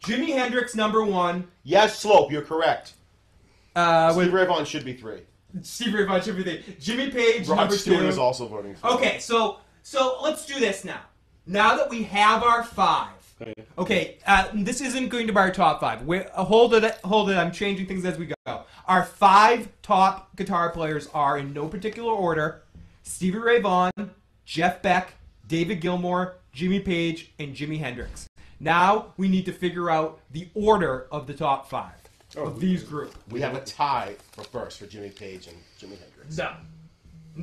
Speaker 1: Jimi Hendrix number 1.
Speaker 2: Yes, Slope, you're correct.
Speaker 1: With
Speaker 2: Steve Ray Vaughan should be 3.
Speaker 1: Stevie Ray Vaughan should be there. Jimmy Page
Speaker 2: Rod
Speaker 1: number
Speaker 2: Stewart
Speaker 1: 2.
Speaker 2: is also voting for.
Speaker 1: Okay, so let's do this now. Now that we have our 5. Okay, this isn't going to be our top 5. Hold it. I'm changing things as we go. Our 5 top guitar players are in no particular order: Stevie Ray Vaughan, Jeff Beck, David Gilmour, Jimmy Page, and Jimi Hendrix. Now we need to figure out the order of the top 5 of these groups.
Speaker 2: We have a tie for first for Jimmy Page and Jimi Hendrix.
Speaker 1: No,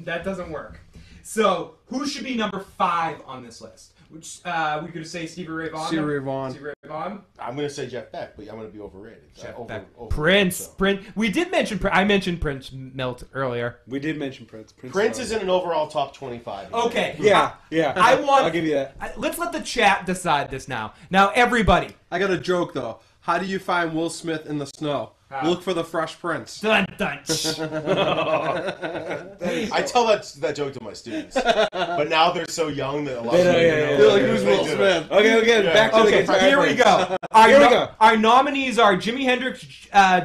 Speaker 1: that doesn't work. So who should be number 5 on this list? Which we could say Stevie Ray Vaughan.
Speaker 4: Stevie Ray Vaughan.
Speaker 1: Stevie Ray Vaughan.
Speaker 2: I'm going to say Jeff Beck, but I'm going to be overrated.
Speaker 1: Jeff Beck.
Speaker 2: Overrated,
Speaker 1: Prince.
Speaker 2: so.
Speaker 1: Prince. We did mention. I mentioned Prince Milt earlier.
Speaker 3: We did mention Prince.
Speaker 2: Prince is in an overall top 25.
Speaker 1: Okay.
Speaker 3: Yeah.
Speaker 1: I'll
Speaker 3: give you that.
Speaker 1: Let's let the chat decide this now. Now, everybody.
Speaker 4: I got a joke though. How do you find Will Smith in the snow?
Speaker 1: How?
Speaker 4: Look for the Fresh Prince.
Speaker 1: Dun dun.
Speaker 2: I tell that joke to my students, but now they're so young that a lot of them
Speaker 4: They're like, who's Will Smith?
Speaker 3: Okay,
Speaker 2: Yeah.
Speaker 3: back to the
Speaker 1: Okay,
Speaker 3: guitar.
Speaker 1: here we go. Our nominees are Jimi Hendrix,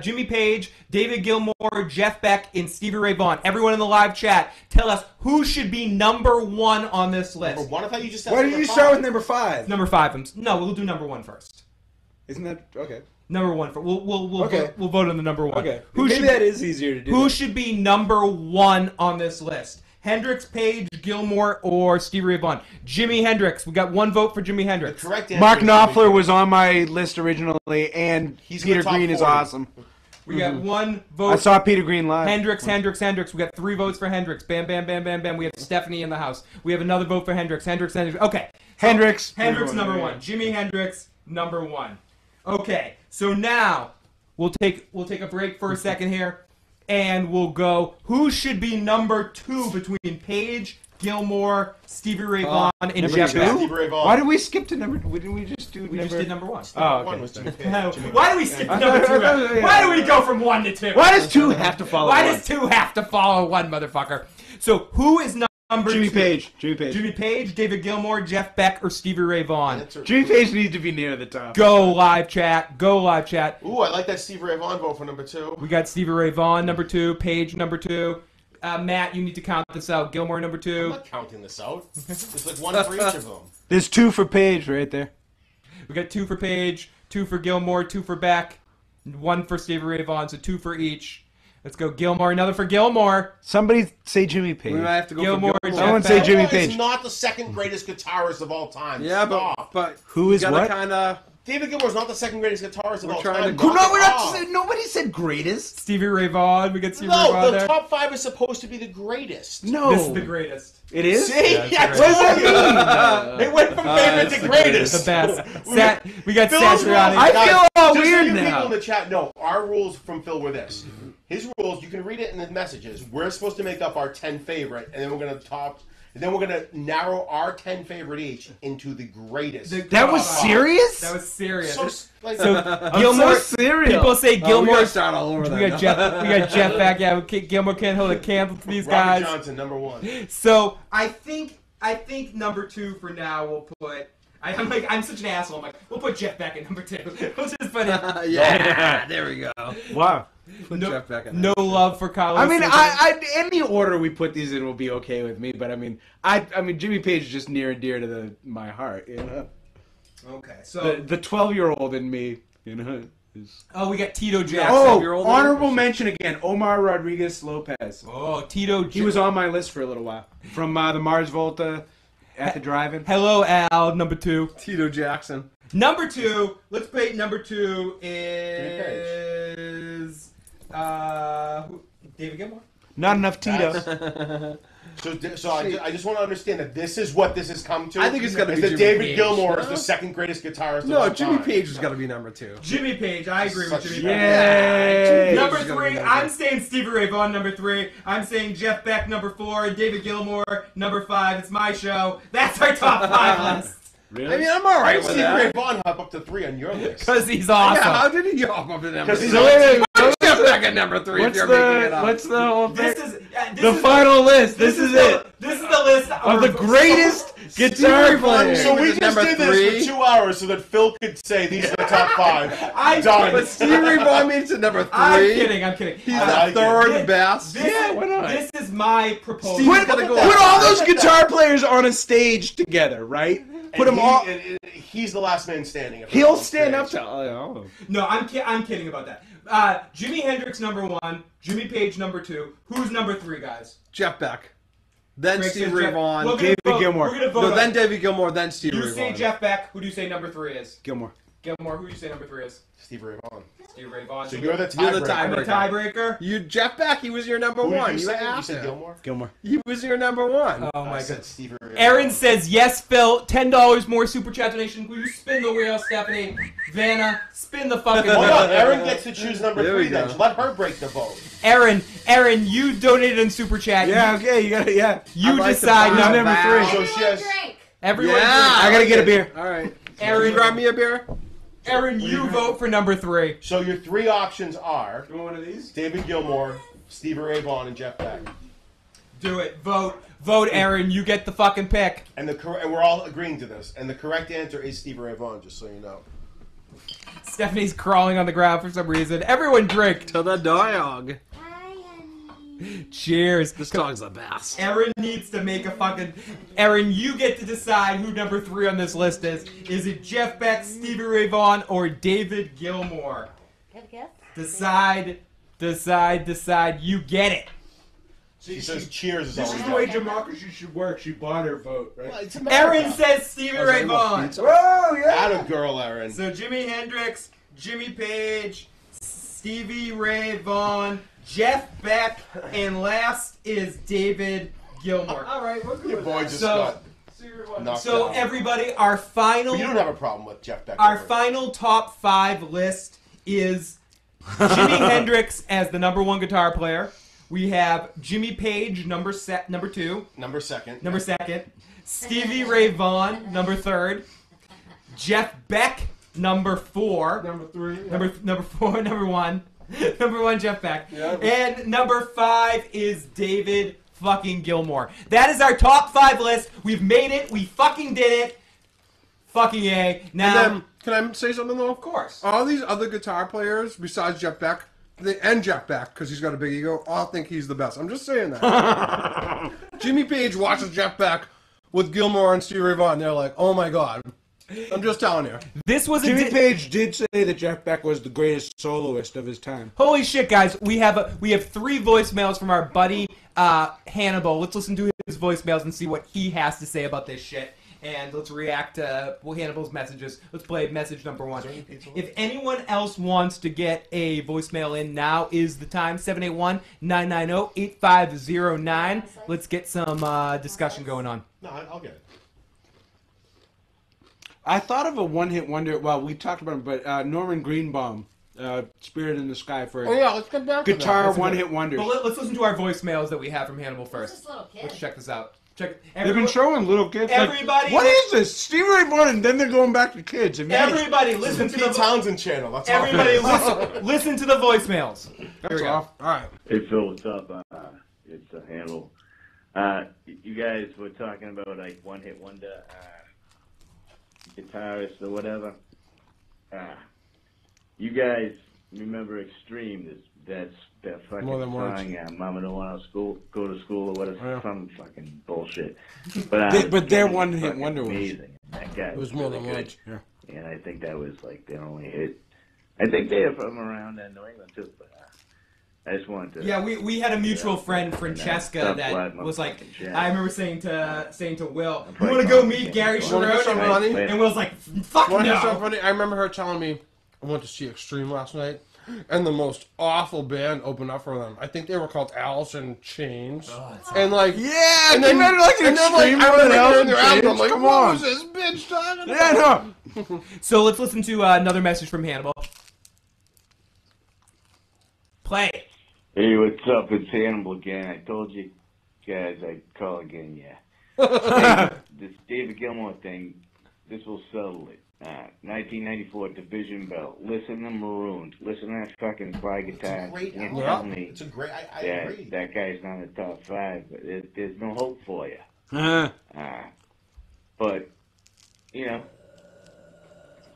Speaker 1: Jimmy Page, David Gilmour, Jeff Beck, and Stevie Ray Vaughan. Everyone in the live chat, tell us who should be number 1 on this list.
Speaker 2: Number 1? I thought you just said
Speaker 3: Why did
Speaker 2: number
Speaker 3: you start
Speaker 2: 5.
Speaker 3: with number 5?
Speaker 1: Number 5. No, we'll do number 1 first.
Speaker 3: Isn't that okay?
Speaker 1: Number 1 for we'll
Speaker 3: Okay.
Speaker 1: we'll vote on the number 1.
Speaker 3: Okay.
Speaker 1: Who
Speaker 3: Maybe
Speaker 1: should
Speaker 3: that is easier to do.
Speaker 1: who
Speaker 3: that.
Speaker 1: should be number 1 on this list? Hendrix, Page, Gilmour, or Stevie Ray Vaughan? Jimi Hendrix. We got 1 vote for Jimi Hendrix.
Speaker 2: Correct answer.
Speaker 3: Mark
Speaker 2: is
Speaker 3: Knopfler was on my list originally, and
Speaker 2: He's in
Speaker 3: Peter
Speaker 2: the top
Speaker 3: Green is
Speaker 2: 40.
Speaker 3: awesome.
Speaker 1: We got 1 vote.
Speaker 3: I saw Peter Green live.
Speaker 1: Hendrix. We got 3 votes for Hendrix. Bam, bam, bam, bam, bam. We have Stephanie in the house. We have another vote for Hendrix. Okay.
Speaker 3: Hendrix.
Speaker 1: Hendrix number 1. Jimi Hendrix number 1. Okay. So now we'll take a break for a second here, and we'll go. Who should be number 2 between Page, Gilmour, Stevie Ray Vaughan, and
Speaker 3: number
Speaker 1: Jeff
Speaker 3: 2?
Speaker 1: Beck?
Speaker 2: Stevie Ray Vaughan.
Speaker 3: Why did we skip to number? Didn't we just do?
Speaker 1: We just did number 1.
Speaker 3: Oh, okay.
Speaker 2: 1 was Jimmy Page.
Speaker 1: Why do we skip to number 2?
Speaker 3: Yeah.
Speaker 1: Why do we go from 1 to 2?
Speaker 3: Why does 2 have to follow?
Speaker 1: Why
Speaker 3: one?
Speaker 1: does 2 have to follow 1, motherfucker? So who is number 2?
Speaker 3: Jimmy Page. Jimmy Page.
Speaker 1: Jimmy Page, David Gilmour, Jeff Beck, or Stevie Ray Vaughan?
Speaker 3: Jimmy Page needs to be near the top.
Speaker 1: Go live chat. Go live chat.
Speaker 2: Ooh, I like that Stevie Ray Vaughan vote for number 2.
Speaker 1: We got Stevie Ray Vaughan number 2, Page number 2. Matt, you need to count this out. Gilmour number 2.
Speaker 2: I'm not counting this out. There's like 1 for each of them.
Speaker 3: There's 2 for Page right there.
Speaker 1: We got 2 for Page, 2 for Gilmour, 2 for Beck, 1 for Stevie Ray Vaughan, so 2 for each. Let's go Gilmour. Another for Gilmour.
Speaker 3: Somebody say Jimmy Page.
Speaker 4: We might have to go
Speaker 1: Gilmour,
Speaker 4: for
Speaker 1: Jeff
Speaker 4: Gilmour.
Speaker 3: Someone say
Speaker 1: Beck.
Speaker 3: Jimmy
Speaker 2: Gilmour is
Speaker 3: Page.
Speaker 2: not the 2nd greatest guitarist of all time.
Speaker 4: Yeah,
Speaker 2: Stop.
Speaker 4: but
Speaker 3: Who is
Speaker 4: you gotta
Speaker 3: what?
Speaker 4: kind of
Speaker 2: David Gilmour's not the second greatest guitarist of all
Speaker 4: trying
Speaker 2: time.
Speaker 4: to-
Speaker 3: No,
Speaker 2: Knock
Speaker 3: we're
Speaker 2: it
Speaker 3: not
Speaker 2: off.
Speaker 3: saying, nobody said greatest.
Speaker 1: Stevie Ray Vaughan. We got Stevie Ray Vaughan
Speaker 2: No, the
Speaker 1: there.
Speaker 2: top 5 is supposed to be the greatest.
Speaker 3: No.
Speaker 1: This is the greatest.
Speaker 3: It is?
Speaker 2: See?
Speaker 1: Yeah,
Speaker 2: Yeah,
Speaker 1: it's
Speaker 2: what
Speaker 1: the
Speaker 2: does that mean? It went from favorite
Speaker 4: it's
Speaker 2: to
Speaker 4: the
Speaker 2: greatest.
Speaker 1: The best. We got
Speaker 2: Phil's rules,
Speaker 1: Satriani.
Speaker 3: I
Speaker 2: guys,
Speaker 3: feel all
Speaker 2: just so
Speaker 3: weird
Speaker 2: you
Speaker 3: now.
Speaker 2: people in the chat know, our rules from Phil were this. His rules, you can read it in the messages. We're supposed to make up our 10 favorite, and then we're going to narrow our 10 favorite each into the greatest.
Speaker 3: That was serious?
Speaker 1: That was serious.
Speaker 2: So, like,
Speaker 1: Gilmore.
Speaker 3: so serious.
Speaker 1: People say
Speaker 4: We
Speaker 1: Gilmore.
Speaker 4: gotta start all over
Speaker 1: We
Speaker 4: that.
Speaker 1: got Jeff. We got Jeff back. Yeah, Gilmore can't hold a candle to these
Speaker 2: Robert
Speaker 1: guys.
Speaker 2: Johnson, number 1.
Speaker 1: So I think number 2 for now. We'll put. I'm such an asshole. I'm like, we'll put Jeff back at number 2. We'll just put it.
Speaker 4: Yeah, there we go.
Speaker 3: Wow.
Speaker 4: Put
Speaker 1: No,
Speaker 4: Jeff back in
Speaker 1: no
Speaker 4: there.
Speaker 1: love for Kyle.
Speaker 3: I mean,
Speaker 1: Smith.
Speaker 3: any order we put these in will be okay with me. But I mean, Jimmy Page is just near and dear to my heart. You know,
Speaker 1: Okay, so
Speaker 3: the 12-year-old in me, you know. Is...
Speaker 1: we got Tito Jackson.
Speaker 3: Oh, honorable mention again, Omar Rodriguez Lopez.
Speaker 1: Oh, Tito.
Speaker 3: He was on my list for a little while from the Mars Volta at the drive-in.
Speaker 1: Hello, Al. Number 2.
Speaker 4: Tito Jackson.
Speaker 1: Number 2. Let's put number 2
Speaker 2: Page.
Speaker 1: is David Gilmour.
Speaker 3: Not enough Tito.
Speaker 2: So I just want to understand that this is what this has come to.
Speaker 4: I think it's gotta
Speaker 2: is
Speaker 4: be
Speaker 2: that
Speaker 4: Jimmy
Speaker 2: David
Speaker 4: Page.
Speaker 2: Gilmour is
Speaker 4: No?
Speaker 2: the second greatest guitarist of
Speaker 4: No,
Speaker 2: all
Speaker 4: Jimmy
Speaker 2: time.
Speaker 4: Page has got to be number 2.
Speaker 1: Jimmy Page. I agree with
Speaker 2: Such-
Speaker 1: Jimmy Page.
Speaker 3: Yay!
Speaker 1: Number
Speaker 4: Page is gonna
Speaker 1: 3,
Speaker 4: be number
Speaker 1: I'm saying Stevie Ray Vaughan, number 3. I'm saying Jeff Beck, number 4. And David Gilmour, number 5. It's my show. That's our top 5 list.
Speaker 3: Really?
Speaker 4: I mean, I'm all right with
Speaker 2: Stevie Ray
Speaker 4: that.
Speaker 2: Vaughan hop up to 3 on your list.
Speaker 1: Because he's awesome.
Speaker 4: Yeah, how did he hop up to number
Speaker 2: 'Cause
Speaker 4: 3?
Speaker 2: he's
Speaker 3: So wait,
Speaker 4: Put Jeff back at number 3 if
Speaker 3: what's
Speaker 4: you're making it
Speaker 3: the
Speaker 4: up.
Speaker 3: what's the whole
Speaker 1: This
Speaker 3: thing?
Speaker 1: is
Speaker 3: The final list. This is it.
Speaker 1: This is the list
Speaker 3: Of the greatest guitar players.
Speaker 2: So we
Speaker 4: Is it
Speaker 2: just
Speaker 4: number
Speaker 2: did
Speaker 4: 3?
Speaker 2: this for 2 hours so that Phil could say these are the top 5.
Speaker 1: I-
Speaker 2: Done.
Speaker 4: But Stevie Ray Vaughan made it to number 3.
Speaker 1: I'm kidding. I'm kidding.
Speaker 4: He's
Speaker 2: I
Speaker 4: the
Speaker 2: like it.
Speaker 4: third
Speaker 1: This-
Speaker 4: best.
Speaker 1: This,
Speaker 3: Yeah, why not?
Speaker 1: This is my proposal.
Speaker 4: Steve's
Speaker 3: Put,
Speaker 4: gotta go
Speaker 3: put
Speaker 4: up.
Speaker 3: all those guitar players on a stage together, right? Put them all.
Speaker 2: He's the last man standing.
Speaker 3: He'll stand up to. Oh.
Speaker 1: No, I'm kidding about that. Jimi Hendrix number 1, Jimmy Page number 2. Who's number 3, guys?
Speaker 4: Jeff Beck. Then
Speaker 1: Greg
Speaker 4: Stevie
Speaker 1: says
Speaker 4: Ray
Speaker 1: Jeff-
Speaker 4: Vaughan.
Speaker 1: We're gonna
Speaker 3: David
Speaker 1: vote-
Speaker 3: Gilmour.
Speaker 1: We're gonna vote.
Speaker 4: No,
Speaker 1: on-
Speaker 4: then David Gilmour, then Stevie
Speaker 1: you
Speaker 4: Ray
Speaker 1: say
Speaker 4: Vaughan.
Speaker 1: Jeff Beck. Who do you say number 3 is?
Speaker 3: Gilmore.
Speaker 1: Gilmore. Who do you say number 3 is?
Speaker 2: Stevie Ray Vaughan.
Speaker 1: Stevie Ray Vaughan.
Speaker 2: So you're the
Speaker 4: You're the
Speaker 2: tiebreaker.
Speaker 1: I'm the tiebreaker.
Speaker 4: You Jeff Beck, he was your number
Speaker 2: Who did
Speaker 4: 1.
Speaker 2: you
Speaker 4: You
Speaker 2: say? You
Speaker 4: asked
Speaker 2: said
Speaker 4: him.
Speaker 2: Gilmore?
Speaker 3: Gilmore.
Speaker 4: He was your number 1.
Speaker 1: Oh
Speaker 2: I
Speaker 1: my
Speaker 2: said
Speaker 1: god.
Speaker 2: Stevie Ray
Speaker 1: Aaron
Speaker 2: Vaughan.
Speaker 1: says, yes, Phil. $10 more super chat donation. Will you spin the wheel, Stephanie? Vanna, spin the fucking
Speaker 2: Hold
Speaker 1: wheel.
Speaker 2: on, Aaron gets to choose number
Speaker 4: There we
Speaker 2: 3 then.
Speaker 4: go.
Speaker 2: Let her break the vote.
Speaker 1: Aaron, you donated in super chat.
Speaker 3: Yeah. Okay. You gotta. Yeah.
Speaker 1: You
Speaker 4: I'd like to
Speaker 1: decide
Speaker 4: buy
Speaker 1: number
Speaker 4: that.
Speaker 1: 3.
Speaker 2: So
Speaker 5: Everyone
Speaker 2: she has-
Speaker 5: drink.
Speaker 1: Everyone,
Speaker 4: Yeah,
Speaker 3: I gotta get a beer.
Speaker 4: All right.
Speaker 1: Aaron-
Speaker 4: Can you grab me a beer?
Speaker 1: Aaron, you vote for number 3.
Speaker 2: So your 3 options are
Speaker 3: You want one of these?
Speaker 2: David Gilmour, Stevie Ray Vaughan, and Jeff Beck.
Speaker 1: Do it. Vote, Aaron. You get the fucking pick.
Speaker 2: And we're all agreeing to this. And the correct answer is Stevie Ray Vaughan, just so you know.
Speaker 1: Stephanie's crawling on the ground for some reason. Everyone drink.
Speaker 4: To the dog.
Speaker 5: Hi, honey.
Speaker 1: Cheers.
Speaker 4: This dog's the best.
Speaker 1: Aaron needs to make a fucking... Aaron, you get to decide who number 3 on this list is. Is it Jeff Beck, Stevie Ray Vaughan, or David Gilmour?
Speaker 5: Good guess.
Speaker 1: Decide. You get it.
Speaker 2: She says cheers is
Speaker 3: This
Speaker 2: all
Speaker 3: is
Speaker 2: we
Speaker 3: the way
Speaker 2: got.
Speaker 3: democracy should work. She bought her vote, right?
Speaker 2: Well, it's America.
Speaker 1: Aaron says Stevie Ray Vaughan.
Speaker 3: Oh yeah.
Speaker 2: Atta girl, Aaron.
Speaker 1: So Jimi Hendrix, Jimmy Page, Stevie Ray Vaughan, Jeff Beck, and last is David Gilmour.
Speaker 3: All right. We're good
Speaker 2: Your
Speaker 3: with
Speaker 2: boy
Speaker 3: that.
Speaker 2: just
Speaker 1: So-
Speaker 2: got knocked
Speaker 1: So
Speaker 2: out.
Speaker 1: everybody, our final...
Speaker 2: But you don't have a problem with Jeff Beck.
Speaker 1: Our
Speaker 2: over it.
Speaker 1: final top 5 list is Jimi Hendrix as the number 1 guitar player. We have Jimmy Page, number 2.
Speaker 2: Number second.
Speaker 1: Number 2nd. Stevie Ray Vaughan, number 3rd. Jeff Beck, number 4.
Speaker 3: Number 3.
Speaker 1: Number 4, number 1. Number 1, Jeff Beck.
Speaker 3: Yeah.
Speaker 1: And number 5 is David fucking Gilmour. That is our top 5 list. We've made it. We fucking did it. Fucking yay. Now,
Speaker 4: And then, can I say something though?
Speaker 1: of course.
Speaker 4: All these other guitar players, besides Jeff Beck, and Jeff Beck, because he's got a big ego, all think he's the best. I'm just saying that. Jimmy Page watches Jeff Beck with Gilmour and Stevie Ray Vaughan. They're like, oh my god. I'm just telling you.
Speaker 1: This was a
Speaker 3: Jimmy Page did say that Jeff Beck was the greatest soloist of his time.
Speaker 1: Holy shit, guys! We have 3 voicemails from our buddy Hannibal. Let's listen to his voicemails and see what he has to say about this shit. and let's react to Hannibal's messages. Let's play message number 1. If anyone else wants to get a voicemail in, now is the time. 781-990-8509. Let's get some discussion going on.
Speaker 2: No, I'll get it.
Speaker 3: I thought of a one-hit wonder. Well, we talked about it, but Norman Greenbaum, "Spirit in the Sky" for
Speaker 4: Oh yeah, let's get back to
Speaker 3: guitar
Speaker 4: that.
Speaker 3: one-hit wonders.
Speaker 1: But let's listen to our voicemails that we have from Hannibal
Speaker 5: Who's
Speaker 1: first.
Speaker 5: this little kid?
Speaker 1: Let's check this out. Check.
Speaker 3: They've been showing little kids.
Speaker 1: Everybody-
Speaker 3: Like, what is this? Stevie Ray Vaughan, and then they're going back to kids. Have you
Speaker 1: Everybody,
Speaker 2: This
Speaker 1: listen
Speaker 2: is
Speaker 1: to
Speaker 2: the Pete
Speaker 1: the
Speaker 2: Townsend channel. That's all.
Speaker 1: everybody listen to the voicemails.
Speaker 3: That's
Speaker 1: we go.
Speaker 3: off.
Speaker 4: All right.
Speaker 6: Hey Phil, what's up? It's Handle. You guys were talking about like one-hit wonder guitarists or whatever. You guys remember Extreme? That fucking
Speaker 4: More Than Words.
Speaker 6: song, Mama Don't Want to Go to School or whatever.
Speaker 4: Yeah.
Speaker 6: Some fucking bullshit. But
Speaker 3: their
Speaker 6: it's
Speaker 3: one-hit
Speaker 6: fucking
Speaker 3: wonder was-
Speaker 6: amazing. That guy
Speaker 4: It was More Than
Speaker 6: really
Speaker 4: Words.
Speaker 6: good.
Speaker 3: Yeah.
Speaker 6: And I think that was like their only hit. I think they are from around New England too, but I just wanted to.
Speaker 1: Yeah, we had a mutual friend, Francesca,
Speaker 6: Stop
Speaker 1: that
Speaker 6: flatting my
Speaker 1: was like,
Speaker 6: fucking chat.
Speaker 1: I remember saying to Will, you
Speaker 6: probably
Speaker 1: want to go
Speaker 6: calling
Speaker 1: meet
Speaker 6: you.
Speaker 1: Gary
Speaker 6: Wanna
Speaker 4: hear something
Speaker 1: Sharon?
Speaker 4: funny?
Speaker 1: And Will's like, fuck
Speaker 4: Want to hear something
Speaker 1: no.
Speaker 4: funny? I remember her telling me I went to see Extreme last night, and the most awful band opened up for them. I think they were called Alice in Chains, and like
Speaker 3: Yeah,
Speaker 4: and then
Speaker 3: you like an
Speaker 4: and then, like,
Speaker 3: Extreme
Speaker 4: I
Speaker 3: one
Speaker 4: remember
Speaker 3: and
Speaker 4: hearing their
Speaker 3: Alice in
Speaker 4: album. I'm like,
Speaker 3: Chains? Come
Speaker 4: what
Speaker 3: on.
Speaker 4: was this bitch talking about?
Speaker 3: Yeah, no.
Speaker 1: So let's listen to another message from Hannibal. Play.
Speaker 6: Hey, what's up? It's Hannibal again. I told you guys I'd call again, yeah. This David Gilmour thing, this will settle it. 1994 Division Belt. Listen to Marooned. Listen to that fucking fly guitar.
Speaker 2: It's a great
Speaker 6: You can't
Speaker 2: album.
Speaker 6: tell me
Speaker 2: It's a great. I
Speaker 6: that
Speaker 2: agree.
Speaker 6: that guy's not in the top 5, but there's no hope for you. But, you know.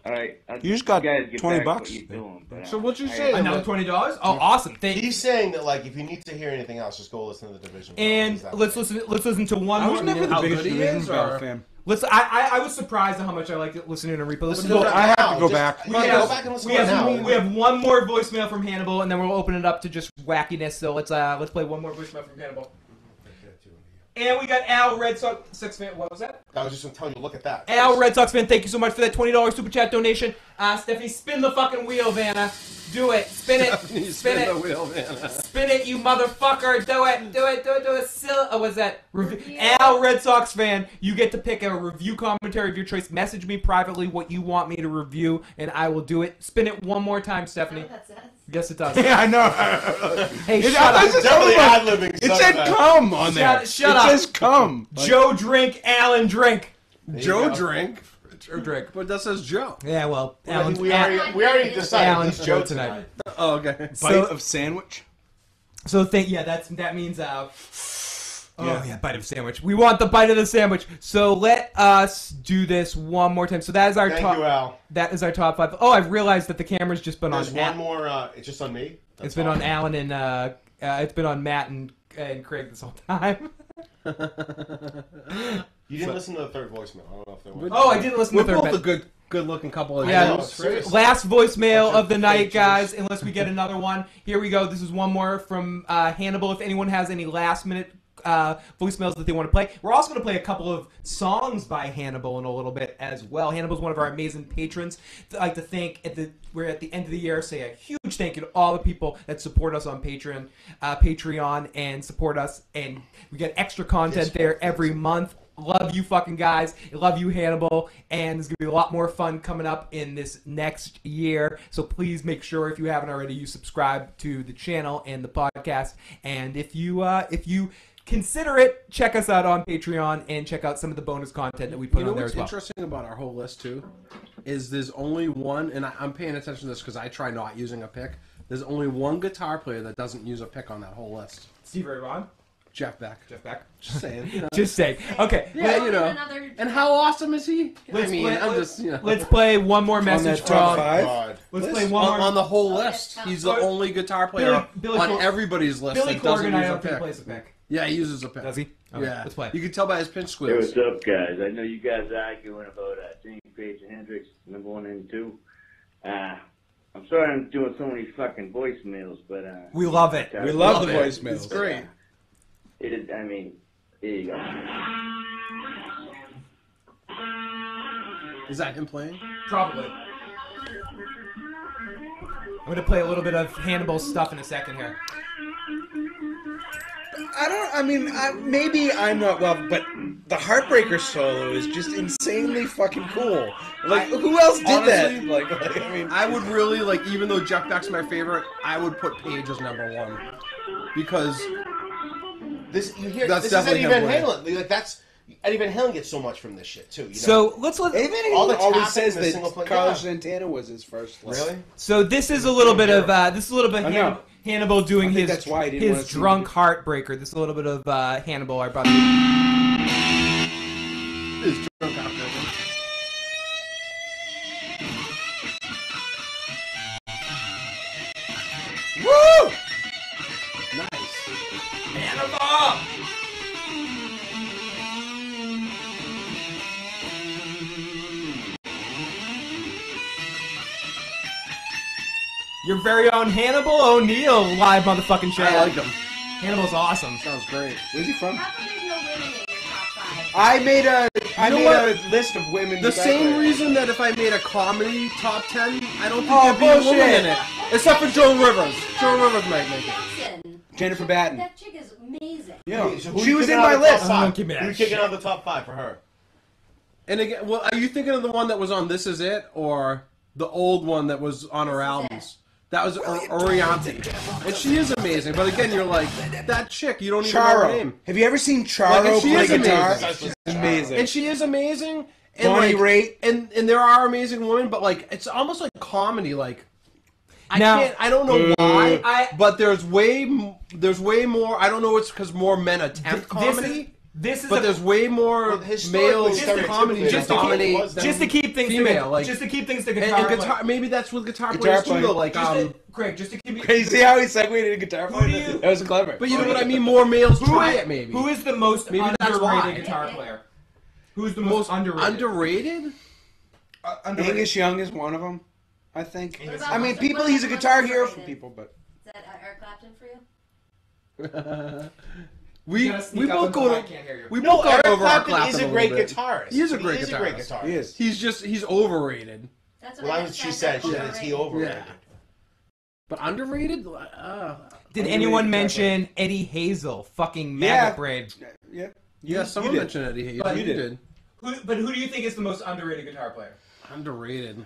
Speaker 6: All right.
Speaker 3: You just got
Speaker 6: guys get
Speaker 3: 20
Speaker 6: back to what
Speaker 3: bucks.
Speaker 6: you're doing, but,
Speaker 4: So what you say?
Speaker 1: Another $20? Oh, awesome. Thank you.
Speaker 2: He's saying that like if you need to hear anything else, just go listen to the Division.
Speaker 1: And let's listen to one
Speaker 3: I
Speaker 1: more.
Speaker 3: was never the
Speaker 4: How
Speaker 3: biggest
Speaker 4: good he
Speaker 3: Division
Speaker 4: is,
Speaker 3: Bell
Speaker 4: or-
Speaker 3: fan.
Speaker 1: I was surprised at how much I liked listening to Repo. Listen to
Speaker 2: Well,
Speaker 1: it.
Speaker 3: I have to go
Speaker 2: Just-
Speaker 3: back.
Speaker 2: Yeah, go back and listen
Speaker 1: We
Speaker 2: to it now.
Speaker 1: have one more voicemail from Hannibal, and then we'll open it up to just wackiness. So let's play one more voicemail from Hannibal. And we got Al, Red Sox fan. What was that?
Speaker 2: I was just gonna tell you, look at that.
Speaker 1: Al, Red Sox fan, thank you so much for that $20 super chat donation. Stephanie, spin the fucking wheel, Vanna. Do it. Spin it. Spin it.
Speaker 4: the wheel, man.
Speaker 1: Spin it, you motherfucker. Do it. Do it. Do it. Do it. Oh, what's that? Al, Red Sox fan, you get to pick a review commentary of your choice. Message me privately what you want me to review, and I will do it. Spin it one more time, Stephanie.
Speaker 5: What that says?
Speaker 1: Yes, it does.
Speaker 3: Yeah, I know.
Speaker 1: Hey,
Speaker 3: It-
Speaker 1: shut
Speaker 3: I-
Speaker 1: up.
Speaker 2: Definitely ad-libbing.
Speaker 3: It said "come" on there.
Speaker 1: Shut
Speaker 3: it
Speaker 1: up.
Speaker 3: says "come."
Speaker 1: Joe drink, Alan drink.
Speaker 4: Joe
Speaker 2: go.
Speaker 4: drink,
Speaker 1: Joe drink.
Speaker 4: but that says Joe.
Speaker 1: Yeah, well,
Speaker 2: We
Speaker 1: Alan's
Speaker 2: already decided.
Speaker 1: Alan's
Speaker 2: it's
Speaker 1: Joe tonight.
Speaker 4: Oh, okay.
Speaker 3: Bite
Speaker 1: So-
Speaker 3: of sandwich.
Speaker 1: So that means bite of sandwich. We want the bite of the sandwich. So let us do this one more time. So that is our
Speaker 2: Thank
Speaker 1: top.
Speaker 2: you, Al.
Speaker 1: That is our top 5. Oh, I've realized that the camera's just been
Speaker 2: There's
Speaker 1: on.
Speaker 2: one more. It's just on me. That's
Speaker 1: It's been
Speaker 2: all.
Speaker 1: on Alan and it's been on Matt and Craig this whole time.
Speaker 2: You didn't listen to the third voicemail. I don't know if there was.
Speaker 1: Oh, I didn't listen
Speaker 4: We're
Speaker 1: to the third
Speaker 4: both
Speaker 1: bit.
Speaker 4: a good-looking couple of
Speaker 1: Yeah,
Speaker 4: dudes.
Speaker 2: seriously.
Speaker 1: last voicemail
Speaker 2: Bunch
Speaker 1: of the
Speaker 2: of
Speaker 1: night,
Speaker 2: fake
Speaker 1: guys. Unless we get another one, here we go. This is one more from Hannibal. If anyone has any last-minute voicemails that they want to play, we're also going to play a couple of songs by Hannibal in a little bit as well. Hannibal's one of our amazing patrons. I'd like to thank we're at the end of the year. Say a huge thank you to all the people that support us on Patreon, and support us, and we get extra content there every month. Love you fucking guys. Love you, Hannibal. And there's going to be a lot more fun coming up in this next year. So please make sure, if you haven't already, you subscribe to the channel and the podcast. And if you consider it, check us out on Patreon and check out some of the bonus content that we put
Speaker 4: You know
Speaker 1: on there
Speaker 4: what's
Speaker 1: as well.
Speaker 4: interesting about our whole list too is there's only one, and I'm paying attention to this because I try not using a pick. There's only one guitar player that doesn't use a pick on that whole list.
Speaker 1: Steve Ray Vaughan,
Speaker 4: Jeff Beck.
Speaker 1: Jeff Beck.
Speaker 4: Just saying. You know.
Speaker 1: Just saying. Okay.
Speaker 4: Yeah, you know.
Speaker 5: Another-
Speaker 4: And how awesome is he?
Speaker 1: Let's
Speaker 4: I mean,
Speaker 1: play,
Speaker 4: I'm just, you know.
Speaker 1: let's play one more
Speaker 3: On
Speaker 1: message
Speaker 3: that top
Speaker 1: from.
Speaker 3: five.
Speaker 2: God.
Speaker 1: Let's
Speaker 3: list?
Speaker 1: play one more.
Speaker 4: on the whole
Speaker 5: Oh,
Speaker 4: list,
Speaker 5: that's
Speaker 4: he's
Speaker 5: tough.
Speaker 4: the only guitar player
Speaker 1: Billy
Speaker 4: on
Speaker 1: Cor-
Speaker 4: everybody's list
Speaker 1: Billy
Speaker 4: that doesn't
Speaker 1: Corgan, I
Speaker 4: use a
Speaker 1: don't think
Speaker 4: pick.
Speaker 1: plays a pick.
Speaker 4: Yeah, he uses a pick.
Speaker 1: Does he? Okay,
Speaker 4: Yeah.
Speaker 1: let's play.
Speaker 4: You can tell by his pinch
Speaker 6: Hey,
Speaker 4: squeals.
Speaker 6: what's up, guys? I know you guys are arguing about Jimmy Page and Hendrix, number 1 and 2. I'm sorry I'm doing so many fucking voicemails, but
Speaker 1: We love it.
Speaker 3: We love the
Speaker 4: it.
Speaker 3: voicemails.
Speaker 4: It's great.
Speaker 6: It is. I mean, here you go.
Speaker 4: Is that him playing?
Speaker 1: Probably. I'm gonna play a little bit of Hannibal's stuff in a second here.
Speaker 3: Maybe I'm not well, but the Heartbreaker solo is just insanely fucking cool. Like, who else did that?
Speaker 4: Honestly,
Speaker 3: Like,
Speaker 4: I would really like, even though Jeff Beck's my favorite, I would put Page as number one because
Speaker 2: This
Speaker 4: That's
Speaker 2: is
Speaker 4: definitely
Speaker 2: Eddie Van
Speaker 4: him
Speaker 2: Halen. Like that's Eddie Van Halen gets so much from this shit too. You know?
Speaker 1: So let's
Speaker 3: Eddie Van Halen
Speaker 2: All the
Speaker 3: always
Speaker 2: tapping
Speaker 3: says
Speaker 2: and the single
Speaker 3: that
Speaker 2: play-
Speaker 3: Carlos
Speaker 2: yeah.
Speaker 3: Santana was his first.
Speaker 2: Really?
Speaker 1: So this is a little bit of
Speaker 3: I know.
Speaker 1: Hannibal doing
Speaker 3: I think
Speaker 1: his
Speaker 3: that's why I didn't wanna
Speaker 1: his
Speaker 3: see
Speaker 1: drunk
Speaker 3: it.
Speaker 1: heartbreaker. This is a little bit of Hannibal, our brother.
Speaker 4: is drunk after him.
Speaker 1: Woo!
Speaker 4: Nice.
Speaker 1: Hannibal! Your very own Hannibal O'Neill live motherfucking show.
Speaker 4: I like him.
Speaker 1: Hannibal's awesome.
Speaker 4: Sounds great.
Speaker 3: Where's he from?
Speaker 5: How come there's no women in your top 5?
Speaker 3: I made a
Speaker 4: know what?
Speaker 3: list of women.
Speaker 4: The
Speaker 3: guitar
Speaker 4: same
Speaker 3: players.
Speaker 4: reason that if I made a comedy top 10, I don't think
Speaker 3: Oh,
Speaker 4: there'd be a woman
Speaker 3: bullshit.
Speaker 4: in it. Except for Joan Rivers. Joan Rivers might make it.
Speaker 5: Jackson.
Speaker 3: Jennifer Batten.
Speaker 5: That chick is amazing.
Speaker 3: Yeah,
Speaker 2: Okay, so who
Speaker 3: she
Speaker 2: you
Speaker 3: was
Speaker 2: kicking
Speaker 3: in
Speaker 2: out
Speaker 3: my
Speaker 2: of the top
Speaker 3: list.
Speaker 2: five?
Speaker 1: Give me that
Speaker 2: Who you kicking
Speaker 1: shit.
Speaker 2: out of the top 5 for her?
Speaker 4: And again, well, are you thinking of the one that was on This Is It or the old one that was on her
Speaker 5: This Is
Speaker 4: albums? That was Orianti. And she is amazing. But again, you're like, that chick, you don't even know her
Speaker 3: Charo.
Speaker 4: name.
Speaker 3: Have you ever seen Charo
Speaker 4: Like, she
Speaker 3: play
Speaker 4: is
Speaker 3: guitar?
Speaker 4: amazing.
Speaker 3: Amazing.
Speaker 4: And she is amazing. And
Speaker 3: Bonnie
Speaker 4: like,
Speaker 3: Raitt.
Speaker 4: And there are amazing women, but like, it's almost like comedy. Like, I
Speaker 1: Now-
Speaker 4: I don't know why,
Speaker 1: I-
Speaker 4: but there's way more. I don't know. It's because more men attempt comedy.
Speaker 1: This is
Speaker 4: But
Speaker 1: a,
Speaker 4: there's way more
Speaker 2: Well, historically,
Speaker 4: male
Speaker 2: stereotypically,
Speaker 4: comedy
Speaker 2: just
Speaker 4: that
Speaker 2: to keep-
Speaker 4: dominate than
Speaker 1: just to keep things
Speaker 4: female,
Speaker 1: to,
Speaker 4: like-
Speaker 1: just to keep things to
Speaker 4: and,
Speaker 1: guitar.
Speaker 4: and guitar. Maybe that's with guitar,
Speaker 3: Guitar
Speaker 4: players too.
Speaker 3: playing.
Speaker 4: Though, like
Speaker 1: Craig, just to keep
Speaker 3: Can you see how he segued into guitar
Speaker 1: Who do
Speaker 3: playing?
Speaker 1: you-
Speaker 3: That was clever.
Speaker 4: but you know what I mean. More males try
Speaker 1: is-
Speaker 4: it. Maybe
Speaker 1: Who is the most
Speaker 4: Maybe that's why.
Speaker 1: underrated guitar player? Who's the most underrated?
Speaker 4: underrated?
Speaker 1: Underrated.
Speaker 3: Angus Young is one of them, I think.
Speaker 5: What about
Speaker 3: I mean,
Speaker 5: most-
Speaker 3: people.
Speaker 5: what
Speaker 3: He's a
Speaker 5: about
Speaker 3: guitar
Speaker 5: most
Speaker 3: hero for
Speaker 5: underrated?
Speaker 3: people, but
Speaker 5: Is that Eric Clapton for you?
Speaker 4: we
Speaker 1: You gotta sneak
Speaker 4: we
Speaker 1: up
Speaker 4: both
Speaker 1: on
Speaker 4: go
Speaker 1: the mic,
Speaker 4: to
Speaker 1: can't hear you.
Speaker 4: we
Speaker 2: No,
Speaker 4: both got
Speaker 2: Eric
Speaker 4: over our
Speaker 2: Clapton is a
Speaker 4: little
Speaker 2: great
Speaker 4: bit.
Speaker 2: guitarist.
Speaker 4: He is a great
Speaker 2: He is a great
Speaker 4: guitarist.
Speaker 2: guitarist.
Speaker 3: he is.
Speaker 4: He's overrated.
Speaker 5: That's what
Speaker 2: Well,
Speaker 5: I
Speaker 2: that's what she
Speaker 5: just
Speaker 2: said. She
Speaker 5: said.
Speaker 2: said, is he overrated?
Speaker 4: Yeah. But underrated?
Speaker 1: Did
Speaker 3: Underrated
Speaker 1: anyone
Speaker 3: guitar
Speaker 1: mention Eddie Hazel? Fucking
Speaker 3: Yeah.
Speaker 1: maggot brain.
Speaker 3: Yeah.
Speaker 4: Yeah, someone
Speaker 3: did.
Speaker 4: mentioned Eddie Hayes.
Speaker 1: But
Speaker 4: you
Speaker 3: you
Speaker 4: did.
Speaker 1: But who do you think is the most underrated guitar player?
Speaker 4: Underrated.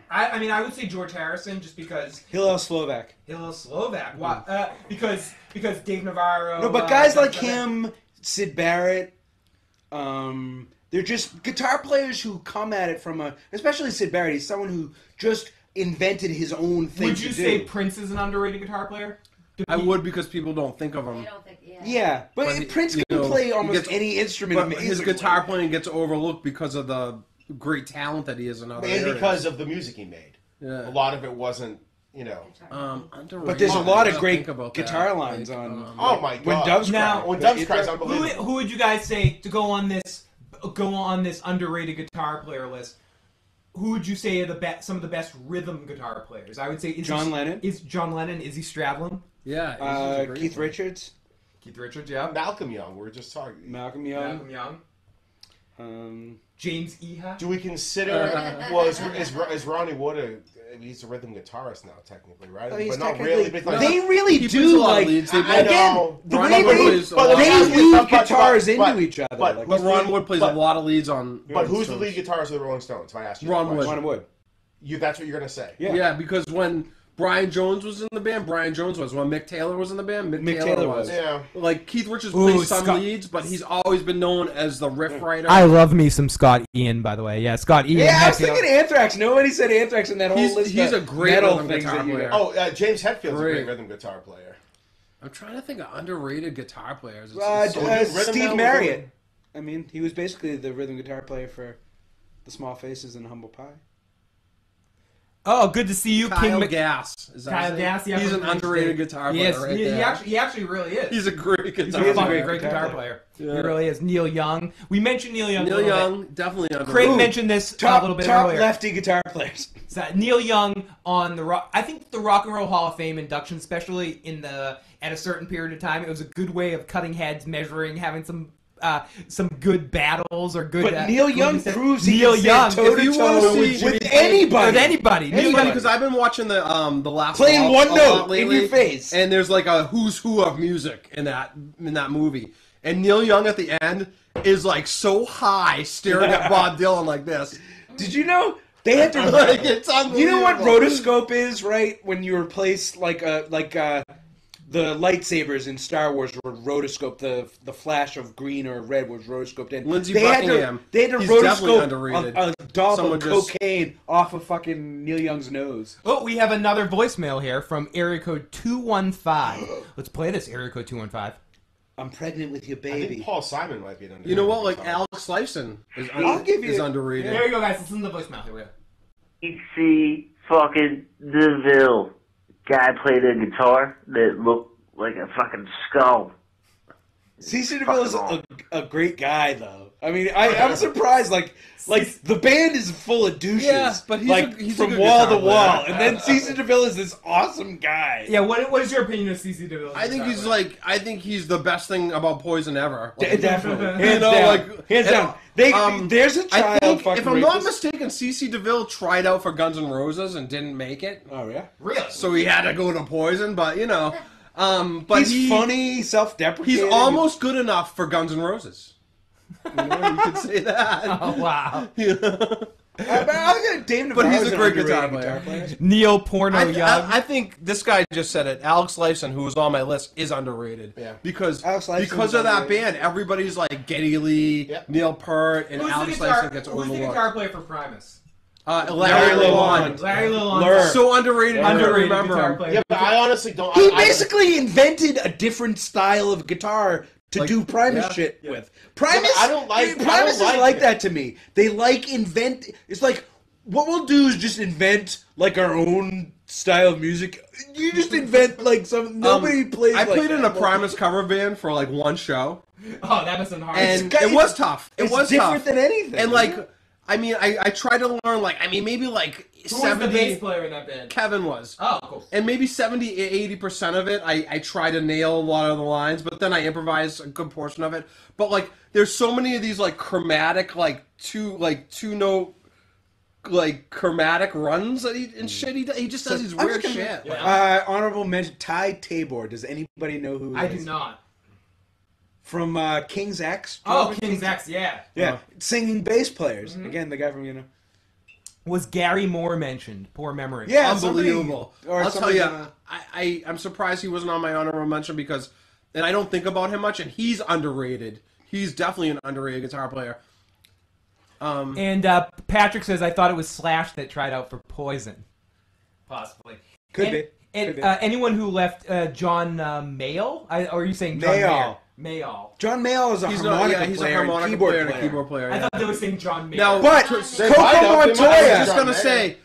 Speaker 1: I mean, I would say George Harrison, just because
Speaker 3: Hillel Slovak.
Speaker 1: Hillel Slovak. Why? Because Dave Navarro.
Speaker 3: No, but guys like
Speaker 1: stuff that-
Speaker 3: him, Sid Barrett, they're just guitar players who come at it from a. Especially Sid Barrett. He's someone who just invented his own thing.
Speaker 1: Would you
Speaker 3: to
Speaker 1: say
Speaker 3: do.
Speaker 1: Prince is an underrated guitar player?
Speaker 4: I would because people don't think of
Speaker 5: I
Speaker 4: him.
Speaker 5: don't think, yeah.
Speaker 3: Yeah, but,
Speaker 4: But he-
Speaker 3: Prince
Speaker 4: you
Speaker 3: can
Speaker 4: know,
Speaker 3: play
Speaker 4: he
Speaker 3: almost
Speaker 4: gets-
Speaker 3: any instrument.
Speaker 4: But
Speaker 3: amazingly.
Speaker 4: his guitar playing gets overlooked because of the great talent that he is in other
Speaker 2: And
Speaker 4: areas.
Speaker 2: because of the music he made.
Speaker 4: Yeah.
Speaker 2: A lot of it wasn't, you know.
Speaker 4: Underrated.
Speaker 3: But there's a lot of
Speaker 4: I
Speaker 3: great
Speaker 4: think about
Speaker 3: guitar
Speaker 4: that.
Speaker 3: lines
Speaker 4: Like,
Speaker 3: on.
Speaker 2: Oh my god.
Speaker 3: When Doves
Speaker 1: Now-
Speaker 3: Cry.
Speaker 2: When Doves Cry is
Speaker 1: Who,
Speaker 2: unbelievable.
Speaker 1: who would you guys say to go on this underrated guitar player list? Who would you say are some of the best rhythm guitar players? I would say
Speaker 3: John Lennon.
Speaker 1: Is John Lennon? Izzy Stradlin?
Speaker 4: Yeah. he's a great
Speaker 3: Keith
Speaker 4: one.
Speaker 3: Richards,
Speaker 1: Keith Richards, yeah.
Speaker 2: Malcolm Young, we were just talking.
Speaker 3: Malcolm Young.
Speaker 1: Malcolm Young. James Iha.
Speaker 2: Do we consider, well, is Ronnie Wood he's a rhythm guitarist now, technically, right?
Speaker 3: Oh, he's
Speaker 2: but not
Speaker 3: technically-
Speaker 2: really. But
Speaker 3: They really
Speaker 4: He plays
Speaker 3: do
Speaker 4: a lot of
Speaker 3: like
Speaker 4: leads. They
Speaker 2: I
Speaker 3: again.
Speaker 2: know.
Speaker 3: The
Speaker 4: Ron
Speaker 3: way
Speaker 4: Wood
Speaker 3: they,
Speaker 4: plays a lot.
Speaker 3: they
Speaker 2: But-
Speaker 3: weave
Speaker 2: but-
Speaker 3: guitars
Speaker 2: but-
Speaker 3: into each other.
Speaker 2: but-
Speaker 3: like,
Speaker 4: But Ron Wood plays
Speaker 2: but-
Speaker 4: a lot of leads on.
Speaker 2: But who's the
Speaker 4: Stones.
Speaker 2: lead guitarist of the Rolling Stones? If I ask you
Speaker 4: Ron
Speaker 2: that
Speaker 4: Wood.
Speaker 2: question.
Speaker 3: Ron Wood.
Speaker 2: That's what you're gonna say.
Speaker 3: Yeah.
Speaker 4: Yeah, because when Brian Jones was in the band, Brian Jones was. When Mick Taylor was in the band, Mick Taylor was.
Speaker 2: Yeah.
Speaker 4: Like Keith Richards
Speaker 1: Ooh,
Speaker 4: plays some
Speaker 1: Scott-
Speaker 4: leads, but he's always been known as the riff writer.
Speaker 1: I love me some Scott Ian, by the way. Yeah, Scott Ian.
Speaker 3: Yeah, I was
Speaker 1: Hetfield.
Speaker 3: thinking Anthrax. Nobody said Anthrax in that whole list.
Speaker 4: He's
Speaker 3: of
Speaker 4: a great
Speaker 3: metal
Speaker 4: rhythm
Speaker 3: things
Speaker 4: guitar
Speaker 3: that you
Speaker 4: player.
Speaker 3: got.
Speaker 2: Oh, James Hetfield's a
Speaker 4: Great.
Speaker 2: great rhythm guitar player.
Speaker 4: I'm trying to think of underrated guitar players. It's so-
Speaker 2: rhythm now,
Speaker 3: Steve
Speaker 2: we're
Speaker 3: Marriott.
Speaker 2: doing-
Speaker 3: I mean, he was basically the rhythm guitar player for the Small Faces and Humble Pie.
Speaker 1: Oh, good to see you,
Speaker 4: Kyle
Speaker 1: King
Speaker 4: Gass. Is that
Speaker 1: Kyle
Speaker 4: his name?
Speaker 1: Gass, yeah,
Speaker 4: He's
Speaker 1: from
Speaker 4: an
Speaker 1: Green
Speaker 4: underrated
Speaker 1: State.
Speaker 4: guitar
Speaker 1: He
Speaker 4: player
Speaker 1: is.
Speaker 4: right
Speaker 1: he,
Speaker 4: there.
Speaker 1: he actually really is.
Speaker 4: He's a great
Speaker 1: He's
Speaker 4: guitar
Speaker 1: a
Speaker 3: a
Speaker 1: fucking
Speaker 4: player.
Speaker 1: great
Speaker 3: guitar
Speaker 1: guitar
Speaker 3: player.
Speaker 1: player. He
Speaker 4: Yeah.
Speaker 1: really is. Neil Young. We mentioned Neil Young. a
Speaker 4: Neil
Speaker 1: little
Speaker 4: Young,
Speaker 1: bit.
Speaker 4: definitely underrated.
Speaker 1: Craig mentioned this a little bit
Speaker 3: top
Speaker 1: earlier.
Speaker 3: lefty guitar players.
Speaker 1: So, Neil Young on the rock. I think the Rock and Roll Hall of Fame induction, especially at a certain period of time, it was a good way of cutting heads, measuring, having some some good battles or good.
Speaker 3: But Neil Young proves he
Speaker 1: Neil
Speaker 3: can
Speaker 1: Young,
Speaker 3: stand
Speaker 1: if you want
Speaker 3: toe-to-toe
Speaker 1: to see
Speaker 3: with anybody.
Speaker 1: with anybody,
Speaker 4: It's
Speaker 1: Neil
Speaker 4: funny
Speaker 1: Young.
Speaker 4: because I've been watching the last
Speaker 3: Playing
Speaker 4: Waltz
Speaker 3: one
Speaker 4: a lot
Speaker 3: note in
Speaker 4: lately,
Speaker 3: your face.
Speaker 4: and there's like a who's who of music in that movie, and Neil Young at the end is like so high, staring at Bob Dylan like this.
Speaker 3: Did you know they had to?
Speaker 4: Like, it's unbelievable.
Speaker 3: You know what rotoscope is, right? When you replace the lightsabers in Star Wars were rotoscoped. The flash of green or red was rotoscoped in.
Speaker 4: Lindsey
Speaker 3: they
Speaker 4: Buckingham.
Speaker 3: They had to
Speaker 4: He's definitely
Speaker 3: rotoscope
Speaker 4: underrated.
Speaker 3: a dollop
Speaker 4: Someone
Speaker 3: of
Speaker 4: just-
Speaker 3: cocaine off of fucking Neil Young's nose.
Speaker 1: Oh, we have another voicemail here from area code 215. Let's play this area code 215.
Speaker 3: I'm pregnant with your
Speaker 2: I
Speaker 3: baby.
Speaker 2: think Paul Simon might be an underrated.
Speaker 4: You know what? Like
Speaker 2: guitarist.
Speaker 4: Alex Lifeson is,
Speaker 3: I'll give you-
Speaker 4: is underrated.
Speaker 1: There you go, guys. Listen to the voicemail. Here we go.
Speaker 7: CC fucking DeVille guy played a guitar that looked like a fucking skull.
Speaker 3: CC DeVille is a great guy, though. I mean, I'm surprised. Like the band is full of douches.
Speaker 4: Yeah, but he's
Speaker 3: like
Speaker 4: a
Speaker 3: from
Speaker 4: good
Speaker 3: wall to
Speaker 4: guitar
Speaker 3: wall,
Speaker 4: player.
Speaker 3: and then CC DeVille is this awesome guy.
Speaker 1: Yeah, what is your opinion of CC DeVille?
Speaker 4: I think he's the best thing about Poison ever.
Speaker 3: Definitely,
Speaker 1: You
Speaker 3: hands
Speaker 4: know,
Speaker 3: down.
Speaker 4: like-
Speaker 3: hands down. There's a
Speaker 4: I
Speaker 3: child.
Speaker 4: think,
Speaker 3: fucking
Speaker 4: if I'm not
Speaker 3: rapist.
Speaker 4: mistaken, CC DeVille tried out for Guns N' Roses and didn't make it,
Speaker 3: Oh yeah,
Speaker 1: Really?
Speaker 4: so he had to go to Poison. But you know, but
Speaker 3: he's funny, self-deprecating.
Speaker 4: He's almost good enough for Guns N' Roses. You know, you could say that.
Speaker 1: Oh, wow.
Speaker 3: But
Speaker 4: he's a great guitar player.
Speaker 1: Neil Porno
Speaker 4: I,
Speaker 1: Young.
Speaker 4: I think this guy just said it. Alex Lifeson, who was on my list, is underrated.
Speaker 2: Yeah.
Speaker 4: Because
Speaker 3: Alex Lifeson's
Speaker 4: because of that
Speaker 3: underrated.
Speaker 4: band, everybody's like Geddy Lee,
Speaker 2: Yep.
Speaker 4: Neil Peart, and Alex Lifeson gets
Speaker 1: who's the
Speaker 4: overlooked.
Speaker 1: guitar player for Primus?
Speaker 3: Larry
Speaker 4: Larry
Speaker 3: Lalonde.
Speaker 4: Lalonde.
Speaker 1: Larry Lalonde.
Speaker 3: Lur.
Speaker 4: So underrated. I don't
Speaker 1: Underrated
Speaker 4: remember
Speaker 1: guitar
Speaker 4: him.
Speaker 1: player.
Speaker 2: Yeah, but I honestly don't.
Speaker 3: He
Speaker 2: I-
Speaker 3: basically invented a different style of guitar to
Speaker 4: Like,
Speaker 3: do Primus
Speaker 4: yeah.
Speaker 3: shit with. Primus,
Speaker 2: I don't like- I
Speaker 3: Primus
Speaker 2: don't
Speaker 3: is
Speaker 2: like
Speaker 3: like
Speaker 2: it.
Speaker 3: that to me. They like invent. It's like what we'll do is just invent like our own style of music. You just invent like some. Nobody plays.
Speaker 4: I
Speaker 3: like
Speaker 4: played in a
Speaker 3: that.
Speaker 4: Primus cover band for like one show,
Speaker 1: Oh, that must have been hard.
Speaker 4: and
Speaker 3: It's-
Speaker 4: it was tough. It
Speaker 3: It's
Speaker 4: was
Speaker 3: different
Speaker 4: tough.
Speaker 3: than anything.
Speaker 4: And like, I mean, I tried to learn like, I mean, maybe like
Speaker 1: Who was the bass
Speaker 4: 70.
Speaker 1: player in that band?
Speaker 4: Kevin was.
Speaker 1: Oh, cool.
Speaker 4: And maybe 70-80% of it, I try to nail a lot of the lines, but then I improvise a good portion of it. But like, there's so many of these like chromatic, like two note, like chromatic runs that and shit. He just does these
Speaker 3: I'm
Speaker 4: weird
Speaker 3: just gonna-
Speaker 4: shit.
Speaker 1: Yeah.
Speaker 3: Honorable mention: Ty Tabor. Does anybody know who?
Speaker 1: I
Speaker 3: he
Speaker 1: do
Speaker 3: is?
Speaker 1: not.
Speaker 3: From King's X. Do you
Speaker 1: Oh,
Speaker 3: remember
Speaker 1: King's X, yeah.
Speaker 3: Yeah, singing bass players. Again, the guy from
Speaker 1: Was Gary Moore mentioned? Poor memory.
Speaker 3: Yeah,
Speaker 4: Unbelievable.
Speaker 3: somebody- or
Speaker 4: I'll tell
Speaker 3: somebody,
Speaker 4: you, I'm surprised he wasn't on my honorable mention because, and I don't think about him much, and he's underrated. He's definitely an underrated guitar player.
Speaker 1: And Patrick says, I thought it was Slash that tried out for Poison. Possibly.
Speaker 3: Could
Speaker 1: and,
Speaker 3: be.
Speaker 1: And
Speaker 3: Could be.
Speaker 1: anyone who left John Mayall? Or are you saying John
Speaker 3: Mayall.
Speaker 1: Mayall.
Speaker 3: John Mayall is a
Speaker 4: He's
Speaker 3: harmonica
Speaker 4: not. Yeah, he's a
Speaker 3: player
Speaker 4: harmonica
Speaker 3: and keyboard
Speaker 4: player
Speaker 3: player.
Speaker 4: and a keyboard player.
Speaker 1: I
Speaker 4: Yeah.
Speaker 1: thought they were saying John Mayall.
Speaker 4: Now,
Speaker 3: But
Speaker 2: They
Speaker 3: Coco
Speaker 2: might have. They might
Speaker 4: I was
Speaker 3: Montoya.
Speaker 4: just gonna say,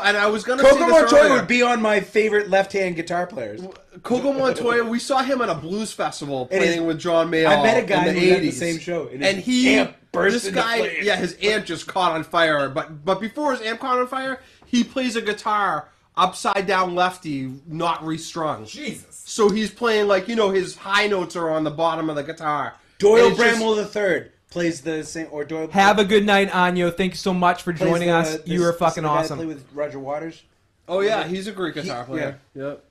Speaker 4: and I was gonna say
Speaker 3: Coco
Speaker 4: this
Speaker 3: Montoya
Speaker 4: earlier.
Speaker 3: would be on my favorite left-hand guitar players.
Speaker 4: Coco Montoya, we saw him at a blues festival
Speaker 3: And his-
Speaker 4: playing with John Mayall.
Speaker 3: I met a guy
Speaker 4: in the
Speaker 3: who was at the
Speaker 4: 80s.
Speaker 3: same show, and
Speaker 4: and
Speaker 3: his
Speaker 4: he,
Speaker 3: amp burst
Speaker 4: this
Speaker 3: into
Speaker 4: guy,
Speaker 3: flames.
Speaker 4: yeah, his amp just caught on fire. But before his amp caught on fire, he plays a guitar upside down lefty, not restrung.
Speaker 1: Jesus.
Speaker 4: So he's playing like his high notes are on the bottom of the guitar.
Speaker 3: Doyle
Speaker 4: And it's just-
Speaker 3: Bramwell III plays the same, or Doyle.
Speaker 1: Have a good night, Anyo. Thank you so much for
Speaker 3: plays
Speaker 1: joining
Speaker 3: the-
Speaker 1: us. You were fucking
Speaker 3: the guy that
Speaker 1: awesome.
Speaker 3: played with Roger Waters.
Speaker 4: Oh yeah, he's a great guitar player. Yep.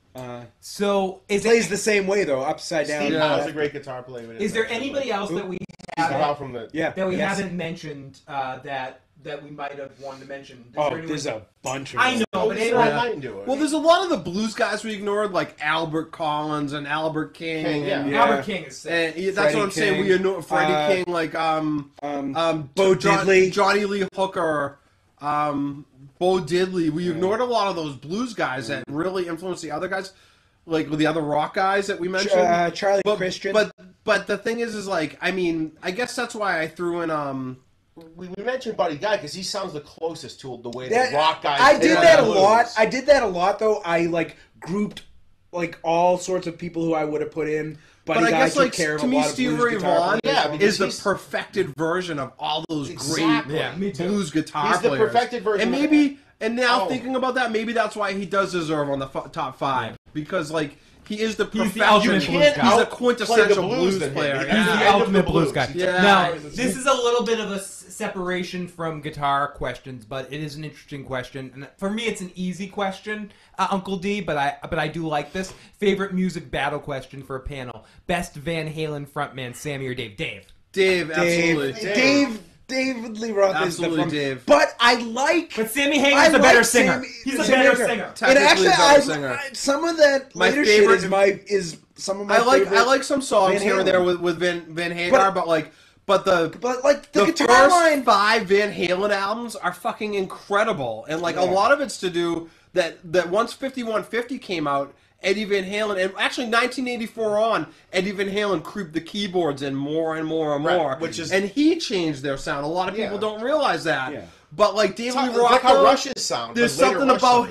Speaker 1: So, is
Speaker 3: Plays
Speaker 1: it,
Speaker 3: the same way though, upside down.
Speaker 2: Steve
Speaker 4: Yeah.
Speaker 2: Howe's a great guitar player. but
Speaker 1: is there
Speaker 2: it's
Speaker 1: anybody else that we
Speaker 2: Steve Howe
Speaker 1: haven't,
Speaker 2: from the
Speaker 3: Yeah,
Speaker 1: that we
Speaker 3: yes.
Speaker 1: haven't mentioned that we might have wanted to mention? Is
Speaker 3: Oh,
Speaker 1: there anyone-
Speaker 3: there's a bunch of.
Speaker 1: I know,
Speaker 2: Oh,
Speaker 1: but
Speaker 2: he's
Speaker 1: anyone,
Speaker 2: right into it.
Speaker 4: Well, there's a lot of the blues guys we ignored, like Albert Collins and Albert King.
Speaker 2: King, yeah.
Speaker 4: and,
Speaker 3: Yeah.
Speaker 1: Albert King is sick.
Speaker 4: and that's
Speaker 3: Freddie
Speaker 4: what I'm saying.
Speaker 3: King.
Speaker 4: We ignored Freddie King, like
Speaker 3: Bo Diddley.
Speaker 4: Johnny Lee Hooker, Bo Diddley. We ignored a lot of those blues guys that really influenced the other guys, like the other rock guys that we mentioned.
Speaker 3: Charlie
Speaker 4: but,
Speaker 3: Christian.
Speaker 4: But the thing is like, I mean, I guess that's why I threw in
Speaker 2: we mentioned Buddy Guy because he sounds the closest to the way
Speaker 3: That-
Speaker 2: the rock guys.
Speaker 3: I did
Speaker 2: play
Speaker 3: that a
Speaker 2: blues.
Speaker 3: lot. I did that a lot though. I like grouped like all sorts of people who I would have put in. Buddy
Speaker 4: But I
Speaker 3: Guy
Speaker 4: guess,
Speaker 3: took
Speaker 4: like,
Speaker 3: care of
Speaker 4: to
Speaker 3: a
Speaker 4: me,
Speaker 3: lot of
Speaker 4: Stevie
Speaker 3: blues
Speaker 4: Ray
Speaker 3: guitar
Speaker 4: Vaughan
Speaker 3: players.
Speaker 2: Yeah, because
Speaker 4: is the
Speaker 2: he's-
Speaker 4: perfected version of all those
Speaker 2: Exactly.
Speaker 1: Yeah, me
Speaker 4: great
Speaker 1: too.
Speaker 4: blues guitar
Speaker 2: He's the
Speaker 4: players.
Speaker 2: perfected version
Speaker 4: And
Speaker 2: of-
Speaker 4: now
Speaker 2: Oh.
Speaker 4: thinking about that, maybe that's why he does deserve on the top five because like He is the
Speaker 1: He's the
Speaker 4: perfection.
Speaker 1: ultimate blues guy.
Speaker 4: He's a
Speaker 2: Play
Speaker 4: quintessential
Speaker 2: the
Speaker 4: blues
Speaker 2: than him.
Speaker 4: player.
Speaker 2: He's
Speaker 1: He's
Speaker 4: Yeah.
Speaker 1: the
Speaker 2: end of
Speaker 1: ultimate
Speaker 2: the
Speaker 1: blues guy.
Speaker 4: Yeah.
Speaker 1: Now, this is a little bit of a separation from guitar questions, but it is an interesting question. And for me, it's an easy question, Uncle D. But I do like this. Favorite music battle question for a panel: Best Van Halen frontman, Sammy or Dave?
Speaker 4: Dave, absolutely.
Speaker 3: David Lee Roth
Speaker 4: Absolutely,
Speaker 3: is the front.
Speaker 4: Dave.
Speaker 3: But I like.
Speaker 1: But Sammy Hagar's a better singer.
Speaker 3: Sammy-
Speaker 1: He's a
Speaker 3: Sammy
Speaker 1: better
Speaker 3: Hagar.
Speaker 1: singer.
Speaker 3: And
Speaker 4: Technically
Speaker 3: actually,
Speaker 4: a better singer.
Speaker 3: some of that
Speaker 4: My
Speaker 3: later
Speaker 4: favorite-
Speaker 3: shit is some of my
Speaker 4: I
Speaker 3: favorite.
Speaker 4: like some songs
Speaker 3: Van
Speaker 4: here and
Speaker 3: Halen.
Speaker 4: there with Van Hagar, but the
Speaker 3: But like the guitar
Speaker 4: first
Speaker 3: line.
Speaker 4: 5 Van Halen albums are fucking incredible, and like a lot of it's to do that once 5150 came out, Eddie Van Halen, and actually 1984 on, Eddie Van Halen creeped the keyboards in more and more and more, and he changed their sound. A lot of people don't realize that, but like David Lee
Speaker 2: It's
Speaker 4: Roth,
Speaker 2: like how Rush's sound.
Speaker 4: there's
Speaker 2: like later
Speaker 4: something
Speaker 2: Rush
Speaker 4: about
Speaker 2: songs.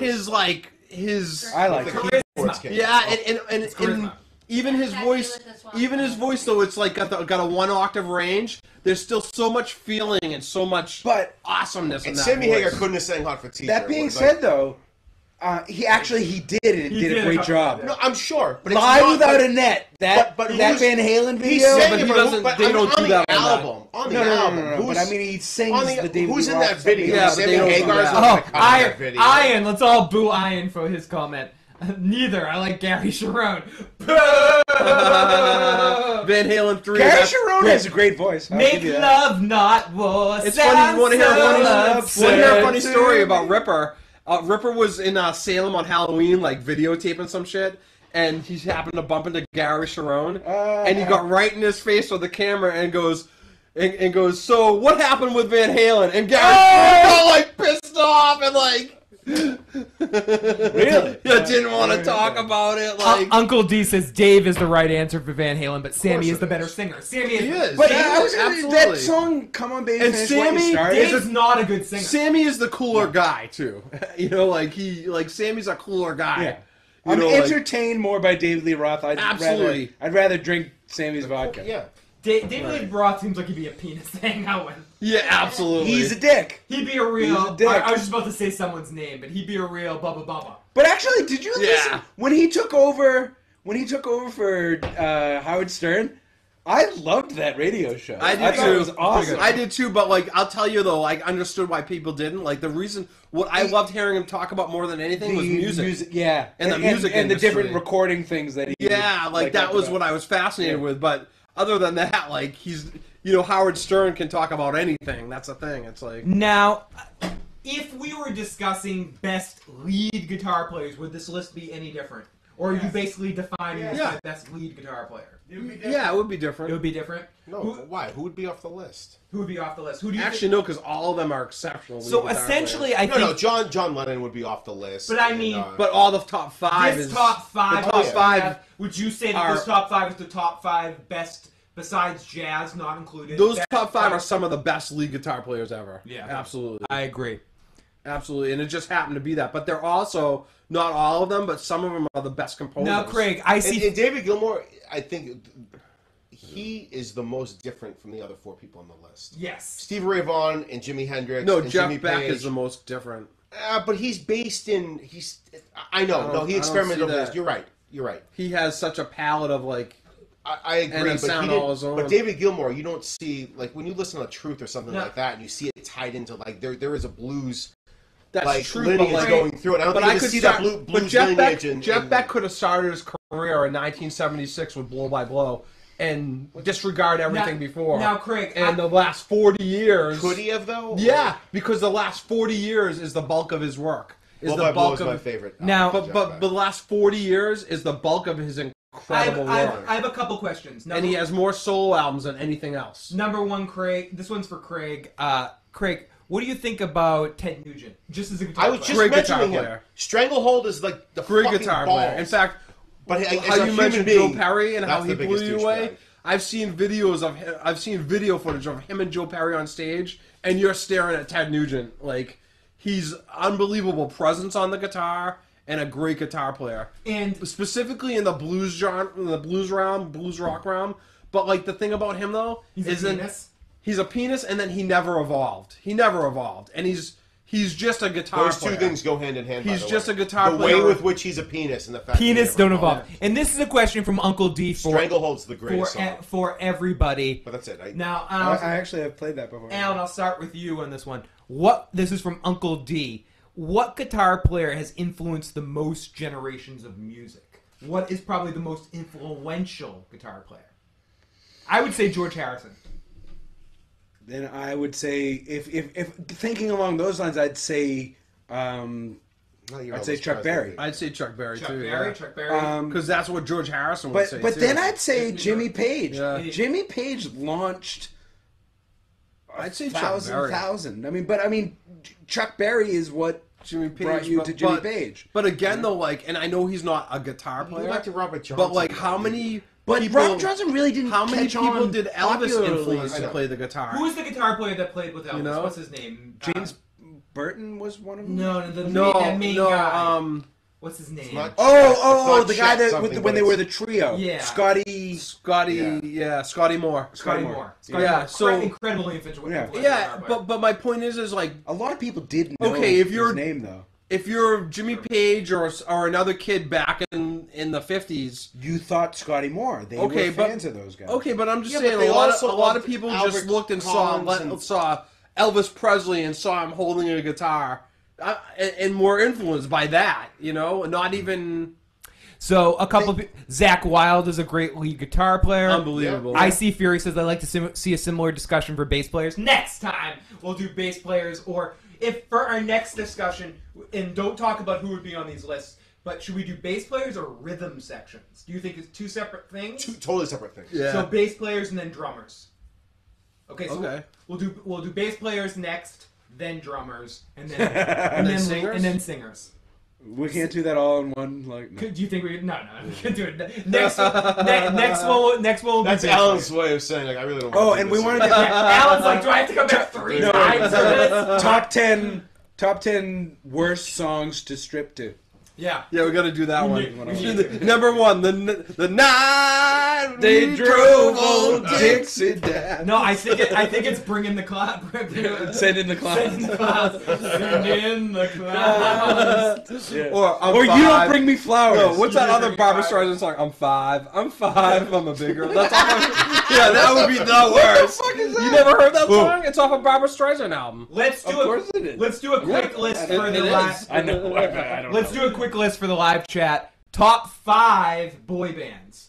Speaker 4: his
Speaker 3: I like
Speaker 2: The
Speaker 3: it.
Speaker 2: keyboards came.
Speaker 4: and even his voice though it's like got a 1 octave range. There's still so much feeling and so much awesomeness in
Speaker 2: And
Speaker 4: that
Speaker 2: Sammy
Speaker 4: voice.
Speaker 2: Hagar couldn't have sang Hot for Teacher.
Speaker 3: That being
Speaker 2: It was
Speaker 3: said,
Speaker 2: like-
Speaker 3: though, he did it and did a great job.
Speaker 2: No, I'm sure. But it's
Speaker 3: Live
Speaker 2: not,
Speaker 3: Without
Speaker 2: but-
Speaker 3: a Net. That
Speaker 2: but
Speaker 3: that
Speaker 2: who's-
Speaker 3: Van Halen
Speaker 2: He's
Speaker 3: video.
Speaker 2: saying
Speaker 4: but
Speaker 2: it,
Speaker 4: he doesn't-
Speaker 2: but
Speaker 4: they
Speaker 2: on,
Speaker 4: don't
Speaker 2: on
Speaker 4: do
Speaker 2: the
Speaker 4: that on that.
Speaker 2: album. On the album.
Speaker 3: But I mean, he sings
Speaker 2: on
Speaker 3: the David
Speaker 2: who's
Speaker 3: Lee
Speaker 2: in
Speaker 3: Roth
Speaker 2: that video?
Speaker 4: Yeah, but
Speaker 2: Sammy
Speaker 4: they don't do
Speaker 2: Hagar's
Speaker 4: that.
Speaker 2: on
Speaker 1: Oh,
Speaker 2: the that video.
Speaker 1: Ian, let's all boo Ian for his comment. Neither. I like Gary Sharon.
Speaker 4: Van Halen 3.
Speaker 3: Gary
Speaker 4: that's-
Speaker 3: Sharon has a great voice. I'll
Speaker 1: Make
Speaker 3: give you that.
Speaker 1: love, not war.
Speaker 4: It's funny. You want to hear a funny
Speaker 1: funny
Speaker 4: story about Ripper? Ripper was in Salem on Halloween, like videotaping some shit, and he happened to bump into Gary Sharon, and he got right in his face with the camera and goes, so what happened with Van Halen? And Gary Sharon got like pissed off and like.
Speaker 3: Really?
Speaker 4: Yeah, didn't want to talk about it. Like
Speaker 1: Uncle D says Dave is the right answer for Van Halen, but Sammy is the better singer. Sammy
Speaker 4: he
Speaker 1: is.
Speaker 4: is.
Speaker 3: But
Speaker 4: He
Speaker 3: I
Speaker 4: is,
Speaker 3: was gonna,
Speaker 4: absolutely.
Speaker 3: that song, "Come On Baby,"
Speaker 4: And
Speaker 3: Finish What You
Speaker 4: Sammy
Speaker 3: Started.
Speaker 1: Dave is not a good singer.
Speaker 4: Sammy is the cooler guy too. You know, Sammy's a cooler guy.
Speaker 3: Yeah.
Speaker 4: You
Speaker 3: I'm
Speaker 4: know, like-
Speaker 3: entertained more by David Lee Roth.
Speaker 4: Absolutely.
Speaker 3: I'd rather drink Sammy's vodka.
Speaker 2: Yeah.
Speaker 1: David Lee Roth seems like he'd be a penis to hang out with.
Speaker 4: Yeah, absolutely.
Speaker 3: He's a dick.
Speaker 1: He'd be a real.
Speaker 3: He's a dick.
Speaker 1: I was just about to say someone's name, but he'd be a real Bubba Bubba.
Speaker 3: But actually, did you listen
Speaker 4: Yeah.
Speaker 3: when he took over? When he took over for Howard Stern, I loved that radio show.
Speaker 4: I did
Speaker 3: thought
Speaker 4: too.
Speaker 3: It was awesome.
Speaker 4: I did too, but like I'll tell you though, I understood why people didn't. Like the reason, what I loved hearing him talk about more than anything was music.
Speaker 3: Yeah,
Speaker 4: And the music
Speaker 3: and the
Speaker 4: industry.
Speaker 3: different recording things that he.
Speaker 4: Yeah, like that
Speaker 3: talked
Speaker 4: was
Speaker 3: about.
Speaker 4: what I was fascinated
Speaker 3: Yeah.
Speaker 4: with. But other than that, like he's, Howard Stern can talk about anything. That's the thing. It's like
Speaker 1: Now, if we were discussing best lead guitar players, would this list be any different? Or are you basically defining this
Speaker 4: Yeah.
Speaker 1: as best lead guitar player?
Speaker 4: yeah, it would be
Speaker 1: It
Speaker 4: different.
Speaker 1: would be different.
Speaker 2: No, why? Who would be off the list?
Speaker 1: Who would be off the list? Who do you
Speaker 4: Actually, no, because all of them are exceptional.
Speaker 1: So
Speaker 4: lead guitar
Speaker 1: essentially,
Speaker 4: players.
Speaker 1: I
Speaker 2: No,
Speaker 1: think
Speaker 2: no, John Lennon would be off the list.
Speaker 1: But I mean-
Speaker 4: But all the top 5
Speaker 1: this
Speaker 4: is
Speaker 1: top five.
Speaker 4: The top
Speaker 1: would
Speaker 4: 5.
Speaker 1: have- Would you say that
Speaker 4: are-
Speaker 1: this top five is the top 5 best besides jazz, not included?
Speaker 4: Those
Speaker 1: best
Speaker 4: top 5 are some of the best lead guitar players ever.
Speaker 1: Yeah.
Speaker 4: Absolutely.
Speaker 1: I agree.
Speaker 4: Absolutely, and it just happened to be that. But they're also, not all of them, but some of them are the best composers.
Speaker 1: Now, Craig, I see.
Speaker 2: And David Gilmour, I think he is the most different from the other 4 people on the list.
Speaker 1: Yes.
Speaker 2: Steve Ray Vaughan and Jimi Hendrix.
Speaker 4: No,
Speaker 2: and
Speaker 4: Jeff
Speaker 2: Jimmy
Speaker 4: Beck
Speaker 2: Page.
Speaker 4: is the most different.
Speaker 2: But he's based in. I know.
Speaker 4: I
Speaker 2: No, he
Speaker 4: don't
Speaker 2: experimented
Speaker 4: see
Speaker 2: with this.
Speaker 4: that.
Speaker 2: You're right. You're right.
Speaker 4: He has such a palette of like.
Speaker 2: I agree,
Speaker 4: a
Speaker 2: but
Speaker 4: sound
Speaker 2: he
Speaker 4: all his
Speaker 2: didn't.
Speaker 4: own.
Speaker 2: But David Gilmour, you don't see like when you listen to Truth or something
Speaker 1: No.
Speaker 2: like that, and you see it tied into like there is a blues
Speaker 4: That's
Speaker 2: like
Speaker 4: true,
Speaker 2: lineage
Speaker 4: but like,
Speaker 2: going through it. I don't
Speaker 4: but
Speaker 2: think
Speaker 4: I
Speaker 2: you
Speaker 4: could
Speaker 2: see
Speaker 4: start.
Speaker 2: that
Speaker 4: But
Speaker 2: blues
Speaker 4: Jeff Beck,
Speaker 2: lineage. And,
Speaker 4: Jeff Beck could have started his career in 1976 with Blow by Blow and disregard everything before.
Speaker 1: Now, Craig,
Speaker 4: and the last 40 years.
Speaker 2: Could he have though?
Speaker 4: Yeah, because the last 40 years is the bulk of his work. Is
Speaker 2: Blow
Speaker 4: the
Speaker 2: by Blow
Speaker 4: bulk
Speaker 2: is
Speaker 4: of
Speaker 2: my favorite.
Speaker 1: Now-
Speaker 2: album,
Speaker 4: But
Speaker 2: Jeff
Speaker 4: but
Speaker 2: Beck.
Speaker 4: the last 40 years is the bulk of his incredible work.
Speaker 1: I have a couple questions.
Speaker 4: And he has more solo albums than anything else.
Speaker 1: Number one, Craig. This one's for Craig. Craig, what do you think about Ted Nugent? Just as a guitar
Speaker 2: I was
Speaker 1: player.
Speaker 2: just
Speaker 4: Great guitar
Speaker 2: mentioning him.
Speaker 4: player.
Speaker 2: Stranglehold is like the
Speaker 4: Great
Speaker 2: fucking
Speaker 4: guitar
Speaker 2: balls.
Speaker 4: player. In fact,
Speaker 2: but as
Speaker 4: how
Speaker 2: a
Speaker 4: you
Speaker 2: human
Speaker 4: mentioned
Speaker 2: being,
Speaker 4: Joe Perry and how
Speaker 2: that's
Speaker 4: he
Speaker 2: the
Speaker 4: blew
Speaker 2: biggest
Speaker 4: you away.
Speaker 2: douchebag.
Speaker 4: I've seen videos of him, I've seen video footage of him and Joe Perry on stage, and you're staring at Ted Nugent. Like, he's unbelievable presence on the guitar and a great guitar player.
Speaker 1: And
Speaker 4: Specifically in the blues genre, in the blues realm, blues rock realm. But like the thing about him though
Speaker 1: he's a
Speaker 4: isn't
Speaker 1: penis.
Speaker 4: he's a penis, and then he never evolved. He never evolved, and he's He's just a guitar
Speaker 2: Those
Speaker 4: player.
Speaker 2: two things go hand in hand.
Speaker 4: He's
Speaker 2: by the
Speaker 4: just
Speaker 2: way.
Speaker 4: a guitar
Speaker 2: the
Speaker 4: player.
Speaker 2: way with which he's a penis and the fact
Speaker 1: Penis
Speaker 2: that
Speaker 1: don't evolve. And this is a question from Uncle D for
Speaker 2: Stranglehold's the greatest song.
Speaker 1: for everybody.
Speaker 2: But that's it.
Speaker 1: Now,
Speaker 3: I actually have played that before.
Speaker 1: Alan, I'll start with you on this one. This is from Uncle D. What guitar player has influenced the most generations of music? What is probably the most influential guitar player? I would say George Harrison.
Speaker 3: Then I would say, if thinking along those lines, I'd say Chuck Berry.
Speaker 4: I'd say Chuck Berry
Speaker 1: Chuck
Speaker 4: too.
Speaker 1: Berry,
Speaker 4: Yeah.
Speaker 1: Chuck Berry.
Speaker 4: Because that's what George Harrison would say.
Speaker 3: But
Speaker 4: too.
Speaker 3: then I'd say Jimmy Page.
Speaker 4: Yeah.
Speaker 3: Jimmy Page launched.
Speaker 4: I'd say Chuck Berry.
Speaker 3: thousand. I mean, Chuck Berry is what
Speaker 4: Jimmy Page
Speaker 3: brought you to Jimmy Page.
Speaker 4: But again, though, like, and I know he's not a guitar
Speaker 2: Go
Speaker 4: player.
Speaker 2: back to Robert Johnson.
Speaker 4: But like, how many?
Speaker 3: But
Speaker 4: people,
Speaker 3: Robert Johnson really didn't.
Speaker 4: How many
Speaker 3: catch
Speaker 4: people
Speaker 3: on
Speaker 4: did Elvis
Speaker 3: popularly.
Speaker 4: influence to play the guitar?
Speaker 1: Who was the guitar player that played with Elvis?
Speaker 4: You know?
Speaker 1: What's his name?
Speaker 3: James Burton was one of them.
Speaker 1: No, that main guy. What's his name?
Speaker 3: The guy
Speaker 2: Chet
Speaker 3: that
Speaker 2: something,
Speaker 3: when they
Speaker 2: but
Speaker 3: were the trio.
Speaker 1: Yeah.
Speaker 3: Scotty
Speaker 4: Moore.
Speaker 3: Scotty Moore.
Speaker 4: Yeah, so
Speaker 1: incredibly influential.
Speaker 4: yeah, but my point is like
Speaker 3: a lot of people did know
Speaker 4: if you're
Speaker 3: his name though.
Speaker 4: If you're Jimmy Page or another kid back in the 50s,
Speaker 3: you thought Scotty Moore. They were fans of those guys.
Speaker 4: Okay, but I'm just
Speaker 2: Yeah,
Speaker 4: saying
Speaker 2: but they
Speaker 4: a lot
Speaker 2: also
Speaker 4: of people
Speaker 2: Albert
Speaker 4: just looked and
Speaker 2: Collins
Speaker 4: saw Elvis Presley and saw him holding a guitar, and were influenced by that. You know, not even.
Speaker 1: So a couple of Zach Wilde is a great lead guitar player.
Speaker 4: Unbelievable.
Speaker 1: I See Fury says I'd like to see a similar discussion for bass players. Next time we'll do bass players, or if for our next discussion, and don't talk about who would be on these lists, but should we do bass players or rhythm sections? Do you think it's two separate things?
Speaker 2: Two totally separate things.
Speaker 4: Yeah.
Speaker 1: So bass players and then drummers. Okay, so
Speaker 4: Okay.
Speaker 1: we'll do bass players next, then drummers, and then
Speaker 4: singers?
Speaker 1: and then singers.
Speaker 3: We can't do that all in one. Like, no.
Speaker 1: Do you think we? No, we can do it next. Next one. Will
Speaker 2: That's
Speaker 1: be bass
Speaker 2: Alan's
Speaker 1: players.
Speaker 2: way of saying, like, I really don't.
Speaker 3: Oh, and we wanted to
Speaker 1: Alan's like, do I have to come back 3 times for this?
Speaker 3: top 10 worst songs to strip to.
Speaker 1: Yeah.
Speaker 4: Yeah, we got to do that one.
Speaker 1: need to.
Speaker 4: Number one, the night
Speaker 3: They drove old Dixie down.
Speaker 1: No, I think it's Bring in the Cloud.
Speaker 3: Send in the clouds.
Speaker 1: Send in the clouds. Send in the clouds.
Speaker 3: Yeah.
Speaker 4: Or
Speaker 3: You don't bring me flowers.
Speaker 4: No, what's that
Speaker 1: You
Speaker 4: other
Speaker 1: bring
Speaker 4: Barbra
Speaker 1: flowers.
Speaker 4: Streisand song? I'm five, I'm a big girl. That's all yeah, that would be the worst.
Speaker 3: What the fuck is that?
Speaker 4: You never heard that song? It's off a Barbra Streisand album.
Speaker 1: Let's do
Speaker 3: Of course it is.
Speaker 1: Let's do a quick list for
Speaker 4: It
Speaker 1: the
Speaker 4: is.
Speaker 1: live.
Speaker 3: I know. I don't
Speaker 1: Let's
Speaker 3: know.
Speaker 1: do a quick list for the live chat. Top 5 boy bands.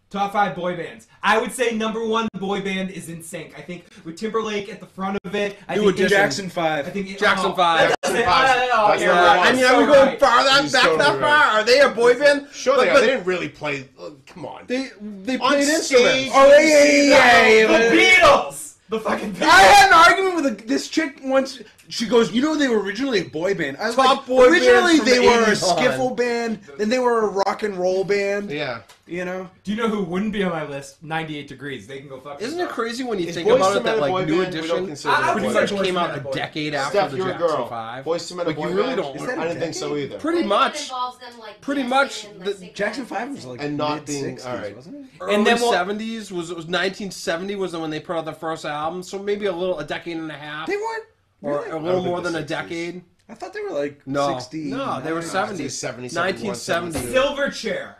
Speaker 1: Top 5 boy bands. I would say number 1 boy band is NSYNC. I think with Timberlake at the front of it. I
Speaker 4: New
Speaker 1: think
Speaker 4: Edition.
Speaker 3: Jackson 5.
Speaker 1: I think
Speaker 4: Jackson 5.
Speaker 1: That's
Speaker 2: Jackson
Speaker 1: it.
Speaker 2: 5. That's
Speaker 1: you're
Speaker 2: number
Speaker 1: right.
Speaker 2: one.
Speaker 4: I mean,
Speaker 1: So
Speaker 4: are we going
Speaker 1: right.
Speaker 4: far back
Speaker 2: He's
Speaker 4: that
Speaker 2: totally
Speaker 4: far?
Speaker 2: right.
Speaker 4: Are they a boy band?
Speaker 2: Sure
Speaker 4: But-
Speaker 2: they are.
Speaker 4: but
Speaker 2: They didn't really play. Come on.
Speaker 4: They
Speaker 2: On
Speaker 4: played
Speaker 2: stage.
Speaker 4: instruments.
Speaker 3: Oh, yeah.
Speaker 1: The Beatles! The fucking Beatles!
Speaker 3: I had an argument with this chick once. She goes, you know, they were originally a boy band. I was
Speaker 4: Top
Speaker 3: like,
Speaker 4: boy
Speaker 3: originally
Speaker 4: bands from
Speaker 3: they
Speaker 4: the
Speaker 3: were a
Speaker 4: 80s on.
Speaker 3: skiffle band, then they were a rock and roll band.
Speaker 2: Yeah.
Speaker 3: You know,
Speaker 1: Do you know who wouldn't be on my list? 98 Degrees. They can go fuck
Speaker 4: Isn't it
Speaker 1: themselves.
Speaker 4: crazy when you
Speaker 2: Is
Speaker 4: think
Speaker 2: Boyz
Speaker 4: about
Speaker 2: II
Speaker 4: it
Speaker 2: Men
Speaker 4: that
Speaker 2: a boy
Speaker 4: like New
Speaker 2: band? We don't
Speaker 4: Edition
Speaker 2: consider
Speaker 1: I
Speaker 2: them
Speaker 4: pretty
Speaker 1: would
Speaker 2: boy
Speaker 4: much
Speaker 1: say
Speaker 2: band.
Speaker 4: came
Speaker 1: Boyz II
Speaker 4: out
Speaker 1: Men
Speaker 4: a
Speaker 1: a boy
Speaker 4: decade after
Speaker 2: Steph,
Speaker 4: the
Speaker 2: you're a
Speaker 4: Jackson
Speaker 2: girl.
Speaker 4: 5?
Speaker 2: Boyz II Men a
Speaker 4: Like,
Speaker 2: boy
Speaker 4: you really
Speaker 2: band?
Speaker 4: don't-
Speaker 3: Is that
Speaker 2: I didn't think so either.
Speaker 4: Pretty
Speaker 5: Boy band
Speaker 4: much.
Speaker 5: involves them, like,
Speaker 4: Pretty
Speaker 5: dancing
Speaker 4: much
Speaker 5: and,
Speaker 4: the-
Speaker 5: like, singing
Speaker 3: Jackson
Speaker 5: and
Speaker 3: 5 was
Speaker 5: dancing.
Speaker 3: like
Speaker 2: And not being-
Speaker 3: mid-60s,
Speaker 2: alright.
Speaker 3: wasn't it?
Speaker 4: Early
Speaker 1: And then we'll-
Speaker 4: 70s was 1970 was when they put out the first album, so maybe a decade and a half,
Speaker 3: They weren't.
Speaker 4: or
Speaker 3: Really?
Speaker 4: a
Speaker 2: I
Speaker 4: little
Speaker 2: don't think
Speaker 4: more
Speaker 2: the
Speaker 4: than a
Speaker 2: 60s.
Speaker 4: decade.
Speaker 3: I thought they were like
Speaker 4: No,
Speaker 3: 60.
Speaker 4: no, they were 70s.
Speaker 2: 70s,
Speaker 4: 1970.
Speaker 1: Silverchair.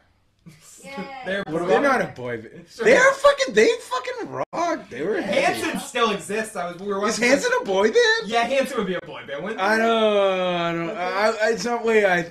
Speaker 5: Yay.
Speaker 1: They're
Speaker 3: They're not a boy band. They fucking rock. They were heavy.
Speaker 1: Hanson still exists. We were
Speaker 3: Is
Speaker 1: watching.
Speaker 3: Hanson a boy band?
Speaker 1: Yeah, Hanson would be a boy band. Wouldn't
Speaker 3: I don't. It's not way I.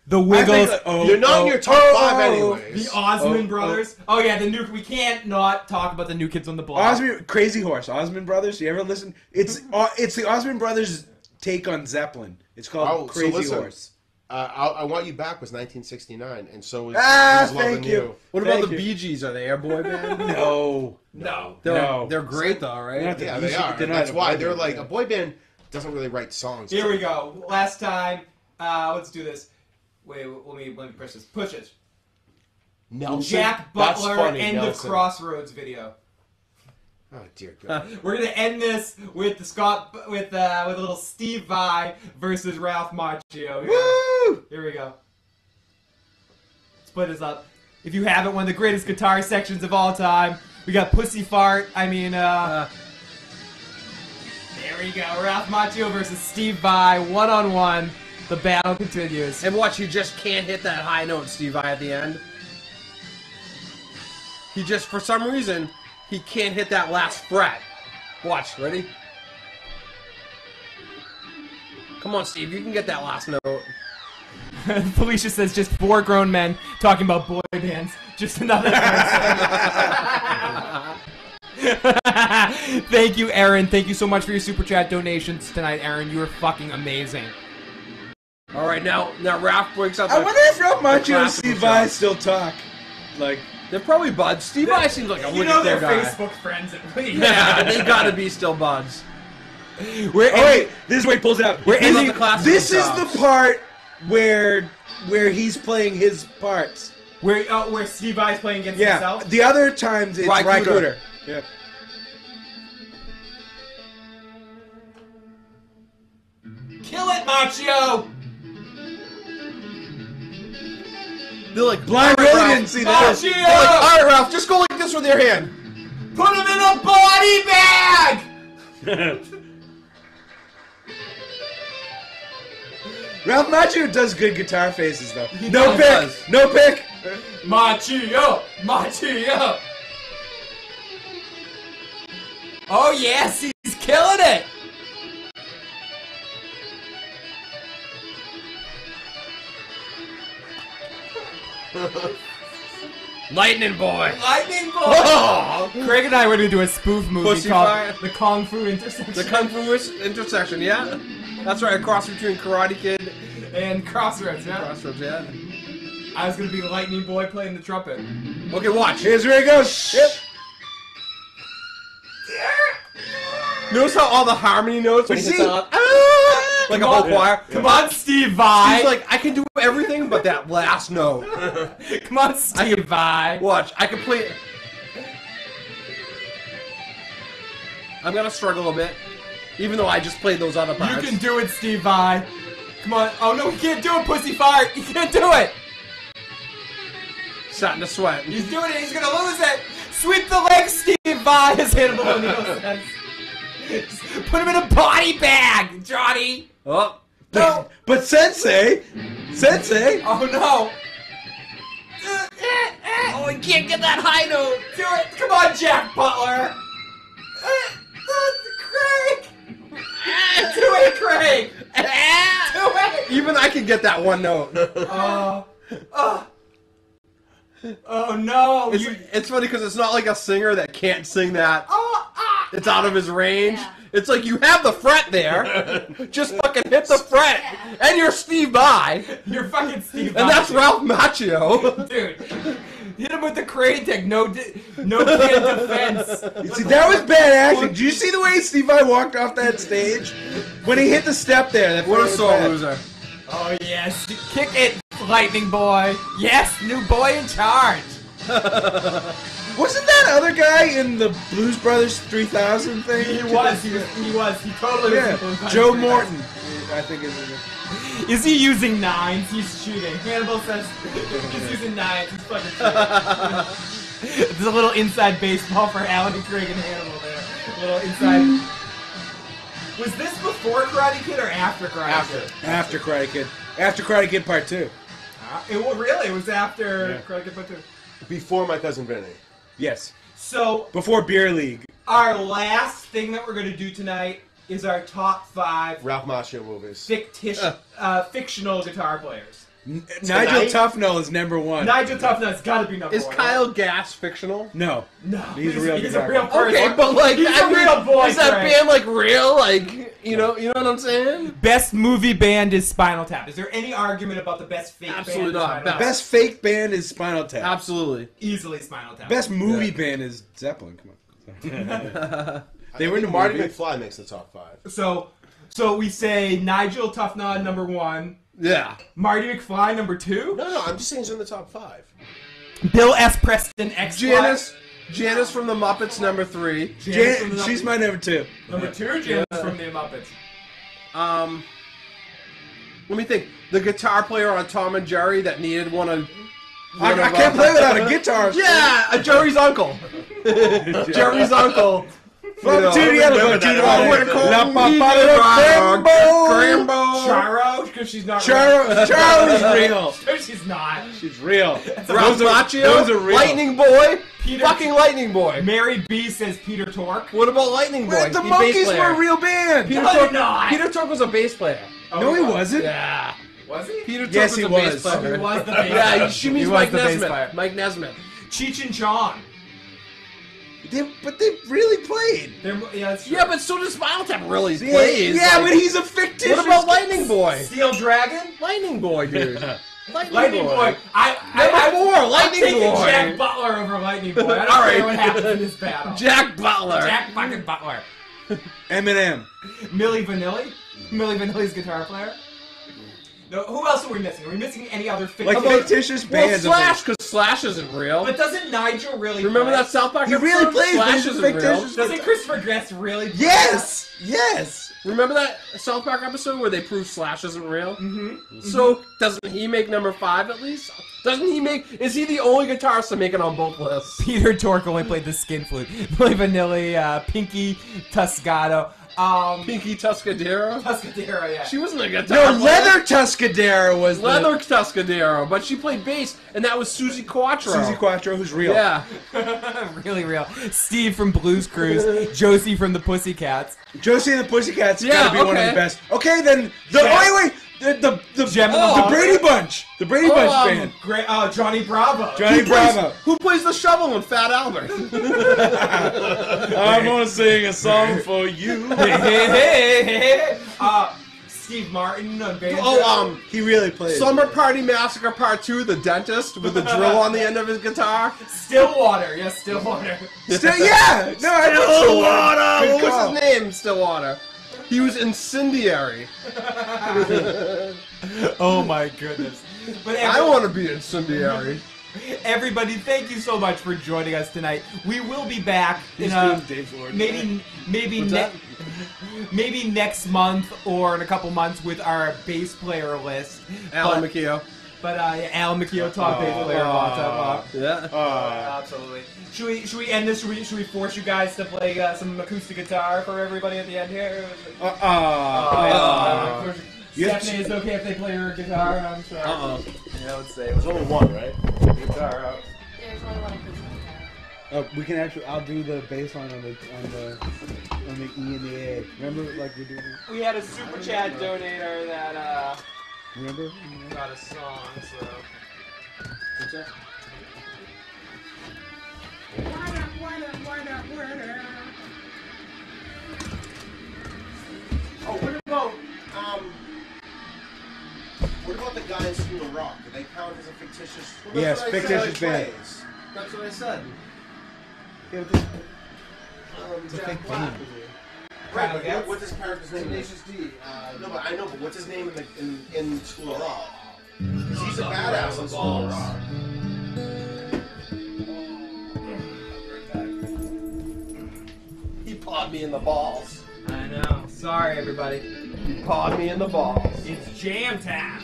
Speaker 1: The
Speaker 3: I
Speaker 1: Wiggles.
Speaker 3: think,
Speaker 2: You're not in your top 5 anyways.
Speaker 1: The Osmond Brothers. Oh yeah, the new. We can't not talk about the New Kids on the Block.
Speaker 3: Osmond, Crazy Horse, Osmond Brothers. You ever listen? It's the Osmond Brothers take on Zeppelin. It's called Crazy
Speaker 2: listen,
Speaker 3: Horse.
Speaker 2: I Want You Back was 1969, and so was
Speaker 3: Ah,
Speaker 2: Who's Loving
Speaker 3: thank you.
Speaker 4: What about
Speaker 3: Thank
Speaker 4: the
Speaker 3: you.
Speaker 4: Bee Gees? Are they a boy band?
Speaker 3: No.
Speaker 1: No.
Speaker 4: They're great though, right?
Speaker 3: Not the
Speaker 2: Yeah,
Speaker 3: Bee
Speaker 2: they
Speaker 3: Gees,
Speaker 2: are.
Speaker 3: they're not
Speaker 2: That's
Speaker 3: a
Speaker 2: why
Speaker 3: boy
Speaker 2: they're
Speaker 3: band.
Speaker 2: like a boy band doesn't really write songs.
Speaker 1: Here we go. Last time. Let's do this. Wait, let me push this. Push it.
Speaker 2: Nelson.
Speaker 1: Jack
Speaker 2: That's
Speaker 1: Butler,
Speaker 2: funny,
Speaker 1: end
Speaker 2: Nelson.
Speaker 1: of Crossroads video.
Speaker 2: Oh dear God.
Speaker 1: We're gonna end this with with a little Steve Vai versus Ralph Macchio.
Speaker 3: Woo!
Speaker 1: Here we go. Split us up. If you haven't, one of the greatest guitar sections of all time. We got Pussy Fart. I mean, there Here we go. Ralph Macchio versus Steve Vai, one-on-one. The battle continues.
Speaker 4: And watch, he just can't hit that high note, Steve Vai, at the end. He just, for some reason, he can't hit that last fret. Watch, ready? Come on, Steve, you can get that last note.
Speaker 1: Felicia says just 4 grown men talking about boy bands. Just another Thank you, Aaron. Thank you so much for your super chat donations tonight, Aaron. You were fucking amazing.
Speaker 4: All right, now Ralph breaks up.
Speaker 3: I wonder if Ralph Macchio and Steve Vai still talk. Like,
Speaker 4: they're probably buds. Steve Vai seems like a
Speaker 1: You
Speaker 4: wicked
Speaker 1: know
Speaker 4: cool
Speaker 1: they're
Speaker 4: guy.
Speaker 1: Facebook friends at least.
Speaker 4: Yeah, they gotta be still buds.
Speaker 3: wait, this is where he pulls it out.
Speaker 4: We're in the classical
Speaker 3: This is
Speaker 4: chops.
Speaker 3: the part where he's playing his parts.
Speaker 1: Where Steve Vai's playing against
Speaker 3: Yeah,
Speaker 1: himself?
Speaker 3: the other times it's
Speaker 4: Ry
Speaker 3: Ry
Speaker 4: Cooder.
Speaker 3: Cooder. Yeah.
Speaker 1: Kill it, Macchio!
Speaker 4: They're like,
Speaker 3: Blind
Speaker 4: all right,
Speaker 3: really
Speaker 4: Ralph.
Speaker 3: didn't see that.
Speaker 1: Macchio!
Speaker 4: They're like, all right, Ralph, just go like this with your hand.
Speaker 1: Put him in a body bag!
Speaker 3: Ralph Macchio does good guitar faces though.
Speaker 1: He
Speaker 3: No
Speaker 1: does.
Speaker 3: pick! No pick!
Speaker 1: Macchio! Macchio! Oh yes, he's killing it!
Speaker 4: Lightning boy.
Speaker 1: Lightning boy!
Speaker 4: Oh!
Speaker 1: Craig and I were gonna do a spoof movie
Speaker 4: Pussy
Speaker 1: called
Speaker 4: Fire.
Speaker 1: The Kung Fu Intersection.
Speaker 4: The Kung Fu intersection, yeah? That's right, a cross between Karate Kid
Speaker 1: and Crossroads, yeah.
Speaker 4: Crossroads, yeah.
Speaker 1: I was gonna be Lightning Boy playing the trumpet.
Speaker 4: Okay, watch.
Speaker 3: Here's where he goes. Yep.
Speaker 4: Notice how all the harmony notes when he hits
Speaker 3: See?
Speaker 4: that, like a whole choir.
Speaker 1: Come on, Steve Vai!
Speaker 4: He's like, I can do everything but that last note.
Speaker 1: Come on, Steve Vai!
Speaker 4: Watch, I can play. I'm gonna struggle a bit, even though I just played those other parts.
Speaker 1: You can do it, Steve Vai! Come on. Oh no, he can't do it, Pussy Fire! He can't do it!
Speaker 4: Starting to sweat.
Speaker 1: He's doing it, he's gonna lose it! Sweep the legs, Steve Vai, as Hannibal O'Neill says. Put him in a body bag, Johnny!
Speaker 4: Oh,
Speaker 1: No!
Speaker 3: But Sensei!
Speaker 1: Oh no!
Speaker 4: oh, he can't get that high note.
Speaker 1: Do it! Come on, Jack Butler! Craig! Do it, Craig! Do it!
Speaker 4: Even I can get that one note.
Speaker 1: Oh no!
Speaker 4: It's funny because it's not like a singer that can't sing that. It's out of his range.
Speaker 5: Yeah.
Speaker 4: It's like you have the fret there. Just fucking hit the fret. And you're Steve Vai.
Speaker 1: You're fucking Steve
Speaker 4: And
Speaker 1: Vai.
Speaker 4: that's Ralph Macchio.
Speaker 1: Dude, hit him with the crane tech. No can defense.
Speaker 3: See, that was bad acting. Did you see the way Steve Vai walked off that stage? When he hit the step there. That
Speaker 4: What a
Speaker 3: was
Speaker 4: sore
Speaker 3: bad.
Speaker 4: loser.
Speaker 1: Oh yes, kick it, Lightning Boy. Yes, new boy in charge.
Speaker 3: Wasn't that other guy in the Blues Brothers 3000 thing?
Speaker 1: He was. He totally
Speaker 3: Yeah,
Speaker 1: was.
Speaker 3: Joe Morton, I think is his name.
Speaker 1: Is he using nines? He's cheating. Hannibal says he's using nines. He's fucking cheating. There's a little inside baseball for Alan and Craig and Hannibal there. A little inside. Was this before Karate Kid or after Karate Kid?
Speaker 3: After Karate Kid. After Karate Kid Part 2.
Speaker 1: It was after
Speaker 3: Yeah.
Speaker 1: Karate Kid Part 2.
Speaker 2: Before My Cousin Vinny.
Speaker 3: Yes.
Speaker 1: So,
Speaker 3: Before Beer League.
Speaker 1: our last thing that we're going to do tonight is our top 5
Speaker 2: Ralph Macchio movies.
Speaker 1: fictional guitar players.
Speaker 3: Nigel Tufnell is number 1.
Speaker 1: Nigel Tufnell's got to be number
Speaker 4: Is
Speaker 1: 1.
Speaker 4: Kyle Gass fictional?
Speaker 3: No.
Speaker 1: No,
Speaker 3: He's a real
Speaker 1: He's
Speaker 3: guitar
Speaker 1: a real
Speaker 3: player.
Speaker 1: person.
Speaker 4: Okay, but like,
Speaker 1: he's
Speaker 4: I
Speaker 1: a
Speaker 4: mean,
Speaker 1: real boy.
Speaker 4: is that
Speaker 1: Craig.
Speaker 4: band like real? Like, you know what I'm saying?
Speaker 1: Best movie band is Spinal Tap. Is there any argument about the best fake
Speaker 4: Absolutely
Speaker 1: band? is
Speaker 4: not.
Speaker 1: Spinal Tap?
Speaker 3: Best fake band is Spinal Tap.
Speaker 4: Absolutely.
Speaker 1: Easily Spinal Tap.
Speaker 3: Best movie band is Zeppelin. Come on. They were in the
Speaker 2: Marty
Speaker 3: movie.
Speaker 2: McFly makes the top 5.
Speaker 1: So we say Nigel Tufnell number 1,
Speaker 4: Yeah.
Speaker 1: Marty McFly number 2,
Speaker 2: No, I'm just saying he's in the top 5.
Speaker 1: Bill S. Preston X.
Speaker 4: Janice from the Muppets number 3.
Speaker 3: She's my number 2.
Speaker 1: number 2. Janice from the Muppets.
Speaker 4: Let me think. The guitar player on Tom and Jerry that needed one of.
Speaker 3: I can't play without a guitar.
Speaker 4: Yeah, Jerry's uncle. Jerry's uncle.
Speaker 3: Flop to the elephant, to the right. La
Speaker 4: Grambo.
Speaker 1: Charo, because she's not
Speaker 3: Charo's real.
Speaker 1: real. She's not.
Speaker 3: She's real.
Speaker 4: Those are real. Lightning Boy. Fucking Lightning Boy.
Speaker 1: Mary B says Peter Tork.
Speaker 4: What about Lightning Boy?
Speaker 3: The
Speaker 4: He's
Speaker 3: Monkees
Speaker 4: bass player.
Speaker 3: were a real band.
Speaker 4: Peter
Speaker 1: No,
Speaker 4: Tork,
Speaker 1: they're not.
Speaker 4: Peter Tork was a bass player.
Speaker 3: No, he wasn't.
Speaker 4: Yeah.
Speaker 1: Was he?
Speaker 4: Peter Tork
Speaker 3: Yes,
Speaker 4: was
Speaker 3: he
Speaker 4: a bass
Speaker 3: was.
Speaker 4: player.
Speaker 1: He was the bass
Speaker 4: Yeah,
Speaker 1: player.
Speaker 4: she means
Speaker 1: He was
Speaker 4: Mike
Speaker 1: the bass
Speaker 4: Nesmith.
Speaker 1: player.
Speaker 4: Mike Nesmith.
Speaker 1: Cheech and Chong.
Speaker 3: But they really played.
Speaker 1: Yeah, that's true.
Speaker 4: Yeah, but so does Spinal Tap really plays.
Speaker 3: Yeah,
Speaker 4: like-
Speaker 3: but he's a fictitious.
Speaker 4: What about Lightning Boy?
Speaker 1: Steel Dragon.
Speaker 4: Lightning Boy, dude.
Speaker 1: Lightning Boy.
Speaker 4: Number 4, Lightning
Speaker 1: I'm taking
Speaker 4: Boy.
Speaker 1: Jack Butler over Lightning Boy. I don't
Speaker 4: All
Speaker 1: care
Speaker 4: right.
Speaker 1: what happens in this battle.
Speaker 4: Jack Butler.
Speaker 1: Jack fucking Butler.
Speaker 3: Eminem.
Speaker 1: Milli Vanilli. Milli Vanilli's guitar player. No, who else are we missing? Are we missing any other
Speaker 3: Like
Speaker 1: fictional?
Speaker 3: fictitious
Speaker 4: Well,
Speaker 3: bands.
Speaker 4: Slash, because Slash isn't real.
Speaker 1: But doesn't Nigel really
Speaker 4: Remember
Speaker 1: play?
Speaker 4: that South Park
Speaker 3: He
Speaker 4: episode?
Speaker 3: really plays, but
Speaker 4: Slash
Speaker 3: he's a
Speaker 4: isn't real.
Speaker 3: fictitious-
Speaker 1: Doesn't Christopher Guest really play?
Speaker 3: Yes. Yes.
Speaker 4: Remember that South Park episode where they prove Slash isn't real? Mm-hmm. So, doesn't he make number 5 at least? Doesn't he make... Is he the only guitarist to make it on both lists?
Speaker 1: Peter Tork only played the skin flute. Milli Vanilli, Pinky Tuscado.
Speaker 4: Pinky Tuscadero?
Speaker 1: Tuscadero, yeah.
Speaker 4: She wasn't a guitar
Speaker 3: No,
Speaker 4: player.
Speaker 3: Leather Tuscadero was
Speaker 4: Leather Tuscadero, but she played bass, and that was Susie Quattro.
Speaker 3: Susie Quattro, who's real.
Speaker 4: Yeah.
Speaker 1: Really real. Steve from Blues Cruise. Josie from the Pussycats.
Speaker 3: Josie and the Pussycats
Speaker 4: Yeah,
Speaker 3: gotta be one of
Speaker 4: okay.
Speaker 3: the best. Okay, then wait, the Brady Bunch, the Brady Bunch band,
Speaker 1: Great. Johnny Bravo.
Speaker 3: Johnny Bravo.
Speaker 4: Who plays the shovel in Fat Albert?
Speaker 3: I'm gonna sing a song for you.
Speaker 1: Steve Martin on banjo.
Speaker 3: He really plays.
Speaker 4: Summer Party Massacre Part 2, the dentist with the drill on the end of his guitar.
Speaker 1: Stillwater. Yes, Stillwater.
Speaker 3: Yeah, no, I know
Speaker 4: Stillwater!
Speaker 3: Good
Speaker 4: What
Speaker 3: call.
Speaker 4: was his name, Stillwater? He was incendiary.
Speaker 1: Oh my goodness. But
Speaker 4: I want to be incendiary.
Speaker 1: everybody, thank you so much for joining us tonight. We will be back in maybe next month or in a couple months with our bass player list.
Speaker 4: Alan McKeo.
Speaker 1: But Alan McKeo, top bass player of all time.
Speaker 4: Yeah.
Speaker 1: Absolutely. Should we end this? Should we force you guys to play some acoustic guitar for everybody at the end here? Stephanie, is it okay if they play her guitar? I'm sorry. Yeah, let's say
Speaker 2: There's only one, right?
Speaker 1: guitar out.
Speaker 5: There's only one acoustic guitar.
Speaker 3: We can actually. I'll do the bass line on the E and the A. Remember, like we do.
Speaker 1: We had a super chat donator that
Speaker 3: Remember?
Speaker 1: got a song. So.
Speaker 3: What's that?
Speaker 2: Oh, what about the guy in School of Rock? Do they count as a fictitious?
Speaker 3: Yes, fictitious band.
Speaker 4: That's what I said.
Speaker 3: It's a fake band.
Speaker 2: Right, but what's his character's name?
Speaker 4: Tenacious D.
Speaker 2: No, but I know. But what's his name in School of Rock? 'Cause he's a badass in School of Rock.
Speaker 4: He pawed me in the balls.
Speaker 1: I know. Sorry, everybody.
Speaker 4: He pawed me in the balls.
Speaker 1: It's jam time.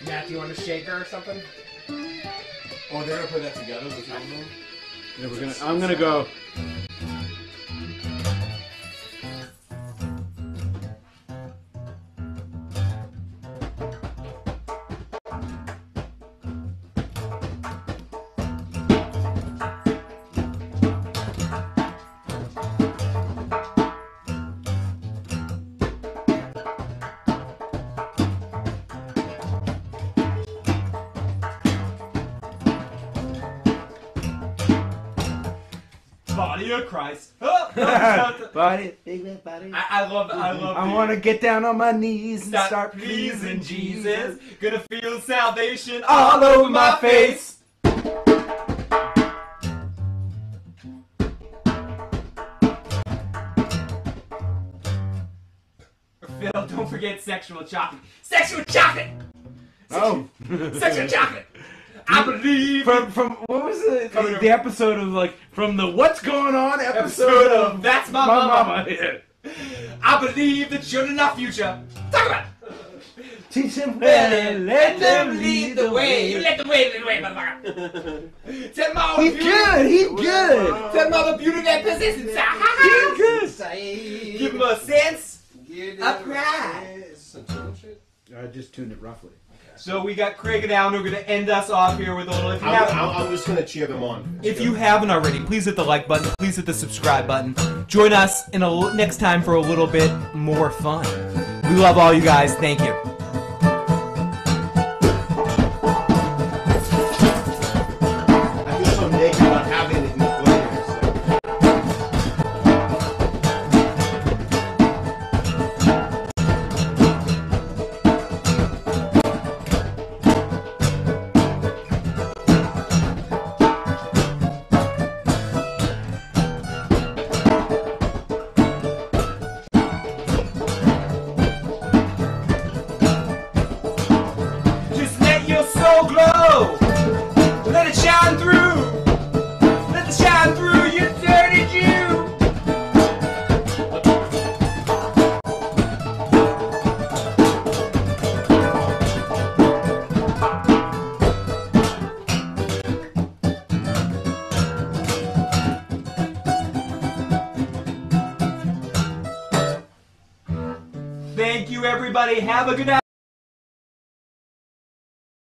Speaker 1: Matt, do you want a shaker or something?
Speaker 2: Oh, they're gonna put that together. The two of them?
Speaker 3: Yeah, I'm gonna go.
Speaker 1: Body of Christ. Oh,
Speaker 3: Body, big body.
Speaker 1: I love.
Speaker 3: I want to get down on my knees and start
Speaker 1: pleasing Jesus. Gonna feel salvation
Speaker 3: all over my face.
Speaker 1: Phil, don't forget sexual chocolate. Sexual chocolate.
Speaker 3: Oh.
Speaker 1: Sexual chocolate. I believe
Speaker 8: from what was the episode of like from the What's Going On episode of
Speaker 1: That's My Mama.
Speaker 8: Yeah.
Speaker 1: I believe the children are future. Talk about it.
Speaker 8: Teach them well and let them lead the way.
Speaker 1: You let them lead the way, motherfucker. Tell them all the
Speaker 3: He's
Speaker 1: beauty.
Speaker 3: good. He's good.
Speaker 1: Tell them all the beauty that possesses inside.
Speaker 3: He's good.
Speaker 1: Give them a sense of pride.
Speaker 3: I just tuned it roughly.
Speaker 1: So we got Craig and Alan who are going to end us off here with a little.
Speaker 2: I'm just going to cheer them on.
Speaker 1: If you haven't already, please hit the like button. Please hit the subscribe button. Join us next time for a little bit more fun. We love all you guys. Thank you.
Speaker 2: I feel so naked not having anything to play here.
Speaker 1: Just let your soul glow. Let it shine through. Let it shine through, you dirty Jew. Thank you, everybody. Have a good night.